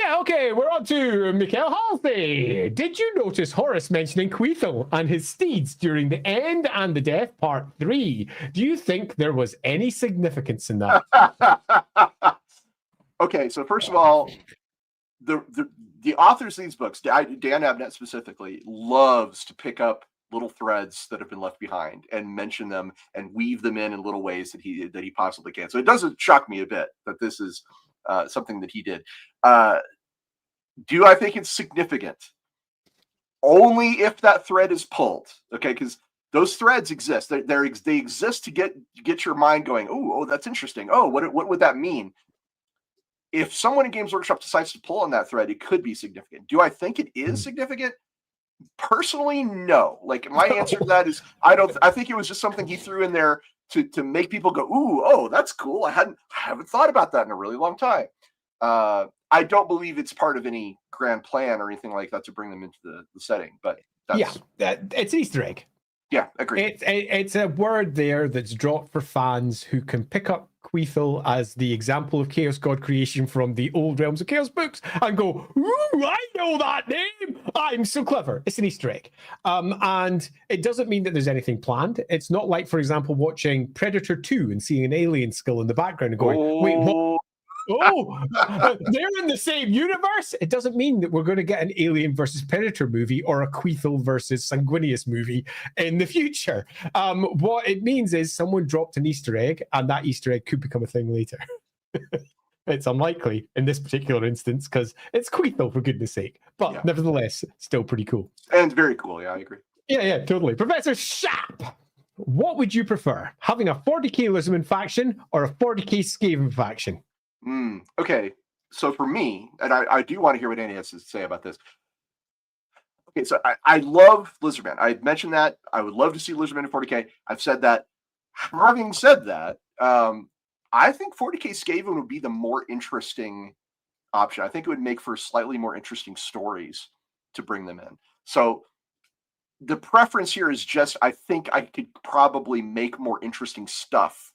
Yeah, okay, we're on to Mikhail Halsey. Did you notice Horus mentioning Queethel and his steeds during the End and the Death Part 3? Do you think there was any significance in that? Okay, so first of all, the authors of these books, Dan Abnett specifically, loves to pick up little threads that have been left behind and mention them and weave them in little ways that he possibly can. So it doesn't shock me a bit that this is something that he did. Do I think it's significant? Only if that thread is pulled, okay? Because those threads exist. They exist to get your mind going. Oh, that's interesting. Oh, what would that mean? If someone in Games Workshop decides to pull on that thread, it could be significant. Do I think it is significant? Personally, no. Like, my answer to that is I don't. I think it was just something he threw in there to make people go, ooh, oh, that's cool. I haven't thought about that in a really long time. I don't believe it's part of any grand plan or anything like that to bring them into the setting. But it's an Easter egg. Yeah, agreed. It's a word there that's dropped for fans who can pick up Quethel as the example of Chaos God creation from the old Realms of Chaos books and go, ooh, I know that name. I'm so clever. It's an Easter egg. And it doesn't mean that there's anything planned. It's not like, for example, watching Predator 2 and seeing an alien skull in the background and going, wait, what? Oh, they're in the same universe. It doesn't mean that we're going to get an Alien versus Predator movie or a Quethel versus Sanguinius movie in the future. What it means is someone dropped an Easter egg, and that Easter egg could become a thing later. It's unlikely in this particular instance because it's Quethel, for goodness sake. But nevertheless, still pretty cool. And very cool. Yeah, I agree. Yeah, totally. Professor Shap, what would you prefer? Having a 40k Lizardman faction or a 40k Skaven faction? Okay, so for me, and I do want to hear what Andy has to say about this. Okay, so I love Lizardman. I mentioned that. I would love to see Lizardman in 40k. I've said that. Having said that, I think 40k Skaven would be the more interesting option. I think it would make for slightly more interesting stories to bring them in. So the preference here is just, I think I could probably make more interesting stuff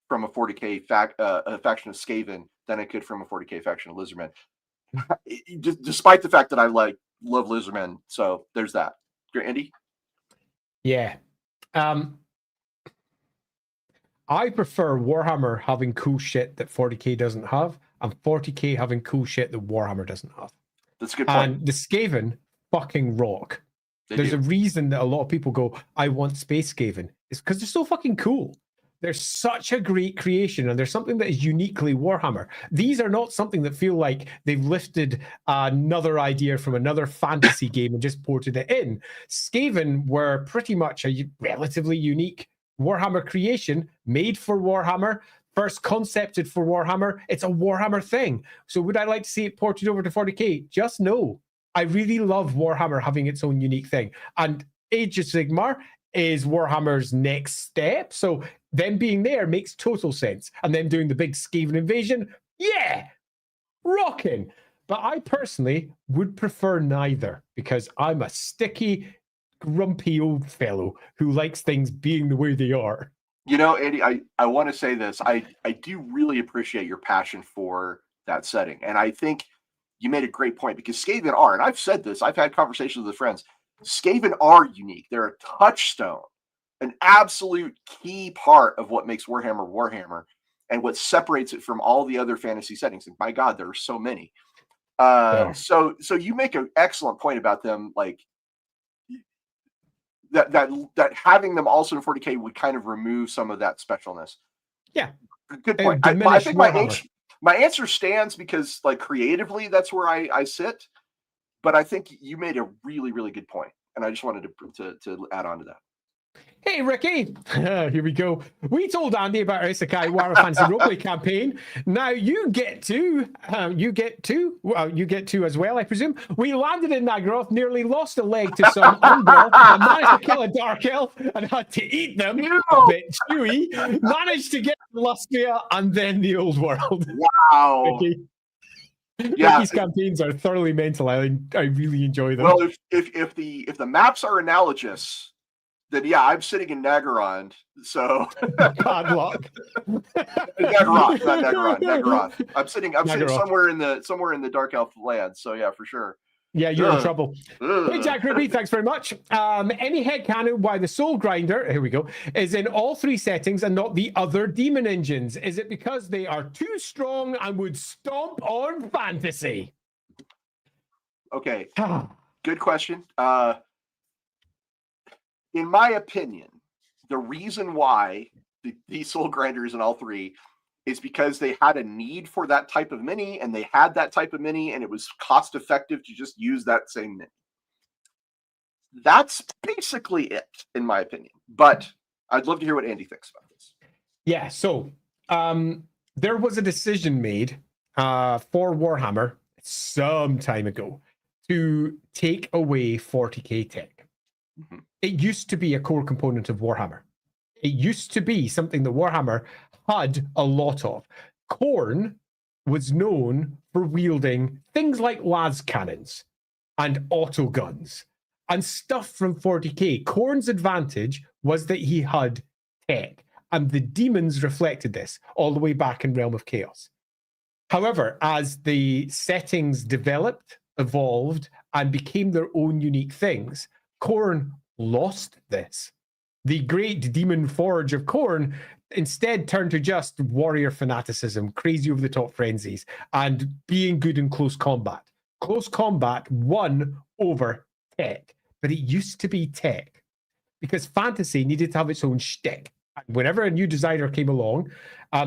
from a 40k faction of Skaven than I could from a 40k faction of Lizardmen. Despite the fact that I love Lizardmen, so there's that. Andy? Yeah. I prefer Warhammer having cool shit that 40k doesn't have, and 40k having cool shit that Warhammer doesn't have. That's a good point. And the Skaven fucking rock. There's a reason that a lot of people go, I want Space Skaven. It's because they're so fucking cool. They're such a great creation, and there's something that is uniquely Warhammer. These are not something that feel like they've lifted another idea from another fantasy game and just ported it in. Skaven were pretty much a relatively unique Warhammer creation, made for Warhammer, first concepted for Warhammer. It's a Warhammer thing. So would I like to see it ported over to 40k? Just no. I really love Warhammer having its own unique thing. And Age of Sigmar is Warhammer's next step. So them being there makes total sense. And then doing the big Skaven invasion, yeah, rocking. But I personally would prefer neither, because I'm a sticky, grumpy old fellow who likes things being the way they are. You know, Andy, I want to say this. I do really appreciate your passion for that setting. And I think you made a great point, because Skaven are, and I've said this, I've had conversations with friends, Skaven are unique. They're a touchstone, an absolute key part of what makes Warhammer Warhammer and what separates it from all the other fantasy settings. And by God, there are so many. So you make an excellent point about them, like that having them also in 40k would kind of remove some of that specialness. Yeah, good point. I think my answer stands, because like creatively, that's where I sit. But I think you made a really, really good point, and I just wanted to add on to that. Hey, Ricky. Here we go. We told Andy about our Isekai Warhammer Fantasy Roleplay campaign. Now you get to as well, I presume. We landed in Naggaroth, nearly lost a leg to some Umbral, and managed to kill a Dark Elf and had to eat them. A bit chewy. Managed to get Lustria and then the Old World. Wow. Ricky. Yeah, these campaigns are thoroughly mental. I really enjoy them. Well, if the maps are analogous, then yeah, I'm sitting in Naggaroth. So bad luck. Naggaroth. I'm sitting somewhere in the Dark Elf land. So yeah, for sure. Yeah, you're in trouble. Hey, Jack Ruby, thanks very much. Any headcanon why the Soul Grinder, here we go, is in all 3 settings and not the other demon engines? Is it because they are too strong and would stomp on fantasy? Okay, good question. In my opinion, the reason why the Soul Grinders in all 3 is because they had a need for that type of mini, and they had that type of mini, and it was cost effective to just use that same mini. That's basically it, in my opinion. But I'd love to hear what Andy thinks about this. Yeah, so there was a decision made for Warhammer some time ago to take away 40k tech. Mm-hmm. It used to be a core component of Warhammer. It used to be something that Warhammer had a lot of. Khorne was known for wielding things like las cannons and auto guns and stuff from 40k. Khorne's advantage was that he had tech, and the demons reflected this all the way back in Realm of Chaos. However, as the settings developed, evolved, and became their own unique things, Khorne lost this. The great demon forge of Khorne instead turned to just warrior fanaticism, crazy over-the-top frenzies, and being good in close combat. Close combat won over tech, but it used to be tech because fantasy needed to have its own shtick. Whenever a new designer came along,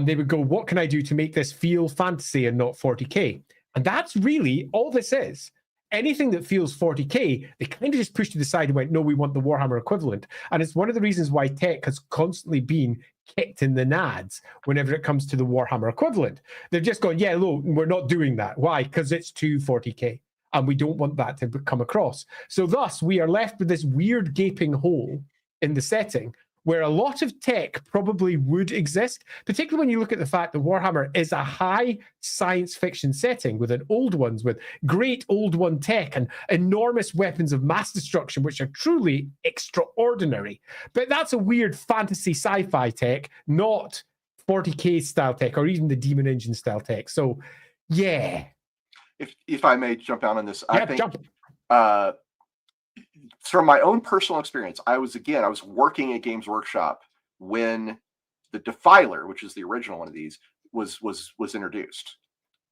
they would go, what can I do to make this feel fantasy and not 40k? And that's really all this is. Anything that feels 40k, they kind of just pushed to the side and went, no, we want the Warhammer equivalent. And it's one of the reasons why tech has constantly been kicked in the nads whenever it comes to the Warhammer equivalent. They've just gone, yeah, look, we're not doing that. Why? Because it's too 40k. And we don't want that to come across. So thus, we are left with this weird gaping hole in the setting where a lot of tech probably would exist, particularly when you look at the fact that Warhammer is a high science fiction setting with an old ones, with great old one tech and enormous weapons of mass destruction, which are truly extraordinary. But that's a weird fantasy sci-fi tech, not 40k style tech or even the Demon Engine style tech. So, yeah. If I may jump out on this, yeah, I think from my own personal experience, I was working at Games Workshop when the Defiler, which is the original one of these, was introduced.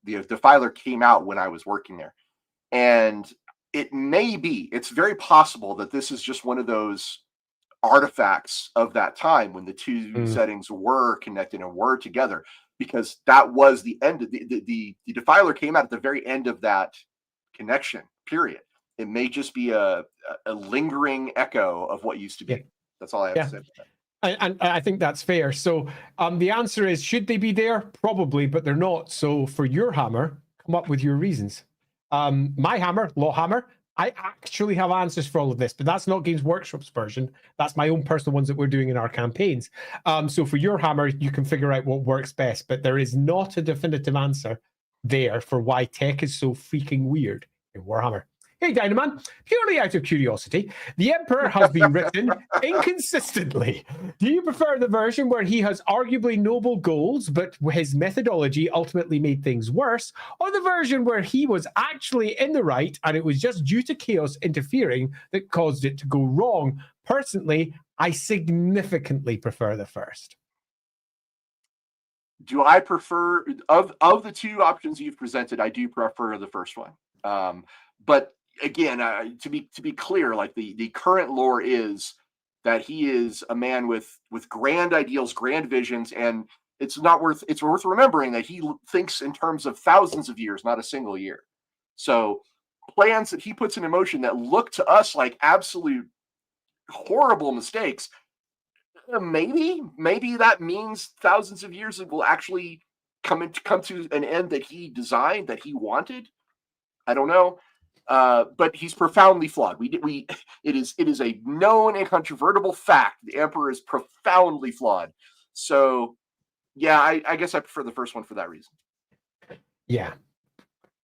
The Defiler came out when I was working there, and it's very possible that this is just one of those artifacts of that time when the two settings were connected and were together, because that was the end of the Defiler came out at the very end of that connection period. It may just be a lingering echo of what used to be. Yeah. That's all I have to say about that. And I think that's fair. So the answer is, should they be there? Probably, but they're not. So for your hammer, come up with your reasons. My hammer, LAWhammer, I actually have answers for all of this, but that's not Games Workshop's version. That's my own personal ones that we're doing in our campaigns. So for your hammer, you can figure out what works best, but there is not a definitive answer there for why tech is so freaking weird in Warhammer. Hey, Dynaman, purely out of curiosity, the Emperor has been written inconsistently. Do you prefer the version where he has arguably noble goals, but his methodology ultimately made things worse, or the version where he was actually in the right and it was just due to chaos interfering that caused it to go wrong? Personally, I significantly prefer the first. Do I prefer, of the two options you've presented, I do prefer the first one. But again, to be clear, like the current lore is that he is a man with grand ideals, grand visions, and it's worth remembering that he thinks in terms of thousands of years, not a single year. So plans that he puts in motion that look to us like absolute horrible mistakes, maybe that means thousands of years will actually come to an end that he designed, that he wanted. I don't know. But he's profoundly flawed. It is a known and incontrovertible fact. The Emperor is profoundly flawed. So, yeah, I guess I prefer the first one for that reason. Yeah.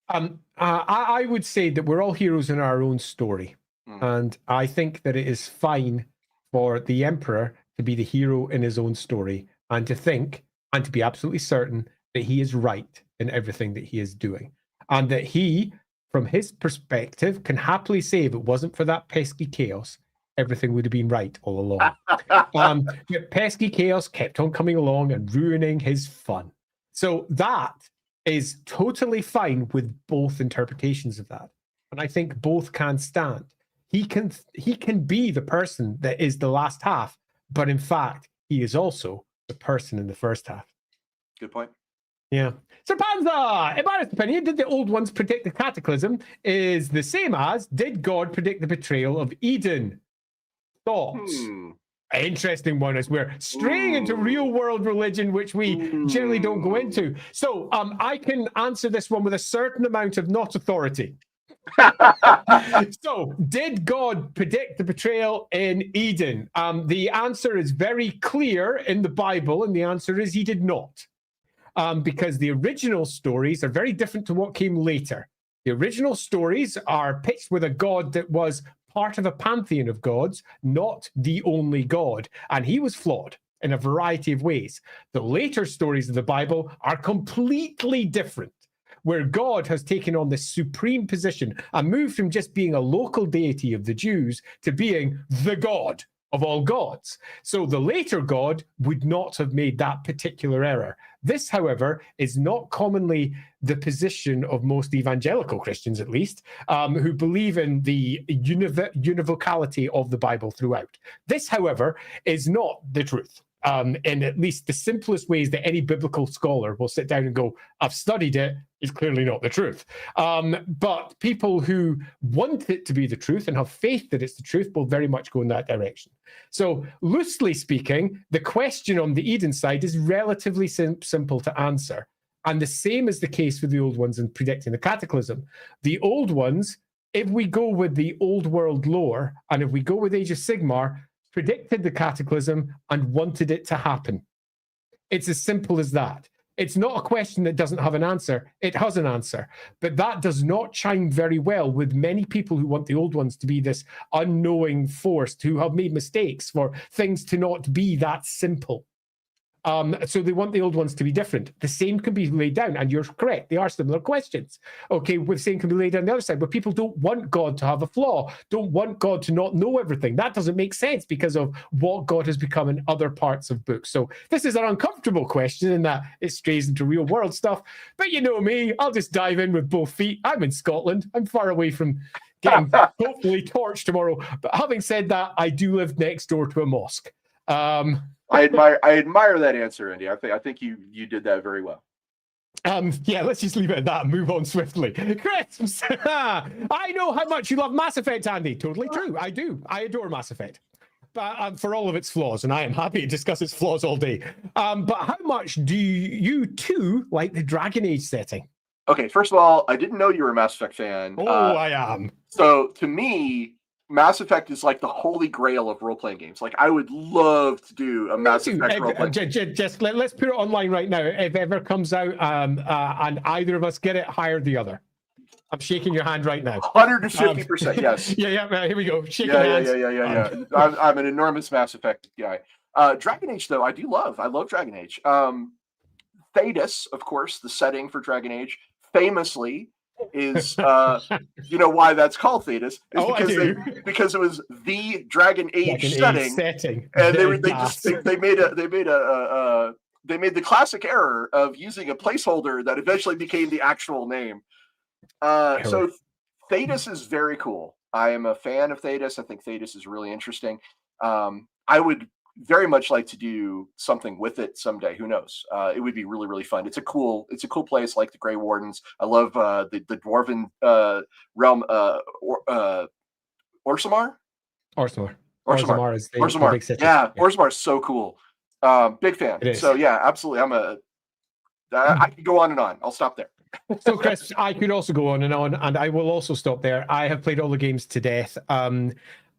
I would say that we're all heroes in our own story. And I think that it is fine for the Emperor to be the hero in his own story and to think and to be absolutely certain that he is right in everything that he is doing. And that he from his perspective, can happily say if it wasn't for that pesky chaos, everything would have been right all along. But pesky chaos kept on coming along and ruining his fun. So that is totally fine with both interpretations of that. And I think both can stand. He can be the person that is the last half, but in fact, he is also the person in the first half. Good point. Yeah. Sir Panza, in my opinion, did the old ones predict the cataclysm is the same as did God predict the betrayal of Eden? Thoughts? Interesting one as we're straying into real world religion, which we generally don't go into. So I can answer this one with a certain amount of not authority. So, did God predict the betrayal in Eden? The answer is very clear in the Bible, and the answer is he did not. Because the original stories are very different to what came later. The original stories are pitched with a God that was part of a pantheon of gods, not the only God, and he was flawed in a variety of ways. The later stories of the Bible are completely different, where God has taken on this supreme position and moved from just being a local deity of the Jews to being the God of all gods. So the later God would not have made that particular error. This, however, is not commonly the position of most evangelical Christians, at least, who believe in the univocality of the Bible throughout. This, however, is not the truth. In at least the simplest ways that any biblical scholar will sit down and go, I've studied it, is clearly not the truth. But people who want it to be the truth and have faith that it's the truth will very much go in that direction. So loosely speaking, the question on the Eden side is relatively simple to answer. And the same is the case with the old ones in predicting the cataclysm. The old ones, if we go with the old world lore, and if we go with Age of Sigmar, predicted the cataclysm and wanted it to happen. It's as simple as that. It's not a question that doesn't have an answer. It has an answer. But that does not chime very well with many people who want the old ones to be this unknowing force, who have made mistakes for things to not be that simple. So they want the old ones to be different. The same can be laid down, and you're correct. They are similar questions. Okay, the same can be laid down on the other side, but people don't want God to have a flaw, don't want God to not know everything. That doesn't make sense because of what God has become in other parts of books. So this is an uncomfortable question in that it strays into real world stuff. But you know me, I'll just dive in with both feet. I'm in Scotland. I'm far away from getting hopefully torched tomorrow. But having said that, I do live next door to a mosque. I admire that answer, Andy. I think you did that very well. Yeah, let's just leave it at that and move on swiftly. Chris, I know how much you love Mass Effect, Andy. Totally true. I do. I adore Mass Effect, but for all of its flaws, and I am happy to discuss its flaws all day. But how much do you too like the Dragon Age setting? Okay, first of all, I didn't know you were a Mass Effect fan. I am. So to me, Mass Effect is like the holy grail of role-playing games. Like, I would love to do a Mass Effect role-playing. Just let's put it online right now. If it ever comes out and either of us get it, hire the other. I'm shaking your hand right now. 150%, yes. Yeah, here we go. Shaking hands. Yeah. I'm an enormous Mass Effect guy. Dragon Age, though, I love Dragon Age. Thedas, of course, the setting for Dragon Age, famously is you know why that's called Thedas is because it was the Dragon Age setting, and they made the classic error of using a placeholder that eventually became the actual name. So Thedas is very cool. I am a fan of Thedas. I think Thedas is really interesting. I would very much like to do something with it someday. Who knows? It would be really, really fun. It's a cool place, like the Grey Wardens. I love the dwarven realm. Orzammar. Orzammar is the big city. Yeah, Orzammar is so cool. Big fan. So yeah, absolutely. I could go on and on. I'll stop there. So Chris, I could also go on, and I will also stop there. I have played all the games to death.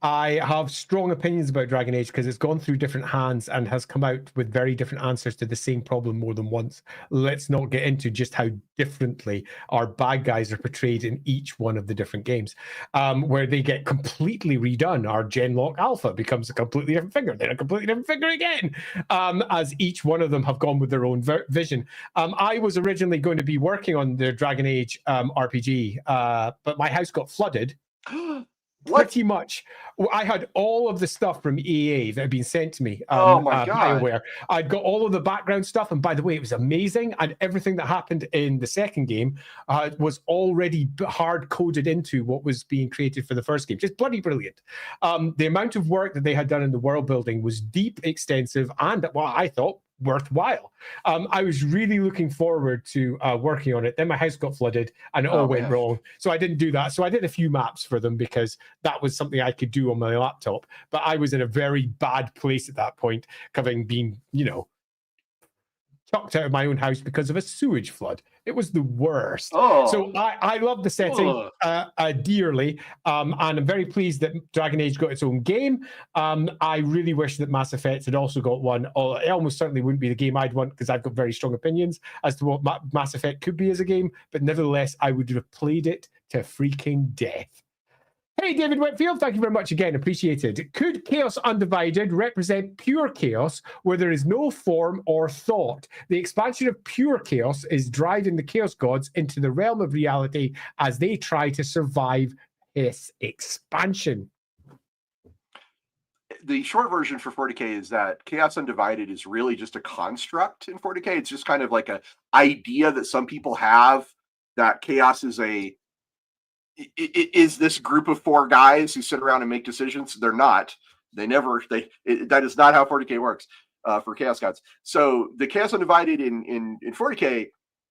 I have strong opinions about Dragon Age because it's gone through different hands and has come out with very different answers to the same problem more than once. Let's not get into just how differently our bad guys are portrayed in each one of the different games, where they get completely redone. Our Genlock Alpha becomes a completely different figure, then a completely different figure again, as each one of them have gone with their own vision. I was originally going to be working on the Dragon Age RPG, but my house got flooded. Pretty much. I had all of the stuff from EA that had been sent to me. Oh my God. BioWare. I'd got all of the background stuff. And by the way, it was amazing. And everything that happened in the second game was already hard coded into what was being created for the first game. Just bloody brilliant. The amount of work that they had done in the world building was deep, extensive, and what I thought worthwhile. I was really looking forward to working on it. Then my house got flooded and it all went wrong. So I didn't do that. So I did a few maps for them because that was something I could do on my laptop. But I was in a very bad place at that point, having been, chucked out of my own house because of a sewage flood. It was the worst. So I love the setting dearly, and I'm very pleased that Dragon Age got its own game. I really wish that Mass Effect had also got one. It almost certainly wouldn't be the game I'd want because I've got very strong opinions as to what Mass Effect could be as a game, but nevertheless, I would have played it to freaking death. Hey, David Whitfield, thank you very much again. Appreciated. Could Chaos Undivided represent pure chaos where there is no form or thought? The expansion of pure chaos is driving the chaos gods into the realm of reality as they try to survive this expansion. The short version for 40K is that Chaos Undivided is really just a construct in 40K. It's just kind of like an idea that some people have that chaos is is this group of 4 guys who sit around and make decisions. They're not. That is not how 40K works for Chaos Gods. So the Chaos Undivided in 40K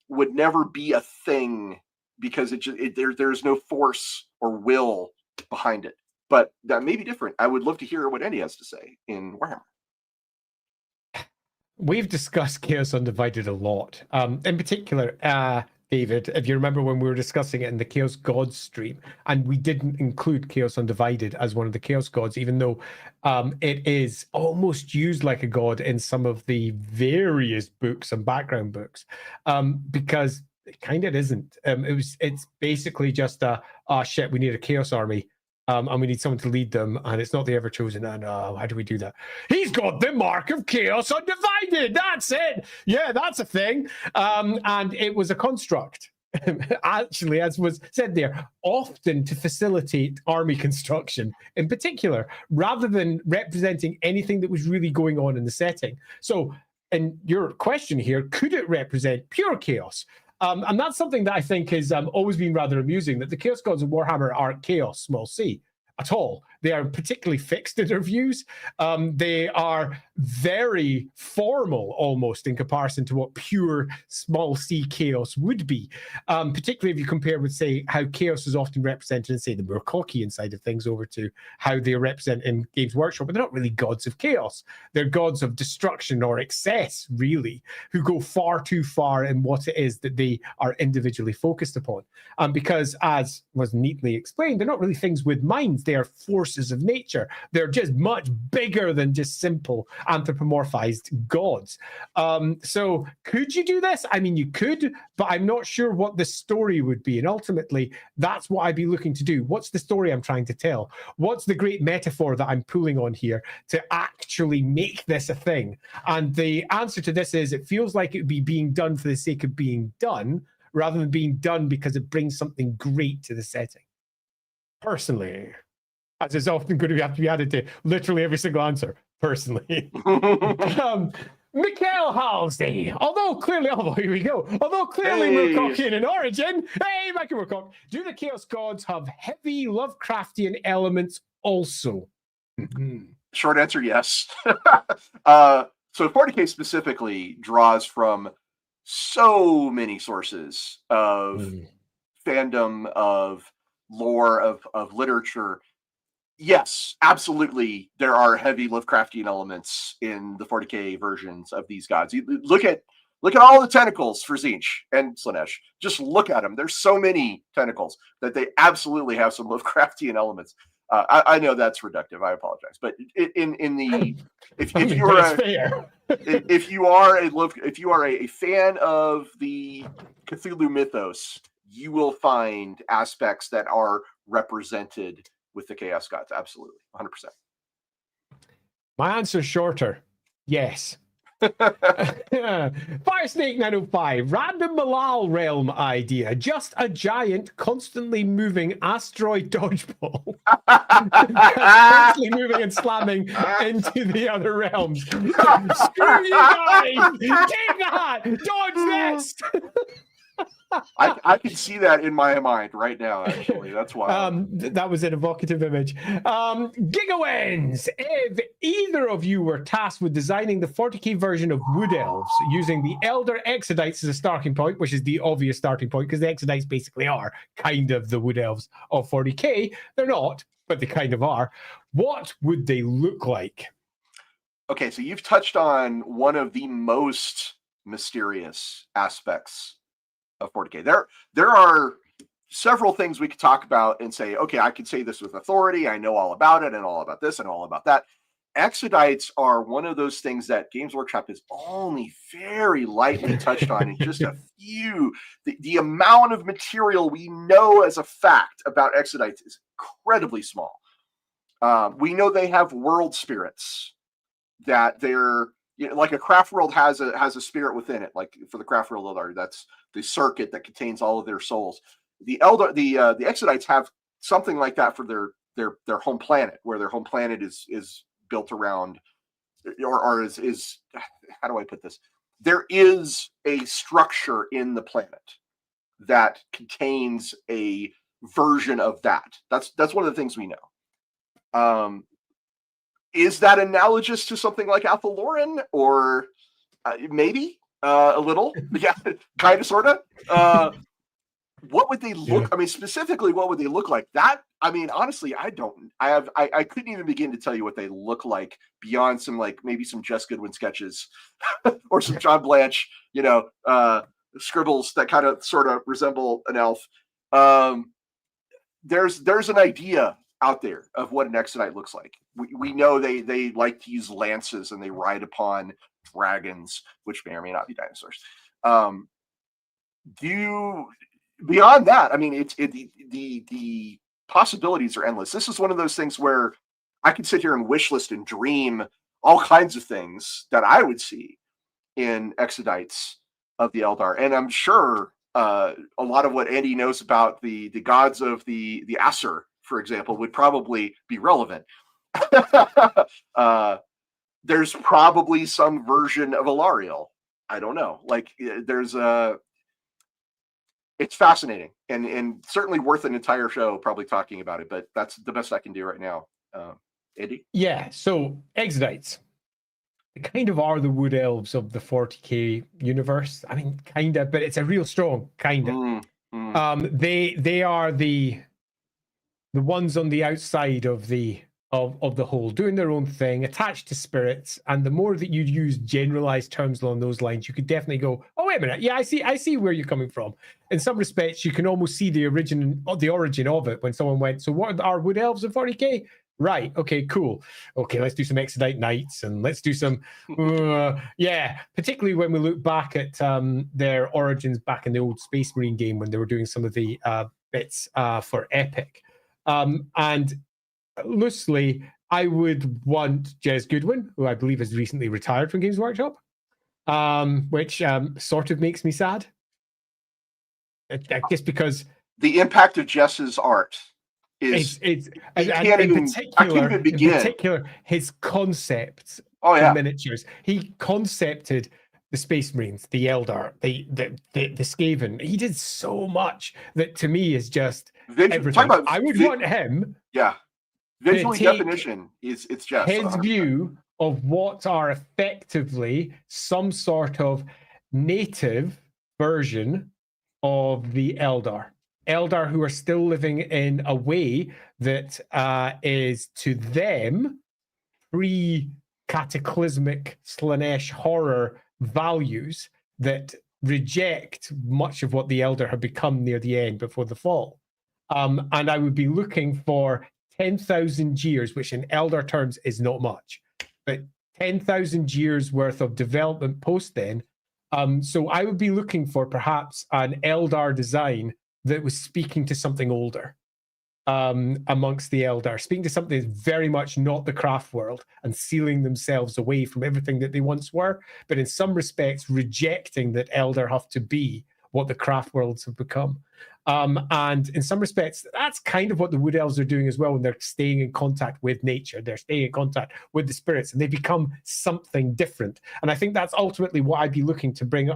would never be a thing because there's no force or will behind it. But that may be different. I would love to hear what Andy has to say in Warhammer. We've discussed Chaos Undivided a lot. In particular, David, if you remember when we were discussing it in the Chaos Gods stream, and we didn't include Chaos Undivided as one of the Chaos Gods, even though it is almost used like a god in some of the various books and background books, because it kind of isn't. It's basically just shit, we need a Chaos army. And we need someone to lead them, and it's not the Ever-Chosen. And how do we do that? He's got the mark of Chaos Undivided. That's it. Yeah, that's a thing. And it was a construct, actually, as was said there, often to facilitate army construction in particular, rather than representing anything that was really going on in the setting. So, in your question here, could it represent pure chaos? And that's something that I think has always been rather amusing, that the Chaos Gods of Warhammer aren't chaos, small c, at all. They are particularly fixed in their views. They are very formal, almost, in comparison to what pure small c chaos would be. Particularly if you compare with, say, how chaos is often represented in, say, the Murkokian side of things over to how they are represented in Games Workshop. But they're not really gods of chaos. They're gods of destruction or excess, really, who go far too far in what it is that they are individually focused upon. Because, as was neatly explained, they're not really things with minds. They are forces of nature. They're just much bigger than just simple anthropomorphized gods. So could you do this? I mean, you could, but I'm not sure what the story would be. And ultimately, that's what I'd be looking to do. What's the story I'm trying to tell? What's the great metaphor that I'm pulling on here to actually make this a thing? And the answer to this is, it feels like it would be being done for the sake of being done, rather than being done because it brings something great to the setting. Personally, as is often going to have to be added to literally every single answer, personally. Mikhail Halsey, although clearly Murkokian in origin, hey, Michael Murkock, do the Chaos Gods have heavy Lovecraftian elements also? Short answer, yes. So 40K specifically draws from so many sources of fandom, of lore, of literature. Yes, absolutely. There are heavy Lovecraftian elements in the 40K versions of these gods. You look at all the tentacles for Tzeentch and Slaanesh. Just look at them. There's so many tentacles that they absolutely have some Lovecraftian elements. I know that's reductive. I apologize, but in the if you are a fan of the Cthulhu mythos, you will find aspects that are represented with the Chaos Gods. Absolutely, 100%. My answer's shorter. Yes. Firesnake 905, random Malal realm idea. Just a giant, constantly moving asteroid dodgeball. Constantly moving and slamming into the other realms. Screw you guys! Take that! Dodge this! I can see that in my mind right now, actually. That's wild. That was an evocative image. Gigawins! If either of you were tasked with designing the 40k version of Wood Elves using the Elder Exodites as a starting point, which is the obvious starting point, because the Exodites basically are kind of the Wood Elves of 40k. They're not, but they kind of are. What would they look like? Okay, so you've touched on one of the most mysterious aspects of 40k. There are several things we could talk about and say, okay, I can say this with authority. I know all about it and all about this and all about that. Exodites are one of those things that Games Workshop has only very lightly touched on in just a few. The amount of material we know as a fact about Exodites is incredibly small. We know they have world spirits, that they're, you know, like a craft world has a spirit within it. Like for the craft world, that's the circuit that contains all of their souls. The Exodites have something like that for their home planet, where their home planet is built around, or is how do I put this? There is a structure in the planet that contains a version of that. That's one of the things we know. Is that analogous to something like Alpha Lauren, or maybe a little? Yeah, kind of, sort of. What would they look? I mean, specifically, what would they look like? That, I mean, honestly, I couldn't even begin to tell you what they look like beyond some, like, maybe some Jess Goodwin sketches or some John Blanche, scribbles that kind of sort of resemble an elf. There's an idea out there of what an Exodite looks like. We know they like to use lances and they ride upon dragons, which may or may not be dinosaurs. Beyond that, I mean, the possibilities are endless. This is one of those things where I could sit here and wish list and dream all kinds of things that I would see in Exodites of the Eldar, and I'm sure a lot of what Andy knows about the gods of the Aesir, for example, would probably be relevant. There's probably some version of Alariel. I don't know. Like, it's fascinating and certainly worth an entire show probably talking about it, but that's the best I can do right now. Andy? Yeah, so Exodites. They kind of are the Wood Elves of the 40k universe. I mean, kind of, but it's a real strong kind of. They are the ones on the outside of the whole, doing their own thing, attached to spirits. And the more that you use generalized terms along those lines, you could definitely go, oh, wait a minute, yeah, I see where you're coming from. In some respects, you can almost see the origin of it when someone went, so what are Wood Elves in 40k? Right, okay, cool. Okay, let's do some Exodite Knights and let's do some, particularly when we look back at their origins back in the old Space Marine game when they were doing some of the bits for Epic. And loosely, I would want Jez Goodwin, who I believe has recently retired from Games Workshop, which sort of makes me sad. I guess because the impact of Jess's art is in particular his concepts for miniatures. He concepted the Space Marines, the Eldar, the Skaven. He did so much that to me is just everything. I would want him. Yeah. Visual definition is just his view of what are effectively some sort of native version of the Eldar who are still living in a way that is to them pre-cataclysmic Slanesh horror values that reject much of what the Eldar have become near the end before the fall. And I would be looking for 10,000 years, which in Eldar terms is not much, but 10,000 years worth of development post then. So I would be looking for perhaps an Eldar design that was speaking to something older amongst the Eldar, speaking to something that's very much not the craft world and sealing themselves away from everything that they once were, but in some respects rejecting that Eldar have to be what the craft worlds have become. And in some respects, that's kind of what the Wood Elves are doing as well when they're staying in contact with nature. They're staying in contact with the spirits, and they become something different. And I think that's ultimately what I'd be looking to bring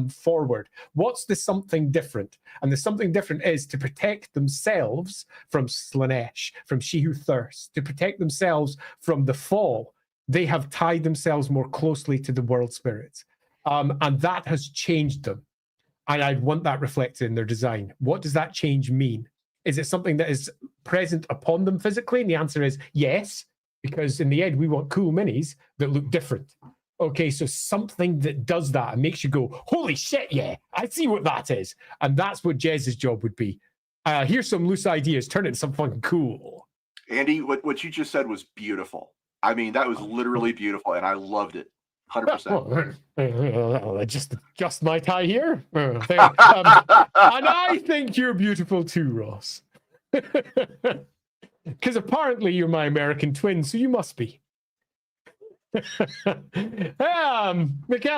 forward. What's the something different? And the something different is to protect themselves from Slanesh, from She Who Thirsts, to protect themselves from the fall. They have tied themselves more closely to the world spirits. And that has changed them. And I'd want that reflected in their design. What does that change mean? Is it something that is present upon them physically? And the answer is yes, because in the end, we want cool minis that look different. Okay, so something that does that and makes you go, holy shit, yeah, I see what that is. And that's what Jez's job would be. Here's some loose ideas, turn it into something cool. Andy, what you just said was beautiful. I mean, that was literally beautiful, and I loved it. 100%. Just my tie here. And I think you're beautiful too, Ross. Because apparently you're my American twin, so you must be. Mikhail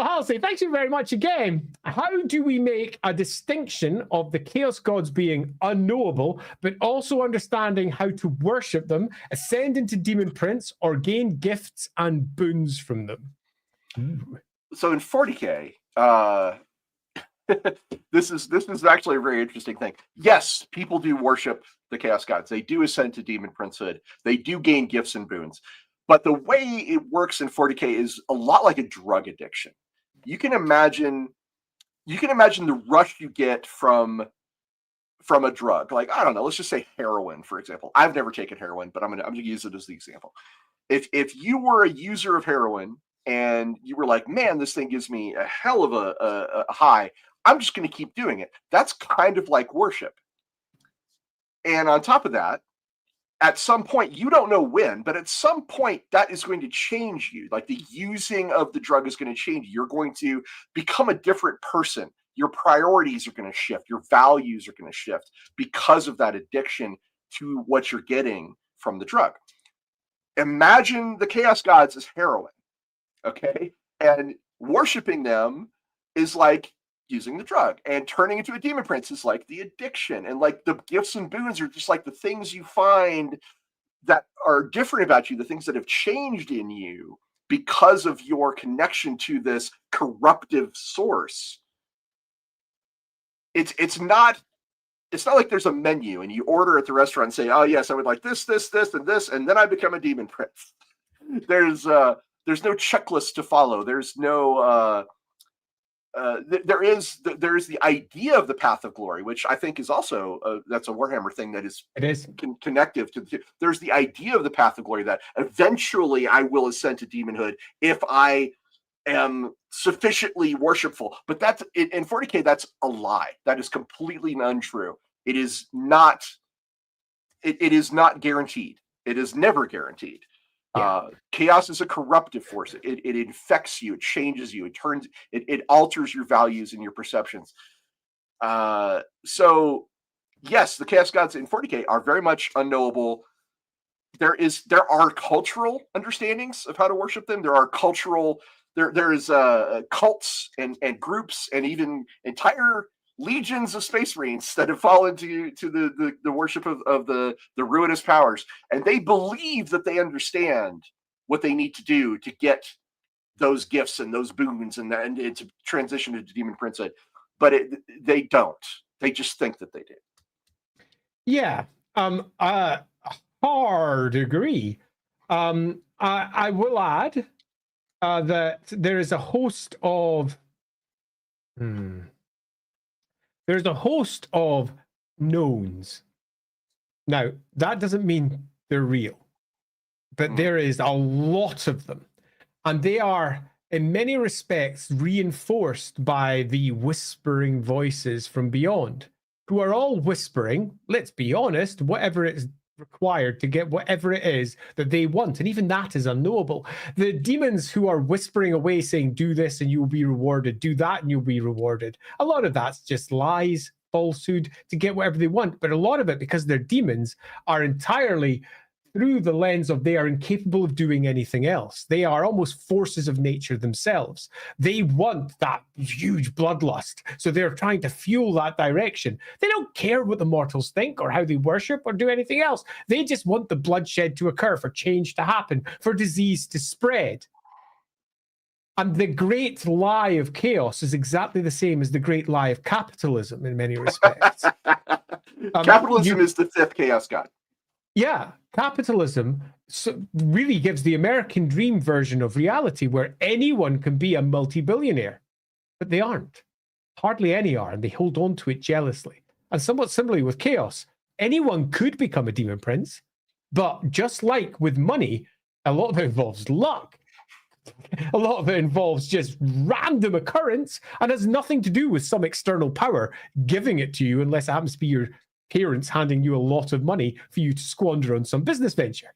Halsey, thank you very much again. How do we make a distinction of the Chaos Gods being unknowable, but also understanding how to worship them, ascend into Demon Prince, or gain gifts and boons from them? Ooh. So in 40K, this is actually a very interesting thing. Yes, people do worship the Chaos Gods. They do ascend to Demon Princehood. They do gain gifts and boons. But the way it works in 40K is a lot like a drug addiction. You can imagine the rush you get from a drug. Like, I don't know, let's just say heroin, for example. I've never taken heroin, but I'm gonna use it as the example. If you were a user of heroin and you were like, man, this thing gives me a hell of a high, I'm just going to keep doing it. That's kind of like worship. And on top of that, at some point, you don't know when, but at some point that is going to change you. Like the using of the drug is going to change you. You're going to become a different person. Your priorities are going to shift. Your values are going to shift because of that addiction to what you're getting from the drug. Imagine the Chaos Gods as heroin. Okay, and worshiping them is like using the drug, and turning into a demon prince is like the addiction, and like the gifts and boons are just like the things you find that are different about you, the things that have changed in you because of your connection to this corruptive source. It's not like there's a menu and you order at the restaurant and say, oh yes, I would like this, and this, and then I become a demon prince. There's no checklist to follow. There's no there is the idea of the path of glory, which I think is also that's a Warhammer thing that is connective to the. There's the idea of the path of glory that eventually I will ascend to demonhood if I am sufficiently worshipful. But that's in 40K. That's a lie. That is completely untrue. It is not. It is not guaranteed. It is never guaranteed. Yeah. Chaos is a corruptive force. It infects you. It changes you. It alters your values and your perceptions. So, yes, the Chaos Gods in 40K are very much unknowable. There are cultural understandings of how to worship them. There are cultural. There is cults and groups and even entire legions of space marines that have fallen to the worship of the ruinous powers, and they believe that they understand what they need to do to get those gifts and those boons and to transition into demon princehood, but they don't. They just think that they do. Yeah, hard agree. I will add that there is a host of there's a host of knowns. Now, that doesn't mean they're real, but there is a lot of them. And they are, in many respects, reinforced by the whispering voices from beyond, who are all whispering, let's be honest, whatever it's required to get whatever it is that they want, and even that is unknowable. The demons who are whispering away saying, do this and you'll be rewarded, do that and you'll be rewarded, a lot of that's just lies, falsehood to get whatever they want. But a lot of it, because they're demons, are entirely through the lens of they are incapable of doing anything else. They are almost forces of nature themselves. They want that huge bloodlust, so they're trying to fuel that direction. They don't care what the mortals think or how they worship or do anything else. They just want the bloodshed to occur, for change to happen, for disease to spread. And the great lie of chaos is exactly the same as the great lie of capitalism in many respects. Capitalism is the fifth chaos god. Yeah, capitalism really gives the American dream version of reality, where anyone can be a multi-billionaire, but they aren't. Hardly any are, and they hold on to it jealously. And somewhat similarly with chaos, anyone could become a demon prince, but just like with money, a lot of it involves luck. A lot of it involves just random occurrence and has nothing to do with some external power giving it to you, unless it happens to be your parents handing you a lot of money for you to squander on some business venture.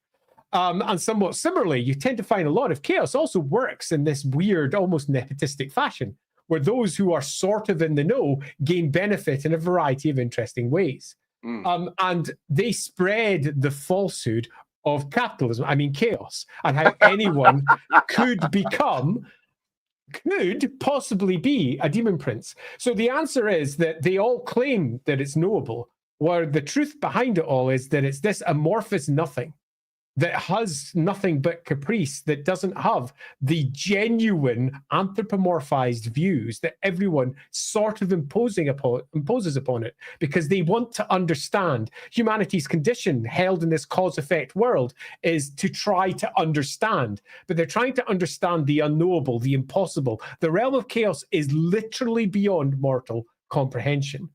And somewhat similarly, you tend to find a lot of chaos also works in this weird, almost nepotistic fashion, where those who are sort of in the know gain benefit in a variety of interesting ways. And they spread the falsehood of capitalism, I mean chaos, and how anyone could possibly be a demon prince. So the answer is that they all claim that it's knowable, where the truth behind it all is that it's this amorphous nothing that has nothing but caprice, that doesn't have the genuine anthropomorphized views that everyone sort of imposes upon it, because they want to understand humanity's condition held in this cause-effect world is to try to understand, but they're trying to understand the unknowable, the impossible. The realm of chaos is literally beyond mortal comprehension.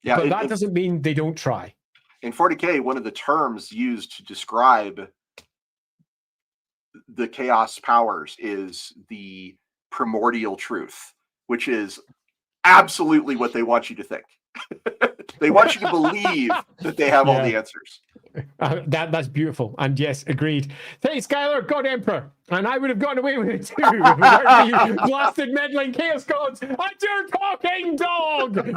Yeah, but that doesn't mean they don't try. In 40K, one of the terms used to describe the chaos powers is the primordial truth, which is absolutely what they want you to think. They want you to believe that they have all the answers. That's beautiful. And yes, agreed. Hey, Skylar, God Emperor. And I would have gotten away with it too. Without you blasted meddling chaos gods. And your talking dog.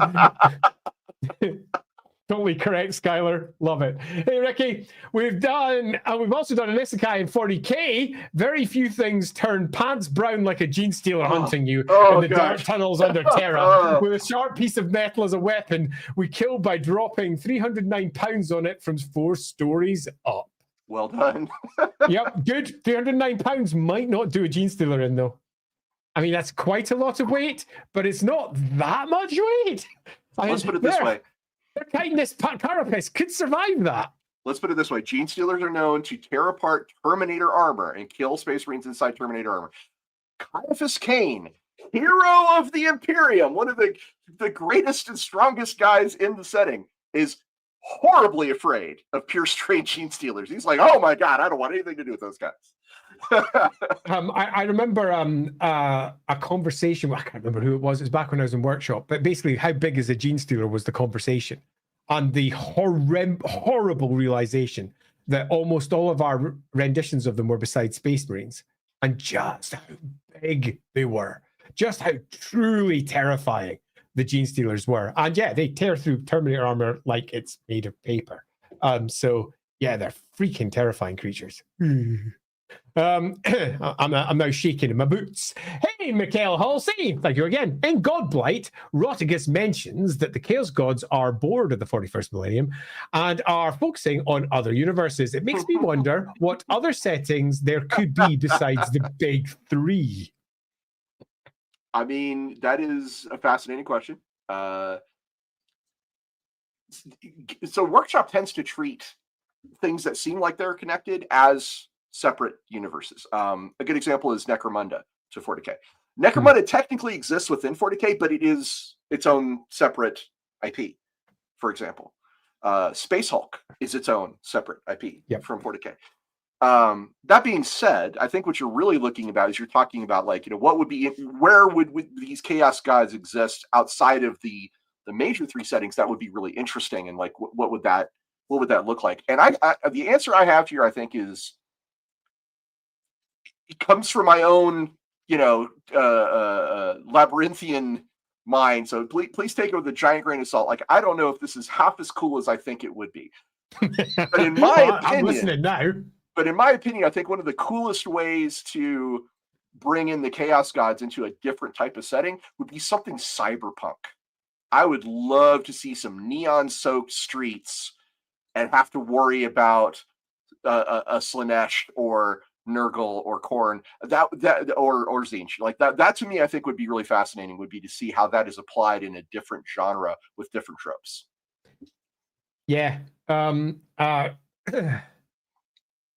Totally correct, Skylar. Love it. Hey, Ricky, we've also done an Isekai in 40K. Very few things turn pants brown like a gene stealer hunting you in the dark tunnels under Terra. With a sharp piece of metal as a weapon, we killed by dropping 309 pounds on it from 4 stories up. Well done. Yep, good. 309 pounds might not do a gene stealer in, though. I mean, that's quite a lot of weight, but it's not that much weight. Let's put it this way. Their kindness carapace could survive that. Let's put it this way. Gene stealers are known to tear apart Terminator armor and kill Space Marines inside Terminator armor. Caiaphas Cain, hero of the Imperium, one of the greatest and strongest guys in the setting, is horribly afraid of pure straight gene stealers. He's like, oh my God, I don't want anything to do with those guys. I remember a conversation. I can't remember who it was. It was back when I was in workshop. But basically, how big is a gene stealer was the conversation, and the horrible realization that almost all of our renditions of them were beside Space Marines, and just how big they were, just how truly terrifying the gene stealers were. And yeah, they tear through Terminator armor like it's made of paper. So yeah, they're freaking terrifying creatures. I'm now shaking in my boots. Hey, Mikhail Halsey, thank you again. In Godblight, Rotigus mentions that the Chaos Gods are bored of the 41st millennium and are focusing on other universes. It makes me wonder what other settings there could be besides the big 3. I mean, that is a fascinating question. So Workshop tends to treat things that seem like they're connected as separate universes. A good example is Necromunda to 40K. Necromunda technically exists within 40K, but it is its own separate IP. For example, Space Hulk is its own separate IP from 40K. That being said, I think what you're really looking about is you're talking about, like, what would be, where would these chaos gods exist outside of the major 3 settings that would be really interesting, and like what would that what would that look like? And the answer I have here, I think, is it comes from my own, labyrinthian mind. So please take it with a giant grain of salt. Like, I don't know if this is half as cool as I think it would be. But in my opinion, I'm listening now. But in my opinion, I think one of the coolest ways to bring in the Chaos Gods into a different type of setting would be something cyberpunk. I would love to see some neon-soaked streets and have to worry about a Slanesh or Nurgle or Khorne, or Tzeentch. Like that to me, I think would be really fascinating, would be to see how that is applied in a different genre with different tropes. Yeah.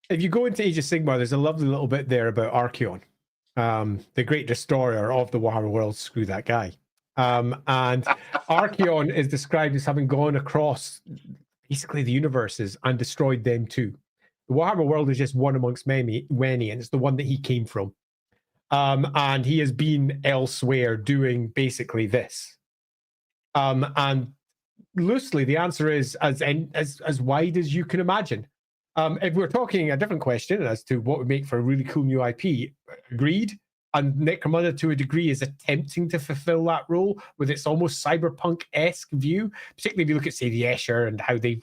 If you go into Age of Sigmar, there's a lovely little bit there about Archaon, the great destroyer of the Warhammer world. Screw that guy. And Archaon is described as having gone across basically the universes and destroyed them too. The Warhammer world is just one amongst many, and it's the one that he came from. And he has been elsewhere doing basically this. And loosely, the answer is as wide as you can imagine. If we're talking a different question as to what would make for a really cool new IP, agreed. And Necromunda, to a degree, is attempting to fulfill that role with its almost cyberpunk-esque view, particularly if you look at, say, the Escher and how they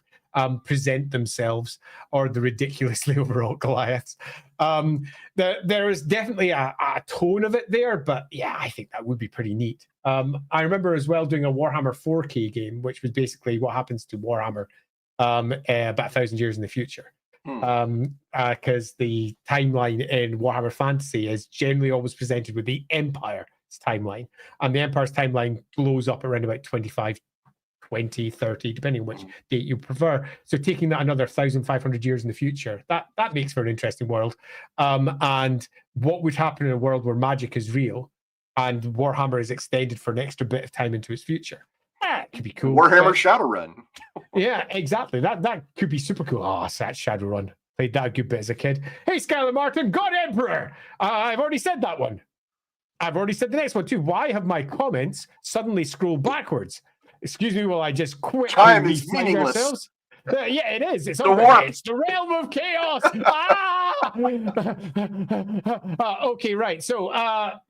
present themselves, or the ridiculously overwrought Goliaths. There is definitely a tone of it there, but yeah, I think that would be pretty neat. I remember as well doing a Warhammer 4K game, which was basically what happens to Warhammer about 1,000 years in the future. Because the timeline in Warhammer Fantasy is generally always presented with the Empire's timeline, and the Empire's timeline blows up around about 25, 20, 30, depending on which date you prefer. So taking that another 1,500 years in the future, that makes for an interesting world. And what would happen in a world where magic is real and Warhammer is extended for an extra bit of time into its future? That could be cool. Warhammer Shadowrun. Yeah, exactly. That could be super cool. Oh, that Shadowrun. Played that a good bit as a kid. Hey, Skylar Martin, God Emperor. I've already said that one. I've already said the next one too. Why have my comments suddenly scrolled backwards? Excuse me while I just quickly Time is meaningless. Ourselves. Yeah, it is. It's the warp. It's the realm of chaos. Okay, right. So,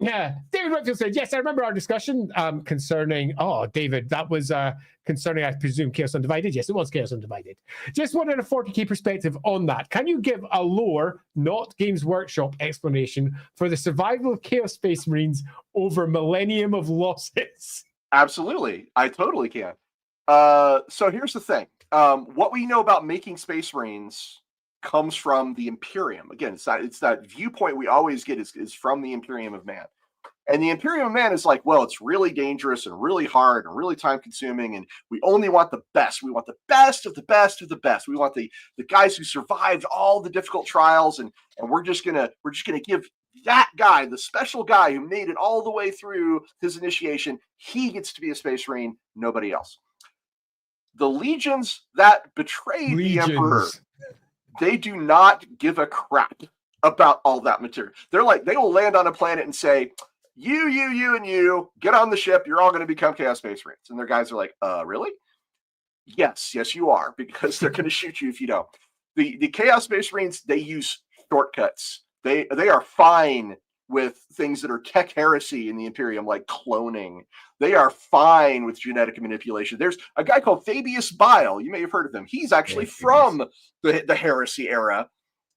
yeah, David Whitfield said, yes, I remember our discussion concerning. Oh, David, that was concerning, I presume, Chaos Undivided. Yes, it was Chaos Undivided. Just wanted a 40k perspective on that. Can you give a lore, not Games Workshop, explanation for the survival of Chaos Space Marines over millennium of losses? Absolutely, I totally can. So here's the thing. What we know about making Space Marines comes from the Imperium. Again, it's that viewpoint we always get is from the Imperium of Man. And the Imperium of Man is like, well, it's really dangerous and really hard and really time consuming, and we only want the best. We want the best of the best of the best. We want the guys who survived all the difficult trials, and we're just gonna give that guy, the special guy who made it all the way through his initiation, he gets to be a Space Marine, nobody else. The legions that betrayed the Emperor, they do not give a crap about all that material. They're like, they will land on a planet and say, you, and you, get on the ship. You're all going to become Chaos Space Marines. And their guys are like, really? Yes, you are, because they're going to shoot you if you don't. The Chaos Space Marines, they use shortcuts. They are fine with things that are tech heresy in the Imperium, like cloning. They are fine with genetic manipulation. There's a guy called Fabius Bile. You may have heard of him. He's actually from the heresy era.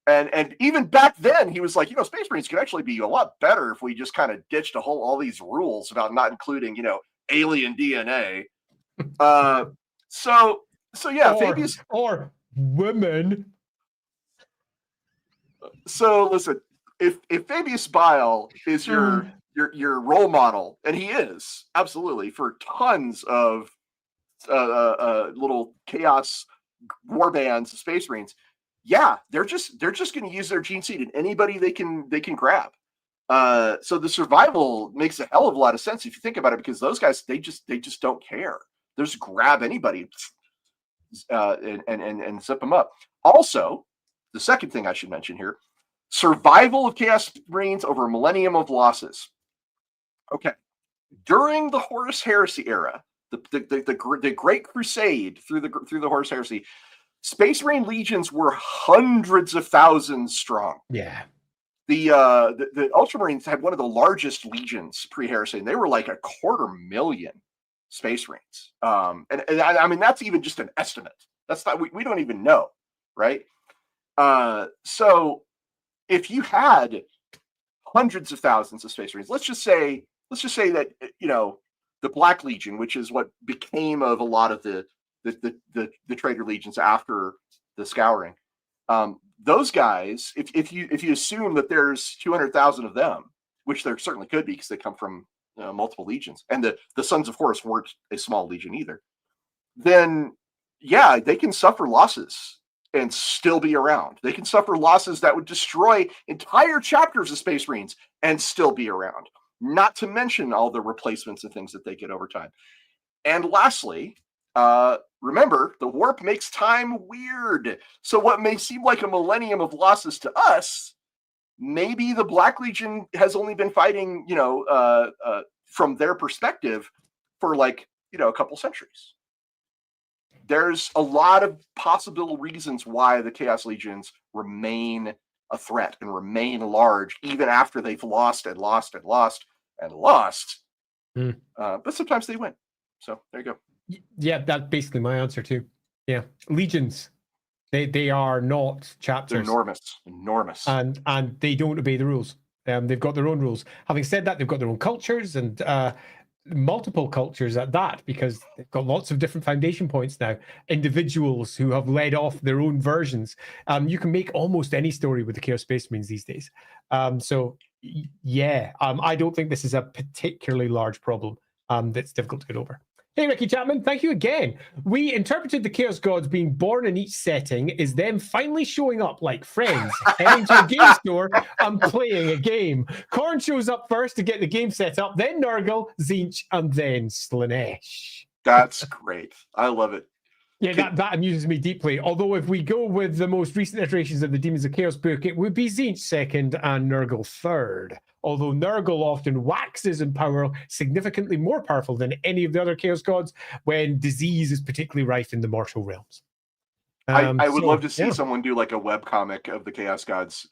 And even back then, he was like, Space Marines could actually be a lot better if we just kind of ditched all these rules about not including, alien DNA. So yeah, Fabius or women. So listen, if Fabius Bile is your role model, and he is absolutely for tons of little chaos war bands of Space Marines, yeah, they're just going to use their gene seed in anybody they can grab. So the survival makes a hell of a lot of sense if you think about it, because those guys they just don't care. They'll just grab anybody and zip them up. Also, the second thing I should mention here: survival of Chaos Marines over a millennium of losses. Okay, during the Horus Heresy era, the Great Crusade through the Horus Heresy, Space Marine legions were hundreds of thousands strong. Yeah. The Ultramarines had one of the largest legions pre-Heresy. They were like 250,000 Space Marines. And I mean, that's even just an estimate. That's not, we don't even know, right? So if you had hundreds of thousands of Space Marines, let's just say that, you know, the Black Legion, which is what became of a lot of the Traitor Legions after the Scouring, those guys, if you assume that there's 200,000 of them, which there certainly could be because they come from multiple legions, and the Sons of Horus weren't a small legion either, then yeah, they can suffer losses and still be around. They can suffer losses that would destroy entire chapters of Space Marines and still be around. Not to mention all the replacements and things that they get over time. And lastly, remember, the warp makes time weird. So what may seem like a millennium of losses to us, maybe the Black Legion has only been fighting, you know, from their perspective for like, you know, a couple centuries. There's a lot of possible reasons why the Chaos Legions remain a threat and remain large, even after they've lost and lost and lost and lost. But sometimes they win. So there you go. Yeah, that's basically my answer too. Yeah, legions. They are not chapters. They're enormous. And they don't obey the rules. They've got their own rules. Having said that, they've got their own cultures and multiple cultures at that, because they've got lots of different foundation points now. Individuals who have led off their own versions. You can make almost any story with the Chaos Space Marines these days. So yeah, I don't think this is a particularly large problem that's difficult to get over. Hey, Ricky Chapman, thank you again. We interpreted the Chaos Gods being born in each setting is them finally showing up like friends, heading to a game store and playing a game. Khorne shows up first to get the game set up, then Nurgle, Tzeentch, and then Slaanesh. That's great. I love it. Yeah, that amuses me deeply. Although if we go with the most recent iterations of the Demons of Chaos book, it would be Tzeentch second and Nurgle third. Although Nurgle often waxes in power, significantly more powerful than any of the other Chaos Gods when disease is particularly rife in the mortal realms. I would love to see someone do like a webcomic of the Chaos Gods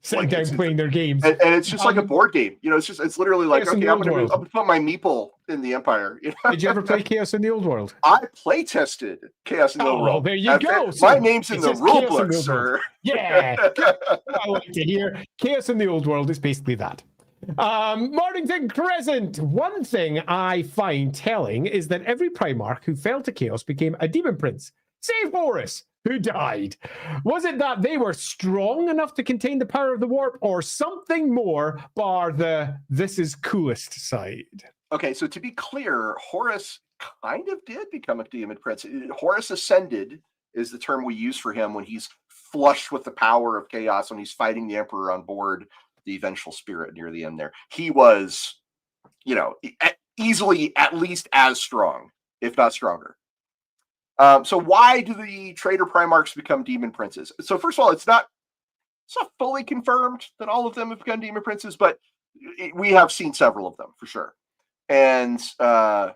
sitting down playing their games, and it's just like a board game. You know, it's literally like, okay, I'm gonna put my meeple in the Empire. You know? Did you ever play Chaos in the Old World? I play tested Chaos in the Old World. Well, there you go. My name's in the rule book, sir. Yeah, I like to hear Chaos in the Old World is basically that. Mornington Crescent. One thing I find telling is that every Primarch who fell to Chaos became a Demon Prince, save Horus, who died. Was it that they were strong enough to contain the power of the warp, or something more, bar the this is coolest side? Okay, so to be clear, Horus kind of did become a Demon Prince. Horus Ascended is the term we use for him when he's flushed with the power of Chaos, when he's fighting the Emperor on board the Vengeful Spirit near the end there. He was, you know, easily at least as strong, if not stronger. So why do the Traitor Primarchs become Demon Princes? So first of all, it's not fully confirmed that all of them have become Demon Princes, but we have seen several of them for sure. And for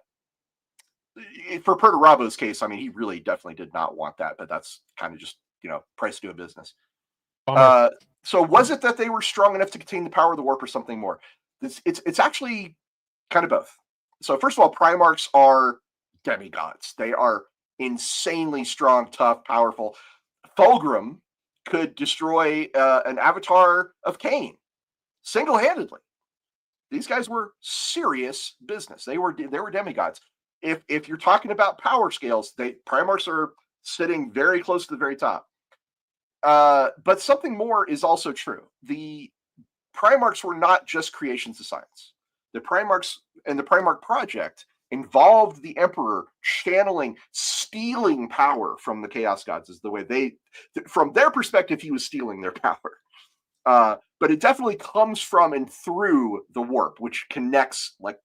Perturabo's case, I mean, he really definitely did not want that, but that's kind of just, you know, price to doing business. So was it that they were strong enough to contain the power of the warp, or something more? It's actually kind of both. So first of all, Primarchs are demigods. They are insanely strong, tough, powerful. Fulgrim could destroy an avatar of Cain single-handedly. These guys were serious business. They were demigods. If you're talking about power scales, Primarchs are sitting very close to the very top. But something more is also true. The Primarchs were not just creations of science. The Primarchs and the Primarch Project involved the Emperor channeling, stealing power from the Chaos Gods, is the way from their perspective, he was stealing their power. But it definitely comes from and through the warp, which connects, like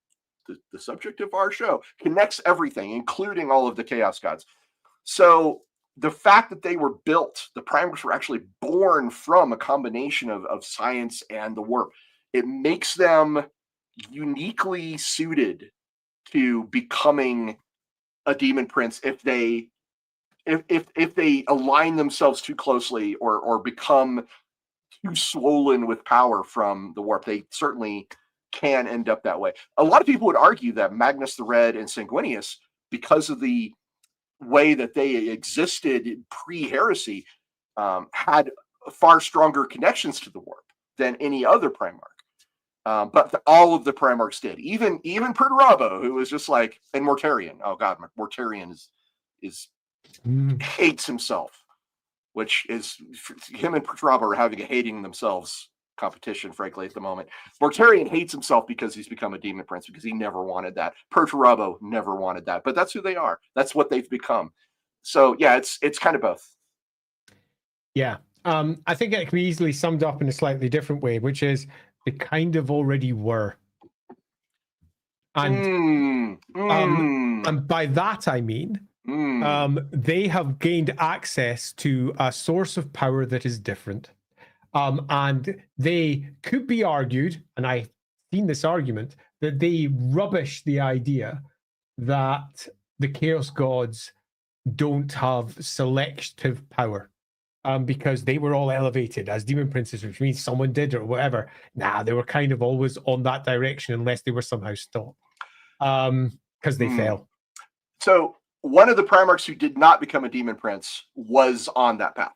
the subject of our show, connects everything, including all of the Chaos Gods. So the fact that they were built, the Primarchs were actually born from a combination of science and the warp. It makes them uniquely suited to becoming a Demon Prince if they if they align themselves too closely or become too swollen with power from the warp, they certainly can end up that way. A lot of people would argue that Magnus the Red and Sanguinius, because of the way that they existed pre-heresy, had far stronger connections to the warp than any other Primarch. But all of the Primarchs did. Even Perturabo, who was just like, and Mortarion. Oh God, Mortarion is hates himself, which is him and Perturabo are having a hating themselves competition, frankly, at the moment. Mortarion hates himself because he's become a demon prince, because he never wanted that. Perturabo never wanted that, but that's who they are. That's what they've become. So yeah, it's kind of both. Yeah. I think it can be easily summed up in a slightly different way, which is they kind of already were. And and by that I mean they have gained access to a source of power that is different. And they could be argued, and I've seen this argument, that they rubbish the idea that the Chaos Gods don't have selective power. Because they were all elevated as demon princes, which means someone did or whatever. Nah, they were kind of always on that direction unless they were somehow stopped. Because they fell. So one of the Primarchs who did not become a demon prince was on that path.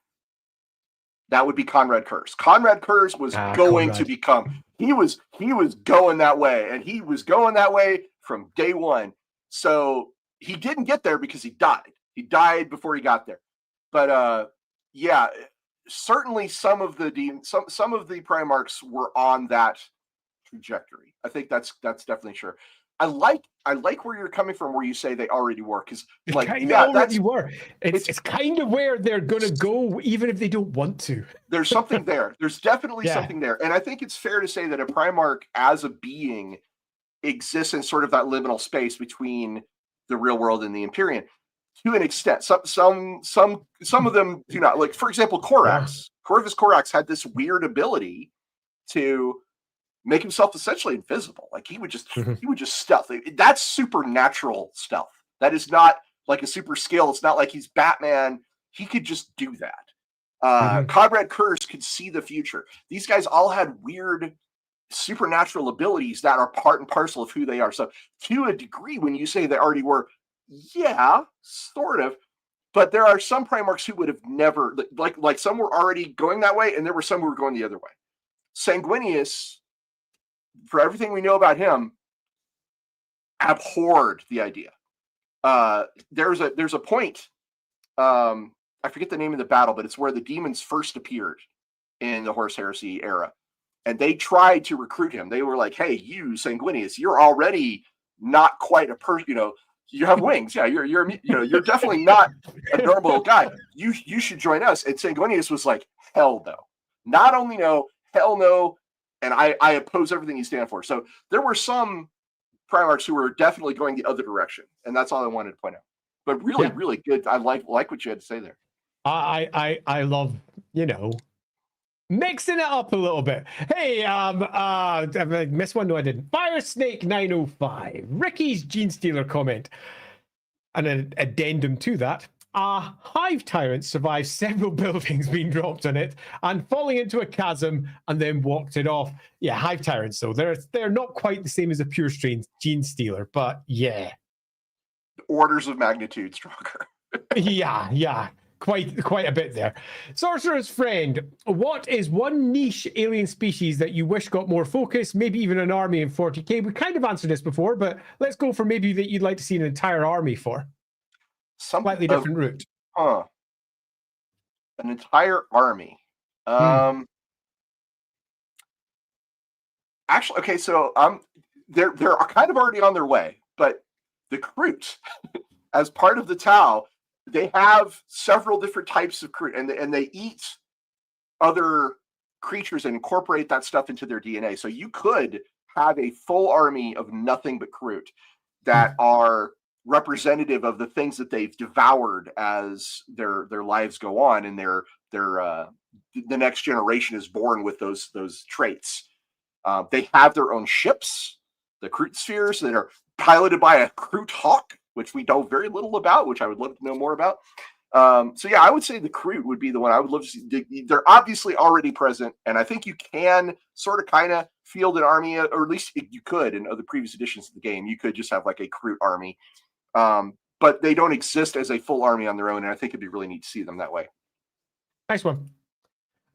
That would be Conrad Kurz. Conrad Kurz was going to become, he was going that way, and he was going that way from day one. So he didn't get there because he died. He died before he got there. But yeah, certainly some of the Primarchs were on that trajectory. I think that's definitely sure. I like where you're coming from, where you say they already were, because like already were. It's kind of where they're gonna go, even if they don't want to. There's something there. There's definitely something there, and I think it's fair to say that a Primarch as a being exists in sort of that liminal space between the real world and the Empyrean. To an extent, some of them do not. Like, for example, Corax. Corvus Corax had this weird ability to make himself essentially invisible. Like he would just stealth. That's supernatural stealth. That is not like a super skill. It's not like he's Batman. He could just do that. Conrad Kurz could see the future. These guys all had weird supernatural abilities that are part and parcel of who they are. So to a degree, when you say they already were, yeah, sort of. But there are some Primarchs who would have never, like some were already going that way, and there were some who were going the other way. Sanguinius, for everything we know about him, abhorred the idea. There's a point, I forget the name of the battle, but it's where the demons first appeared in the Horus Heresy era, and they tried to recruit him. They were like, "Hey, you Sanguinius, you're already not quite a person. You have wings. Yeah, you're definitely not a normal guy. You should join us." And Sanguinius was like, "Hell no! Not only no, hell no." And I oppose everything you stand for. So there were some Primarchs who were definitely going the other direction, and that's all I wanted to point out. But really, really good. I like what you had to say there. I love mixing it up a little bit. Hey, I missed one. No, I didn't. Fire Snake 905. Ricky's Gene Stealer comment, and an addendum to that. A hive tyrant survived several buildings being dropped on it and falling into a chasm and then walked it off. Yeah, hive tyrants, though. They're not quite the same as a pure strain gene stealer, but yeah. Orders of magnitude stronger. yeah. Quite a bit there. Sorcerer's Friend, what is one niche alien species that you wish got more focus, maybe even an army in 40k? We kind of answered this before, but let's go for maybe that you'd like to see an entire army for. Slightly different route. An entire army. Actually, okay, so they're kind of already on their way, but the Kroot, as part of the Tau, they have several different types of Kroot, and they eat other creatures and incorporate that stuff into their DNA. So you could have a full army of nothing but Kroot that are representative of the things that they've devoured as their lives go on, and the next generation is born with those traits. They have their own ships, the Kroot spheres, that are piloted by a Kroot hawk, which we know very little about, which I would love to know more about. So yeah, I would say the Kroot would be the one I would love to see. They're obviously already present, and I think you can sort of kind of field an army, or at least you could in other previous editions of the game. You could just have like a Kroot army, but they don't exist as a full army on their own, and I think it'd be really neat to see them that way. Nice one.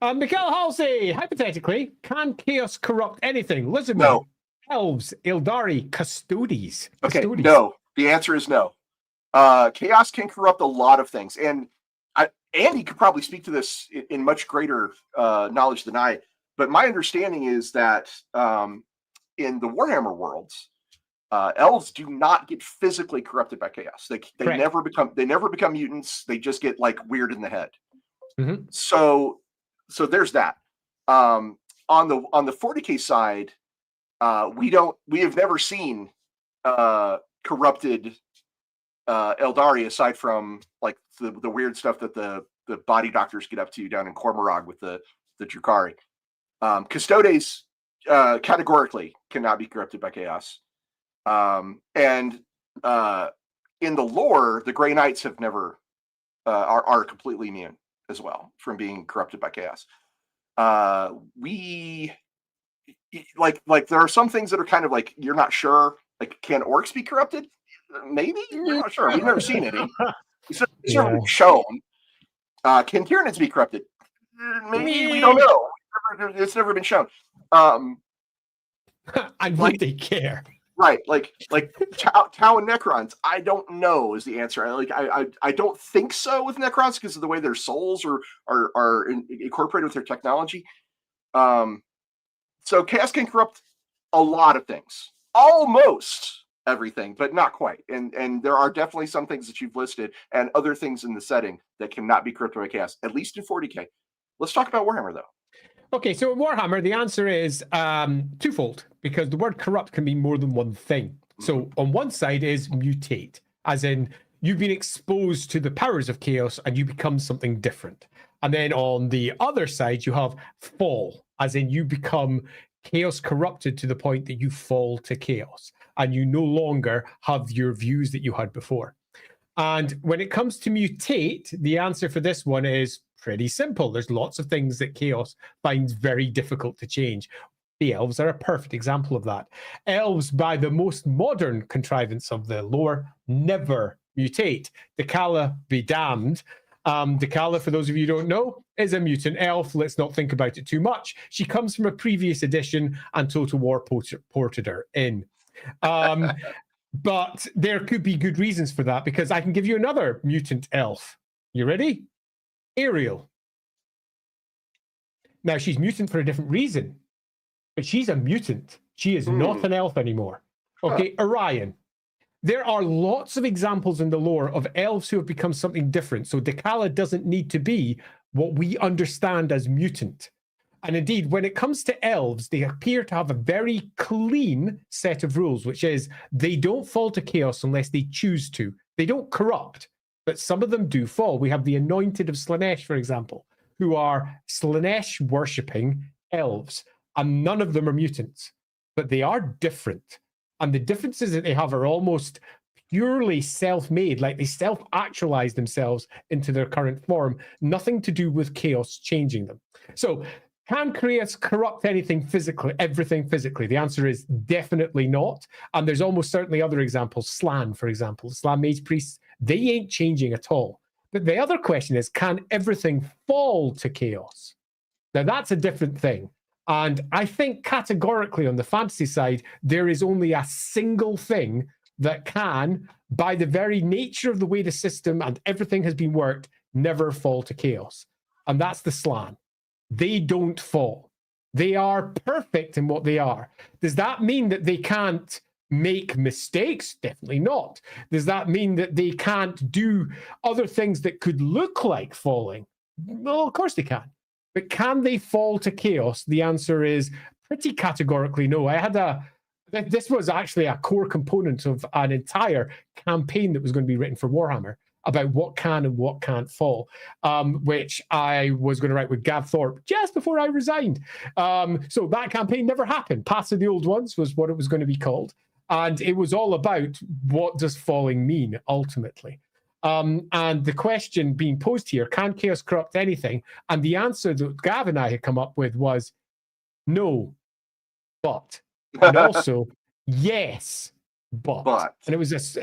Mikhail Halsey, hypothetically, can chaos corrupt anything? Listen, no. Elves, Eldari, Custodes. Okay, no. The answer is no. Chaos can corrupt a lot of things, and Andy could probably speak to this in much greater knowledge than I. But my understanding is that in the Warhammer worlds, elves do not get physically corrupted by chaos. They never become mutants. They just get like weird in the head. Mm-hmm. So there's that. On the 40K side, we have never seen corrupted Eldari aside from like the weird stuff that the body doctors get up to down in Cormorag with the Drukhari. Custodes categorically cannot be corrupted by chaos. And in the lore, the Grey Knights have never are completely immune as well from being corrupted by chaos. We like there are some things that are kind of like you're not sure. Like, can orcs be corrupted? Maybe, we're not sure. We've never seen any. It's never been shown. Can Tyranids be corrupted? Maybe, we don't know. It's never been shown. And like they care. Right, like Tau and Necrons. I don't know is the answer. I don't think so with Necrons because of the way their souls are incorporated with their technology. So chaos can corrupt a lot of things, almost everything, but not quite. And there are definitely some things that you've listed and other things in the setting that cannot be corrupted by chaos, at least in 40K. Let's talk about Warhammer though. Okay, so in Warhammer, the answer is twofold, because the word corrupt can be more than one thing. So on one side is mutate, as in you've been exposed to the powers of chaos and you become something different. And then on the other side, you have fall, as in you become chaos corrupted to the point that you fall to chaos and you no longer have your views that you had before. And when it comes to mutate, the answer for this one is pretty simple. There's lots of things that chaos finds very difficult to change. The elves are a perfect example of that. Elves, by the most modern contrivance of the lore, never mutate. Dakala be damned. Dakala, for those of you who don't know, is a mutant elf. Let's not think about it too much. She comes from a previous edition and Total War ported her in. But there could be good reasons for that, because I can give you another mutant elf. You ready? Ariel. Now, she's mutant for a different reason, but she's a mutant. She is not an elf anymore. Okay, Orion. There are lots of examples in the lore of elves who have become something different. So Dakala doesn't need to be what we understand as mutant. And indeed, when it comes to elves, they appear to have a very clean set of rules, which is they don't fall to chaos unless they choose to. They don't corrupt, but some of them do fall. We have the Anointed of Slaanesh, for example, who are Slaanesh worshipping elves, and none of them are mutants, but they are different. And the differences that they have are almost purely self-made, like they self-actualize themselves into their current form, nothing to do with chaos changing them. So can chaos corrupt anything physically, everything physically? The answer is definitely not. And there's almost certainly other examples. Slann, for example, the Slann Mage Priests, they ain't changing at all. But the other question is, can everything fall to chaos? Now, that's a different thing. And I think categorically on the fantasy side, there is only a single thing that can, by the very nature of the way the system and everything has been worked, never fall to chaos. And that's the Slann. They don't fall. They are perfect in what they are. Does that mean that they can't make mistakes? Definitely not. Does that mean that they can't do other things that could look like falling? Well, of course they can. But can they fall to chaos? The answer is pretty categorically no. This was actually a core component of an entire campaign that was going to be written for Warhammer about what can and what can't fall, which I was going to write with Gav Thorpe just before I resigned. So that campaign never happened. Pass of the Old Ones was what it was going to be called. And it was all about what does falling mean, ultimately. And the question being posed here, can chaos corrupt anything? And the answer that Gav and I had come up with was no, but. And also, yes, but. And it was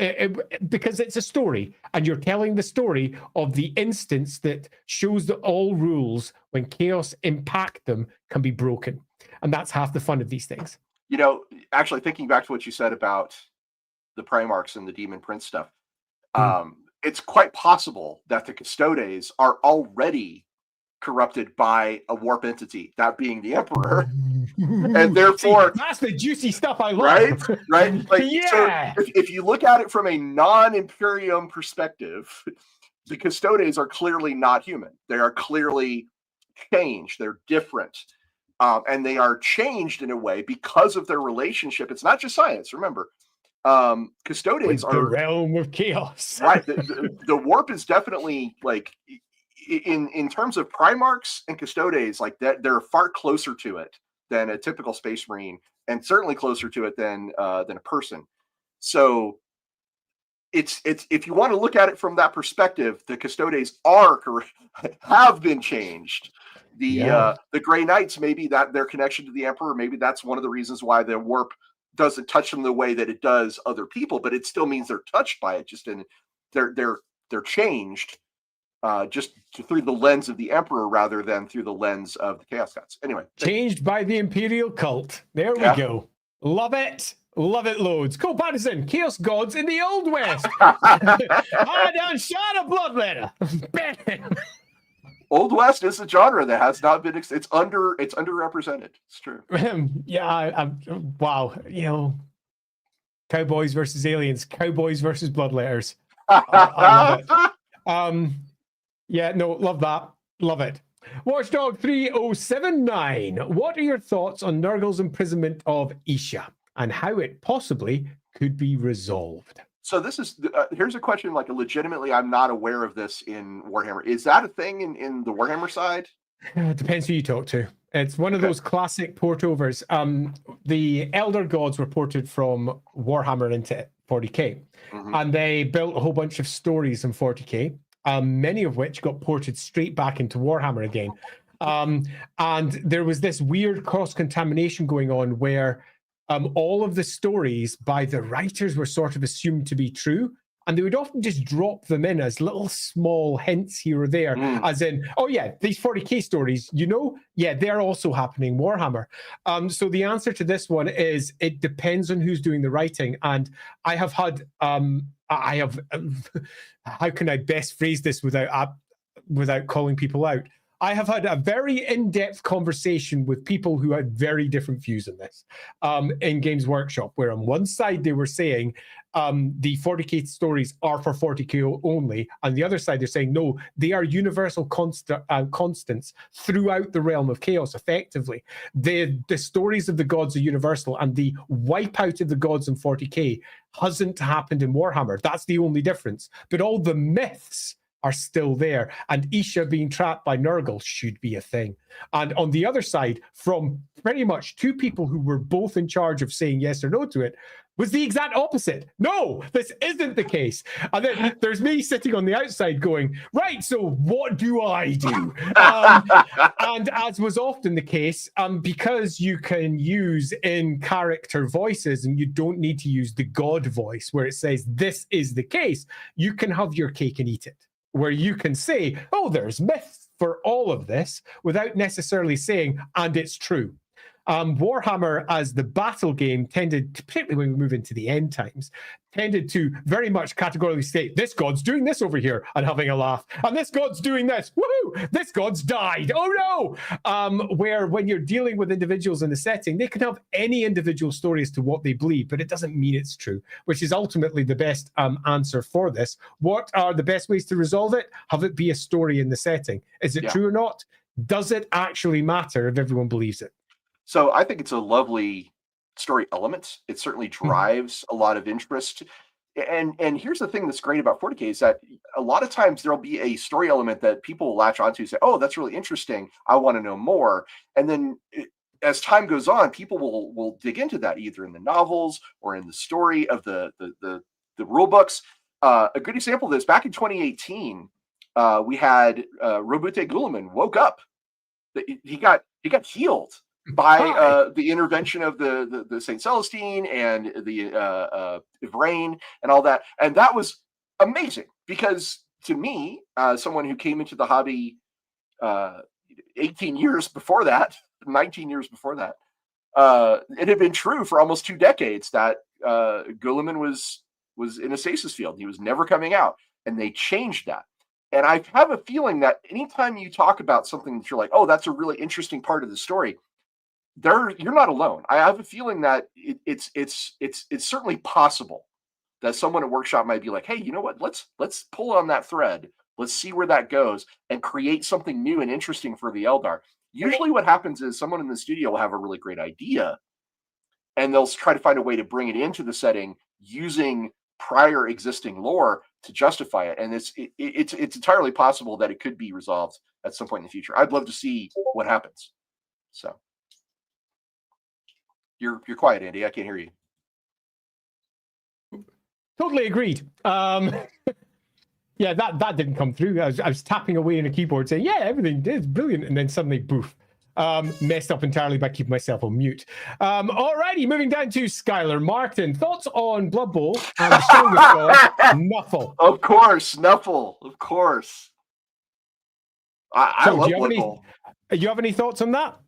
because it's a story, and you're telling the story of the instance that shows that all rules, when chaos impact them, can be broken. And that's half the fun of these things. Actually thinking back to what you said about the Primarchs and the Demon Prince stuff, it's quite possible that the Custodes are already corrupted by a warp entity, that being the Emperor. And therefore, that's the juicy stuff I love. Right? Yeah. So if you look at it from a non-Imperium perspective, the Custodes are clearly not human. They are clearly changed. They're different. And they are changed in a way because of their relationship. It's not just science, remember. Custodes are the realm of chaos. Right. The warp is definitely like in terms of Primarchs and Custodes, like that, they're far closer to it than a typical Space Marine, and certainly closer to it than a person. So it's if you want to look at it from that perspective, the Custodes have been changed. The Grey Knights, maybe that their connection to the Emperor, maybe that's one of the reasons why the warp doesn't touch them the way that it does other people, but it still means they're touched by it. Just in they're changed just through the lens of the Emperor rather than through the lens of the Chaos Gods. Anyway, changed by the Imperial cult. There we go. Love it. Love it loads. Cole Patterson, Chaos Gods in the Old West. I done shot a bloodletter. Old West is a genre that has not been. It's underrepresented. It's true. Wow. Cowboys versus aliens. Cowboys versus bloodletters. I love it. Love that. Love it. Watchdog 3079. What are your thoughts on Nurgle's imprisonment of Isha and how it possibly could be resolved? So this is here's a question, like legitimately, I'm not aware of this in Warhammer. Is that a thing in the Warhammer side? It depends who you talk to. It's one of those classic port overs. The Elder Gods were ported from Warhammer into 40k, and they built a whole bunch of stories in 40k, many of which got ported straight back into Warhammer again. And there was this weird cross-contamination going on where all of the stories by the writers were sort of assumed to be true, and they would often just drop them in as little small hints here or there, as in, oh yeah, these 40k stories, they're also happening in Warhammer. So the answer to this one is it depends on who's doing the writing. And I have had, how can I best phrase this without calling people out? I have had a very in-depth conversation with people who had very different views on this in Games Workshop, where on one side they were saying the 40k stories are for 40k only, and the other side they're saying no, they are universal constants throughout the realm of chaos. Effectively, the stories of the gods are universal, and the wipeout of the gods in 40k hasn't happened in Warhammer. That's the only difference. But all the myths are still there, and Isha being trapped by Nurgle should be a thing. And on the other side, from pretty much two people who were both in charge of saying yes or no to it, was the exact opposite. No, this isn't the case. And then there's me sitting on the outside going, right, so what do I do? And as was often the case, because you can use in-character voices and you don't need to use the God voice where it says this is the case, you can have your cake and eat it, where you can say, oh, there's myths for all of this without necessarily saying, and it's true. Warhammer, as the battle game, tended, particularly when we move into the end times, tended to very much categorically state, this god's doing this over here, and having a laugh, and this god's doing this, woohoo, this god's died, oh no! Where when you're dealing with individuals in the setting, they can have any individual story as to what they believe, but it doesn't mean it's true, which is ultimately the best answer for this. What are the best ways to resolve it? Have it be a story in the setting. Is it true or not? Does it actually matter if everyone believes it? So I think it's a lovely story element. It certainly drives a lot of interest. And here's the thing that's great about 40K is that a lot of times there'll be a story element that people will latch onto and say, oh, that's really interesting. I want to know more. And then as time goes on, people will dig into that either in the novels or in the story of the rule books. A good example of this, back in 2018, we had Robute Guilliman woke up. He got healed by the intervention of the Saint Celestine and the Ivrain and all that, and that was amazing because to me, someone who came into the hobby 18 years before that, 19 years before that, it had been true for almost 2 decades that Guilliman was in a stasis field. He was never coming out, and they changed that. And I have a feeling that anytime you talk about something that you're like, oh, that's a really interesting part of the story, you're not alone. I have a feeling that it's certainly possible that someone at Workshop might be like, hey, you know what? Let's pull on that thread. Let's see where that goes and create something new and interesting for the Eldar. Usually what happens is someone in the studio will have a really great idea, and they'll try to find a way to bring it into the setting using prior existing lore to justify it. And it's entirely possible that it could be resolved at some point in the future. I'd love to see what happens. So you're quiet, Andy. I can't hear you. Totally agreed. Yeah, that didn't come through. I was tapping away on a keyboard saying, yeah, everything is brilliant. And then suddenly, poof, messed up entirely by keeping myself on mute. Alrighty, moving down to Skylar Martin. Thoughts on Blood Bowl and the strongest god, Nuffle? Of course, Nuffle. Of course. I love Blood Bowl. Do you have any thoughts on that?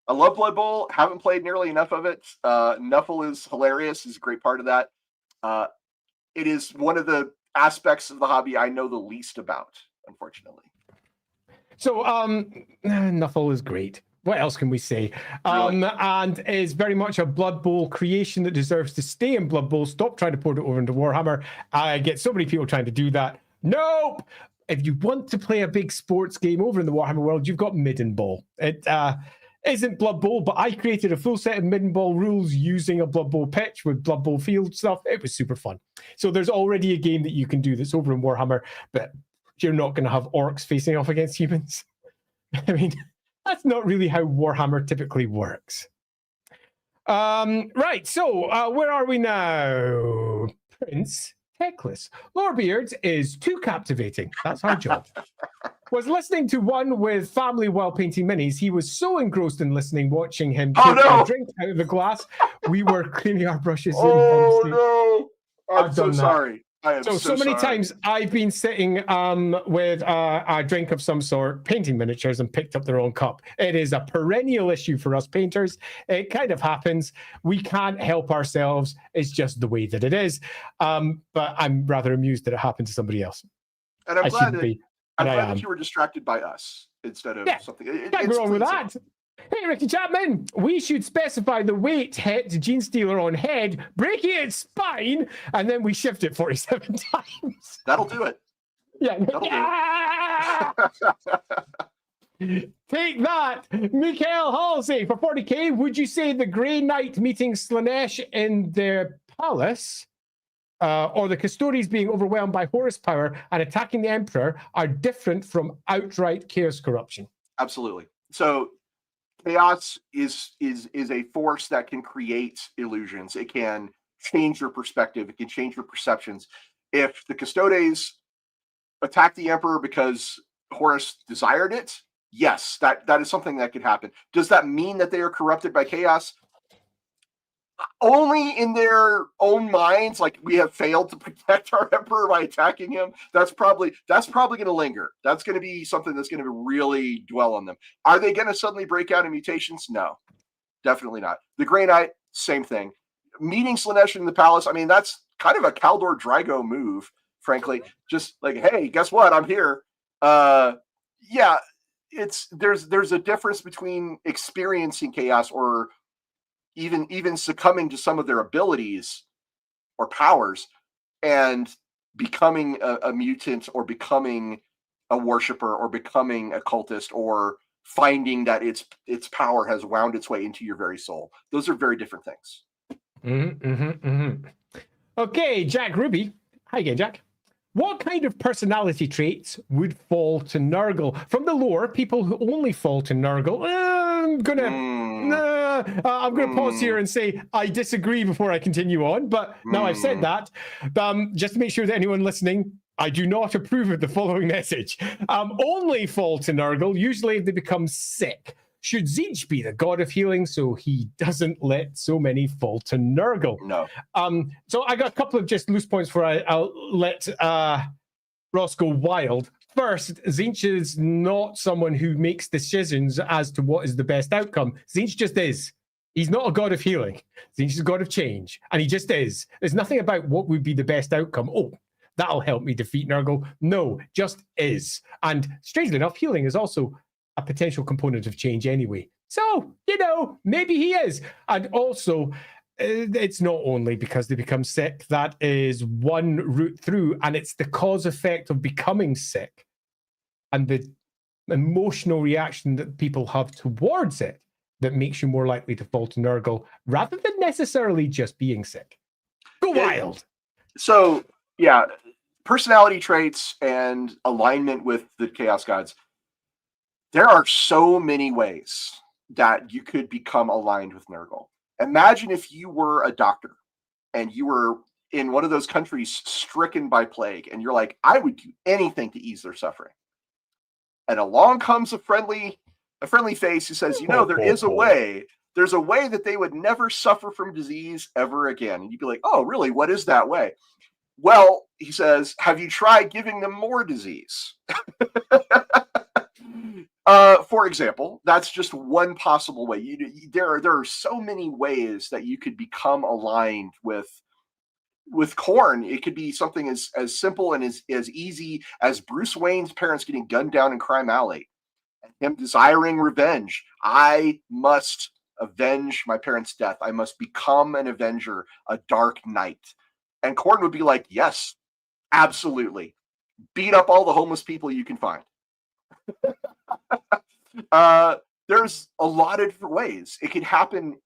I love Blood Bowl. Haven't played nearly enough of it. Nuffle is hilarious. He's a great part of that. It is one of the aspects of the hobby I know the least about, unfortunately. So, Nuffle is great. What else can we say? Really? And is very much a Blood Bowl creation that deserves to stay in Blood Bowl. Stop trying to port it over into Warhammer. I get so many people trying to do that. Nope! If you want to play a big sports game over in the Warhammer world, you've got Midden Ball. It isn't Blood Bowl, but I created a full set of Midden Ball rules using a Blood Bowl pitch with Blood Bowl field stuff. It was super fun. So there's already a game that you can do that's over in Warhammer, but you're not going to have orcs facing off against humans. I mean, that's not really how Warhammer typically works. Right, so where are we now? Prince Teclis. Lorebeards is too captivating. That's our job. Was listening to one with family while painting minis. He was so engrossed in listening, watching him take a drink out of the glass. We were cleaning our brushes. No! I'm so sorry. I am so many times I've been sitting with a drink of some sort, painting miniatures, and picked up the wrong cup. It is a perennial issue for us painters. It kind of happens. We can't help ourselves. It's just the way that it is. But I'm rather amused that it happened to somebody else. And I'm glad that you were distracted by us instead of something. Can't go wrong with that. Hey, Ricky Chapman, we should specify the weight hit Gene Stealer on head, breaking its spine, and then we shift it 47 times. That'll do it. Yeah. Take that, Mikael Halsey for 40k. Would you say the Grey Knight meeting Slanesh in their palace, or the Custodes being overwhelmed by Horus power and attacking the Emperor are different from outright chaos corruption? Absolutely. So chaos is a force that can create illusions. It can change your perspective. It can change your perceptions. If the Custodes attack the Emperor because Horus desired it, yes, that is something that could happen. Does that mean that they are corrupted by chaos? Only in their own minds, like we have failed to protect our Emperor by attacking him. That's probably going to linger. That's going to be something that's going to really dwell on them. Are they going to suddenly break out in mutations? No, definitely not. The Grey Knight, same thing. Meeting Slanesh in the palace, I mean, that's kind of a Kaldor Drago move, frankly. Just like, hey, guess what? I'm here. Yeah, there's a difference between experiencing chaos or even succumbing to some of their abilities or powers and becoming a mutant or becoming a worshiper or becoming a cultist or finding that its power has wound its way into your very soul. Those are very different things. Okay, Jack Ruby. Hi again, Jack. What kind of personality traits would fall to Nurgle? From the lore, people who only fall to Nurgle, I'm gonna I'm going to pause here and say I disagree before I continue on. But now I've said that, just to make sure that anyone listening, I do not approve of the following message. Only fall to Nurgle, usually if they become sick. Should Tzeentch be the god of healing so he doesn't let so many fall to Nurgle? No. So I got a couple of just loose points where I'll let Ross go wild. First, Tzeentch is not someone who makes decisions as to what is the best outcome. Tzeentch just is. He's not a god of healing. Tzeentch is a god of change, and he just is. There's nothing about what would be the best outcome. Oh, that'll help me defeat Nurgle. No, just is. And strangely enough, healing is also a potential component of change anyway. So, maybe he is. And also, it's not only because they become sick. That is one route through, and it's the cause effect of becoming sick and the emotional reaction that people have towards it that makes you more likely to fall to Nurgle rather than necessarily just being sick. Go wild. So, yeah, personality traits and alignment with the Chaos Gods. There are so many ways that you could become aligned with Nurgle. Imagine if you were a doctor and you were in one of those countries stricken by plague, and you're like, I would do anything to ease their suffering. And along comes a friendly face who says, there is a way. There's a way that they would never suffer from disease ever again. And you'd be like, oh, really? What is that way? Well, he says, have you tried giving them more disease? For example, that's just one possible way. There are so many ways that you could become aligned with Khorne. It could be something as simple and as easy as Bruce Wayne's parents getting gunned down in Crime Alley and him desiring revenge. I must avenge my parents' death. I must become an avenger, a dark knight. And Khorne would be like, yes, absolutely. Beat up all the homeless people you can find. There's a lot of different ways it could happen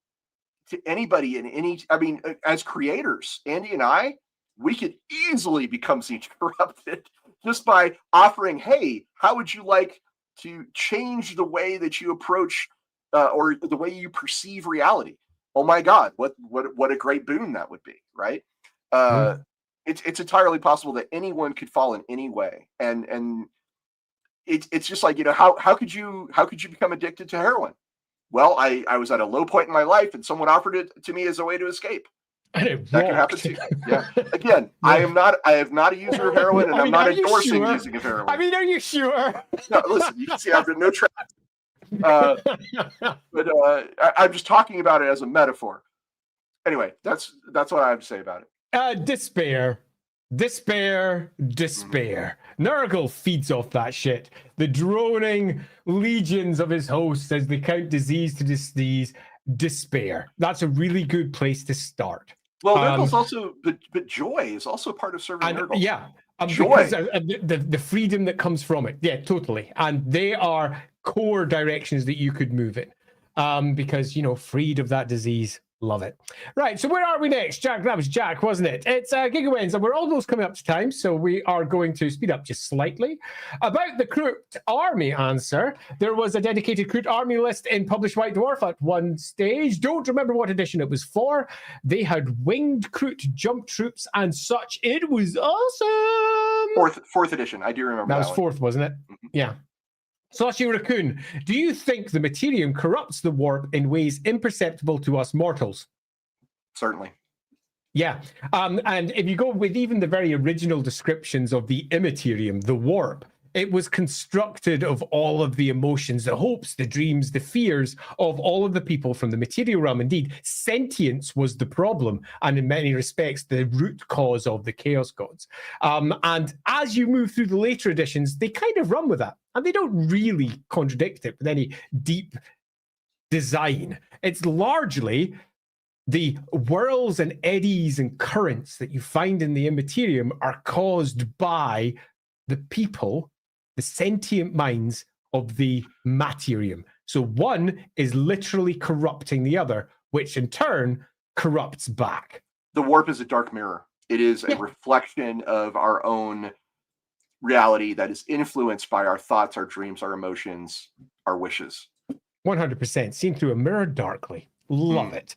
to anybody in any. I mean, as creators, Andy and I, we could easily become Tzeentch corrupted just by offering, hey, how would you like to change the way that you approach or the way you perceive reality? Oh my God, what a great boon that would be, right? It's entirely possible that anyone could fall in any way, and it's just like, how could you become addicted to heroin? Well, I was at a low point in my life, and someone offered it to me as a way to escape. That can happen too. Yeah. Again, I am not a user of heroin, and I'm not endorsing using of heroin. I mean, are you sure? No, listen, you can see I've been no trap. But I'm just talking about it as a metaphor. Anyway, that's what I have to say about it. Despair. Nurgle feeds off that shit. The droning legions of his hosts as they count disease to disease. Despair. That's a really good place to start. Well, Nurgle's also, but joy is also part of serving Nurgle. Yeah. Joy. The freedom that comes from it. Yeah, totally. And they are core directions that you could move in. Because, freed of that disease. Love it. Right, so where are we next? Jack, that was Jack, wasn't it? It's Gigawins, and we're almost coming up to time, so we are going to speed up just slightly. About the Kroot army answer, there was a dedicated Kroot army list in Published White Dwarf at one stage. Don't remember what edition it was for. They had winged Kroot jump troops and such. It was awesome. Fourth edition. I do remember that was fourth, wasn't it? Mm-hmm. Yeah. Slushy Raccoon, do you think the Materium corrupts the warp in ways imperceptible to us mortals? Certainly. Yeah. And if you go with even the very original descriptions of the Immaterium, the warp, it was constructed of all of the emotions, the hopes, the dreams, the fears of all of the people from the material realm. Indeed, sentience was the problem, and in many respects, the root cause of the Chaos Gods. And as you move through the later editions, they kind of run with that, and they don't really contradict it with any deep design. It's largely the whirls and eddies and currents that you find in the Immaterium are caused by the people, the sentient minds of the Materium. So one is literally corrupting the other, which in turn corrupts back. The warp is a dark mirror. It is a reflection of our own reality that is influenced by our thoughts, our dreams, our emotions, our wishes. 100%. Seen through a mirror darkly. Love it.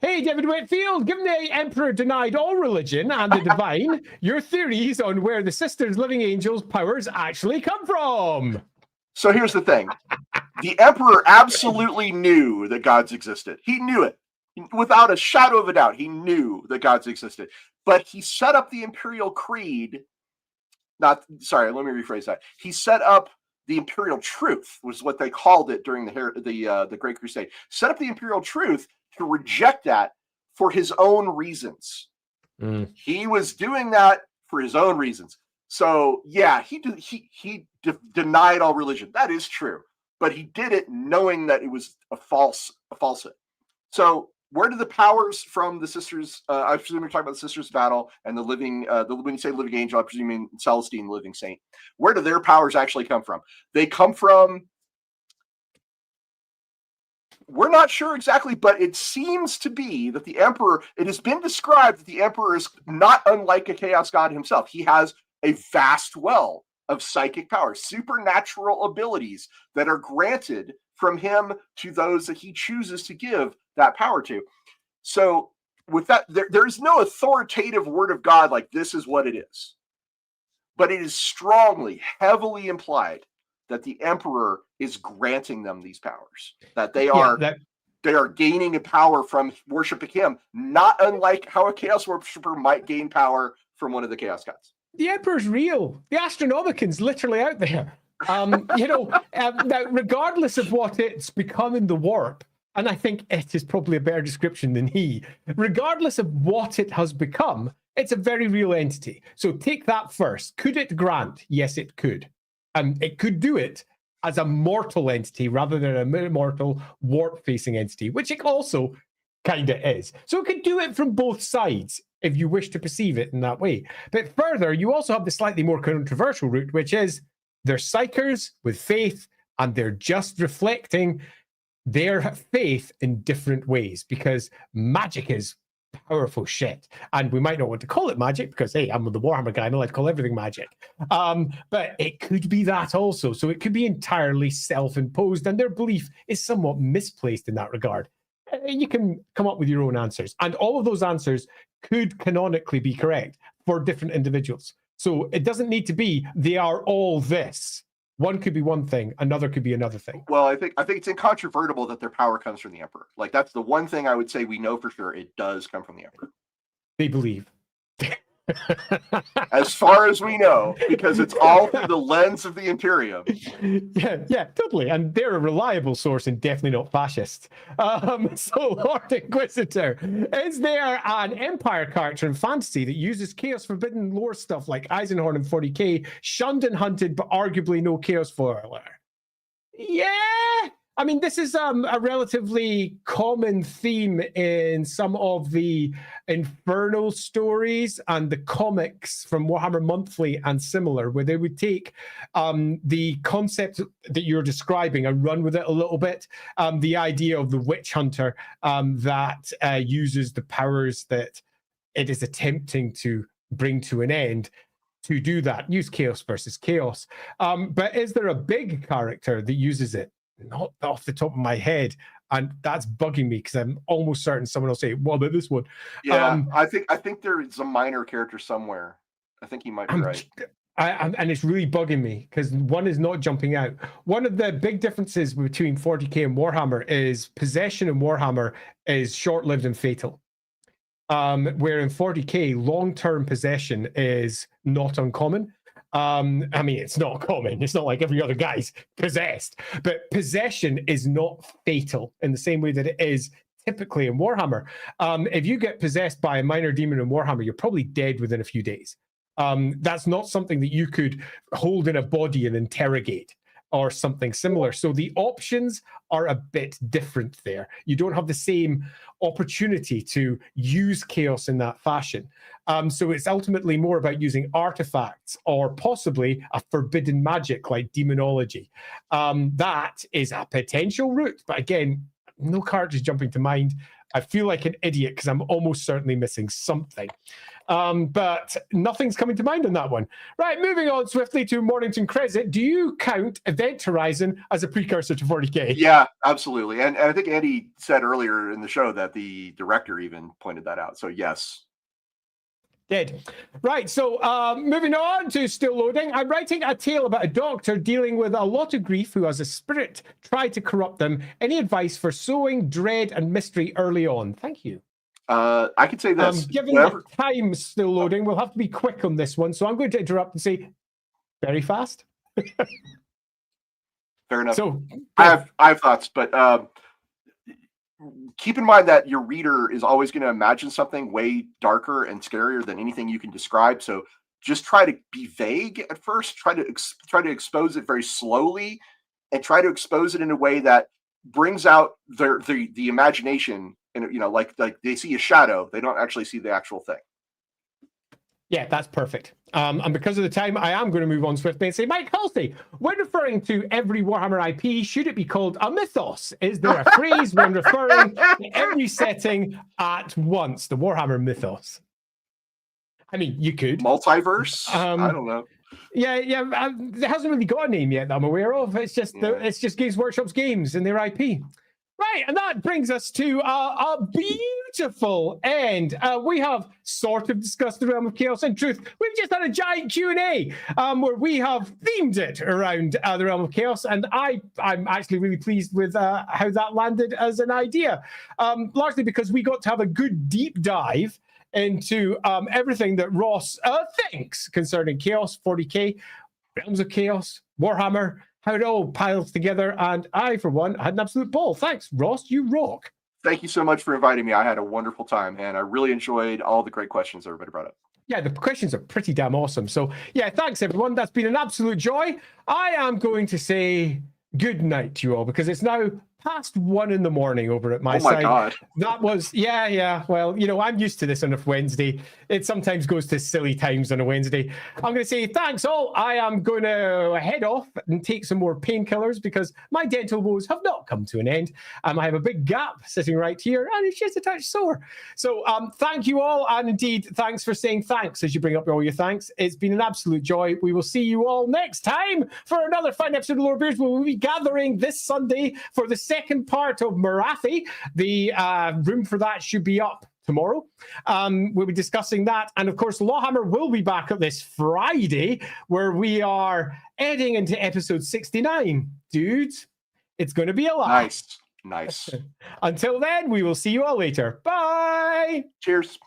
Hey, David Whitfield, given the Emperor denied all religion and the divine, your theories on where the Sisters Living Angels' powers actually come from? So here's the thing. The Emperor absolutely knew that gods existed. He knew it. Without a shadow of a doubt, he knew that gods existed. But he set up the Imperial Creed. Let me rephrase that. He set up the Imperial Truth, was what they called it during the Great Crusade. Set up the Imperial Truth to reject that for his own reasons. He was doing that for his own reasons. So yeah, he denied all religion. That is true, but he did it knowing that it was a falsehood. So where do the powers from the sisters? I presume you're talking about the sisters' battle and the living. When you say living angel, I presume you mean Celestine, the living saint. Where do their powers actually come from? They come from. We're not sure exactly, but it seems to be that the Emperor, it has been described that the Emperor is not unlike a chaos god himself. He has a vast well of psychic power, supernatural abilities that are granted from him to those that he chooses to give that power to. So with that, there is no authoritative word of God like this is what it is. But it is strongly, heavily implied that the Emperor is granting them these powers, that they are gaining a power from worshiping him, not unlike how a chaos worshiper might gain power from one of the chaos gods. The Emperor's real. The Astronomican's literally out there. Now, regardless of what it's become in the warp, and I think it is probably a better description than he, regardless of what it has become, it's a very real entity. So take that first. Could it grant? Yes, it could. It could do it as a mortal entity rather than an immortal warp-facing entity, which it also kind of is. So it could do it from both sides if you wish to perceive it in that way. But further, you also have the slightly more controversial route, which is they're psychers with faith, and they're just reflecting their faith in different ways, because magic is powerful shit. And we might not want to call it magic because, hey, I'm the Warhammer guy and I like to call everything magic. But it could be that also. So it could be entirely self-imposed, and their belief is somewhat misplaced in that regard. You can come up with your own answers. And all of those answers could canonically be correct for different individuals. So it doesn't need to be they are all this. One could be one thing, another could be another thing. Well, I think it's incontrovertible that their power comes from the Emperor. Like, that's the one thing I would say we know for sure. It does come from the Emperor. They believe. As far as we know, because it's all through the lens of the Imperium. Yeah, totally. And they're a reliable source and definitely not fascist. So, Lord Inquisitor, is there an Empire character in fantasy that uses Chaos Forbidden lore stuff like Eisenhorn and 40k, shunned and hunted, but arguably no Chaos follower? Yeah! I mean, this is a relatively common theme in some of the Infernal stories and the comics from Warhammer Monthly and similar, where they would take the concept that you're describing and run with it a little bit. The idea of the witch hunter that uses the powers that it is attempting to bring to an end to do that. Use chaos versus chaos. But is there a big character that uses it? Not off the top of my head, and that's bugging me because I'm almost certain someone will say, "What about this one?" Yeah, I think there is a minor character somewhere. I think he might be right. And it's really bugging me because one is not jumping out. One of the big differences between 40k and Warhammer is possession in Warhammer is short-lived and fatal. Where in 40k, long-term possession is not uncommon. I mean, it's not common. It's not like every other guy's possessed, but possession is not fatal in the same way that it is typically in Warhammer. If you get possessed by a minor demon in Warhammer, you're probably dead within a few days. That's not something that you could hold in a body and interrogate or something similar. So the options are a bit different there. You don't have the same opportunity to use chaos in that fashion. So it's ultimately more about using artifacts or possibly a forbidden magic like demonology. That is a potential route. But again, no characters jumping to mind. I feel like an idiot because I'm almost certainly missing something. But nothing's coming to mind on that one. Right, moving on swiftly to Mornington Crescent. Do you count Event Horizon as a precursor to 40K? Yeah, absolutely. And I think Andy said earlier in the show that the director even pointed that out. So yes. Dead. Right, so moving on to still loading. I'm writing a tale about a doctor dealing with a lot of grief who has a spirit try to corrupt them. Any advice for sowing dread and mystery early on? Thank you. I could say this. Given the time still loading, we'll have to be quick on this one. So I'm going to interrupt and say very fast. Fair enough. So I have thoughts, but keep in mind that your reader is always going to imagine something way darker and scarier than anything you can describe. So just try to be vague at first. Try to expose it very slowly, and try to expose it in a way that brings out the imagination. And like they see a shadow, they don't actually see the actual thing. Yeah, that's perfect. And because of the time, I am going to move on swiftly and say, Mike Halsey, when referring to every Warhammer IP, should it be called a mythos? Is there a phrase when referring to every setting at once? The Warhammer mythos. I mean, you could. Multiverse? I don't know. Yeah. It hasn't really got a name yet that I'm aware of. It's just it's just Games Workshop's games and their IP. Right, and that brings us to a beautiful end. We have sort of discussed the Realm of Chaos and Truth. We've just had a giant Q&A where we have themed it around the Realm of Chaos, and I'm actually really pleased with how that landed as an idea, largely because we got to have a good deep dive into everything that Ross thinks concerning Chaos, 40K, Realms of Chaos, Warhammer, how it all piles together, and I, for one, had an absolute ball. Thanks, Ross. You rock. Thank you so much for inviting me. I had a wonderful time, and I really enjoyed all the great questions everybody brought up. Yeah, the questions are pretty damn awesome. So, yeah, thanks, everyone. That's been an absolute joy. I am going to say good night to you all, because it's now past 1 a.m. over at my side. Oh my God. That was, yeah. Well, I'm used to this on a Wednesday. It sometimes goes to silly times on a Wednesday. I'm going to say thanks all. I am going to head off and take some more painkillers because my dental woes have not come to an end. I have a big gap sitting right here and it's just a touch sore. So thank you all. And indeed, thanks for saying thanks as you bring up all your thanks. It's been an absolute joy. We will see you all next time for another fine episode of Lorebeards. We will be gathering this Sunday for the second part of Marathi. The room for that should be up tomorrow. We'll be discussing that. And of course, LAWhammer will be back this Friday, where we are heading into episode 69. Dudes, it's going to be a lot. Nice. Until then, we will see you all later. Bye. Cheers.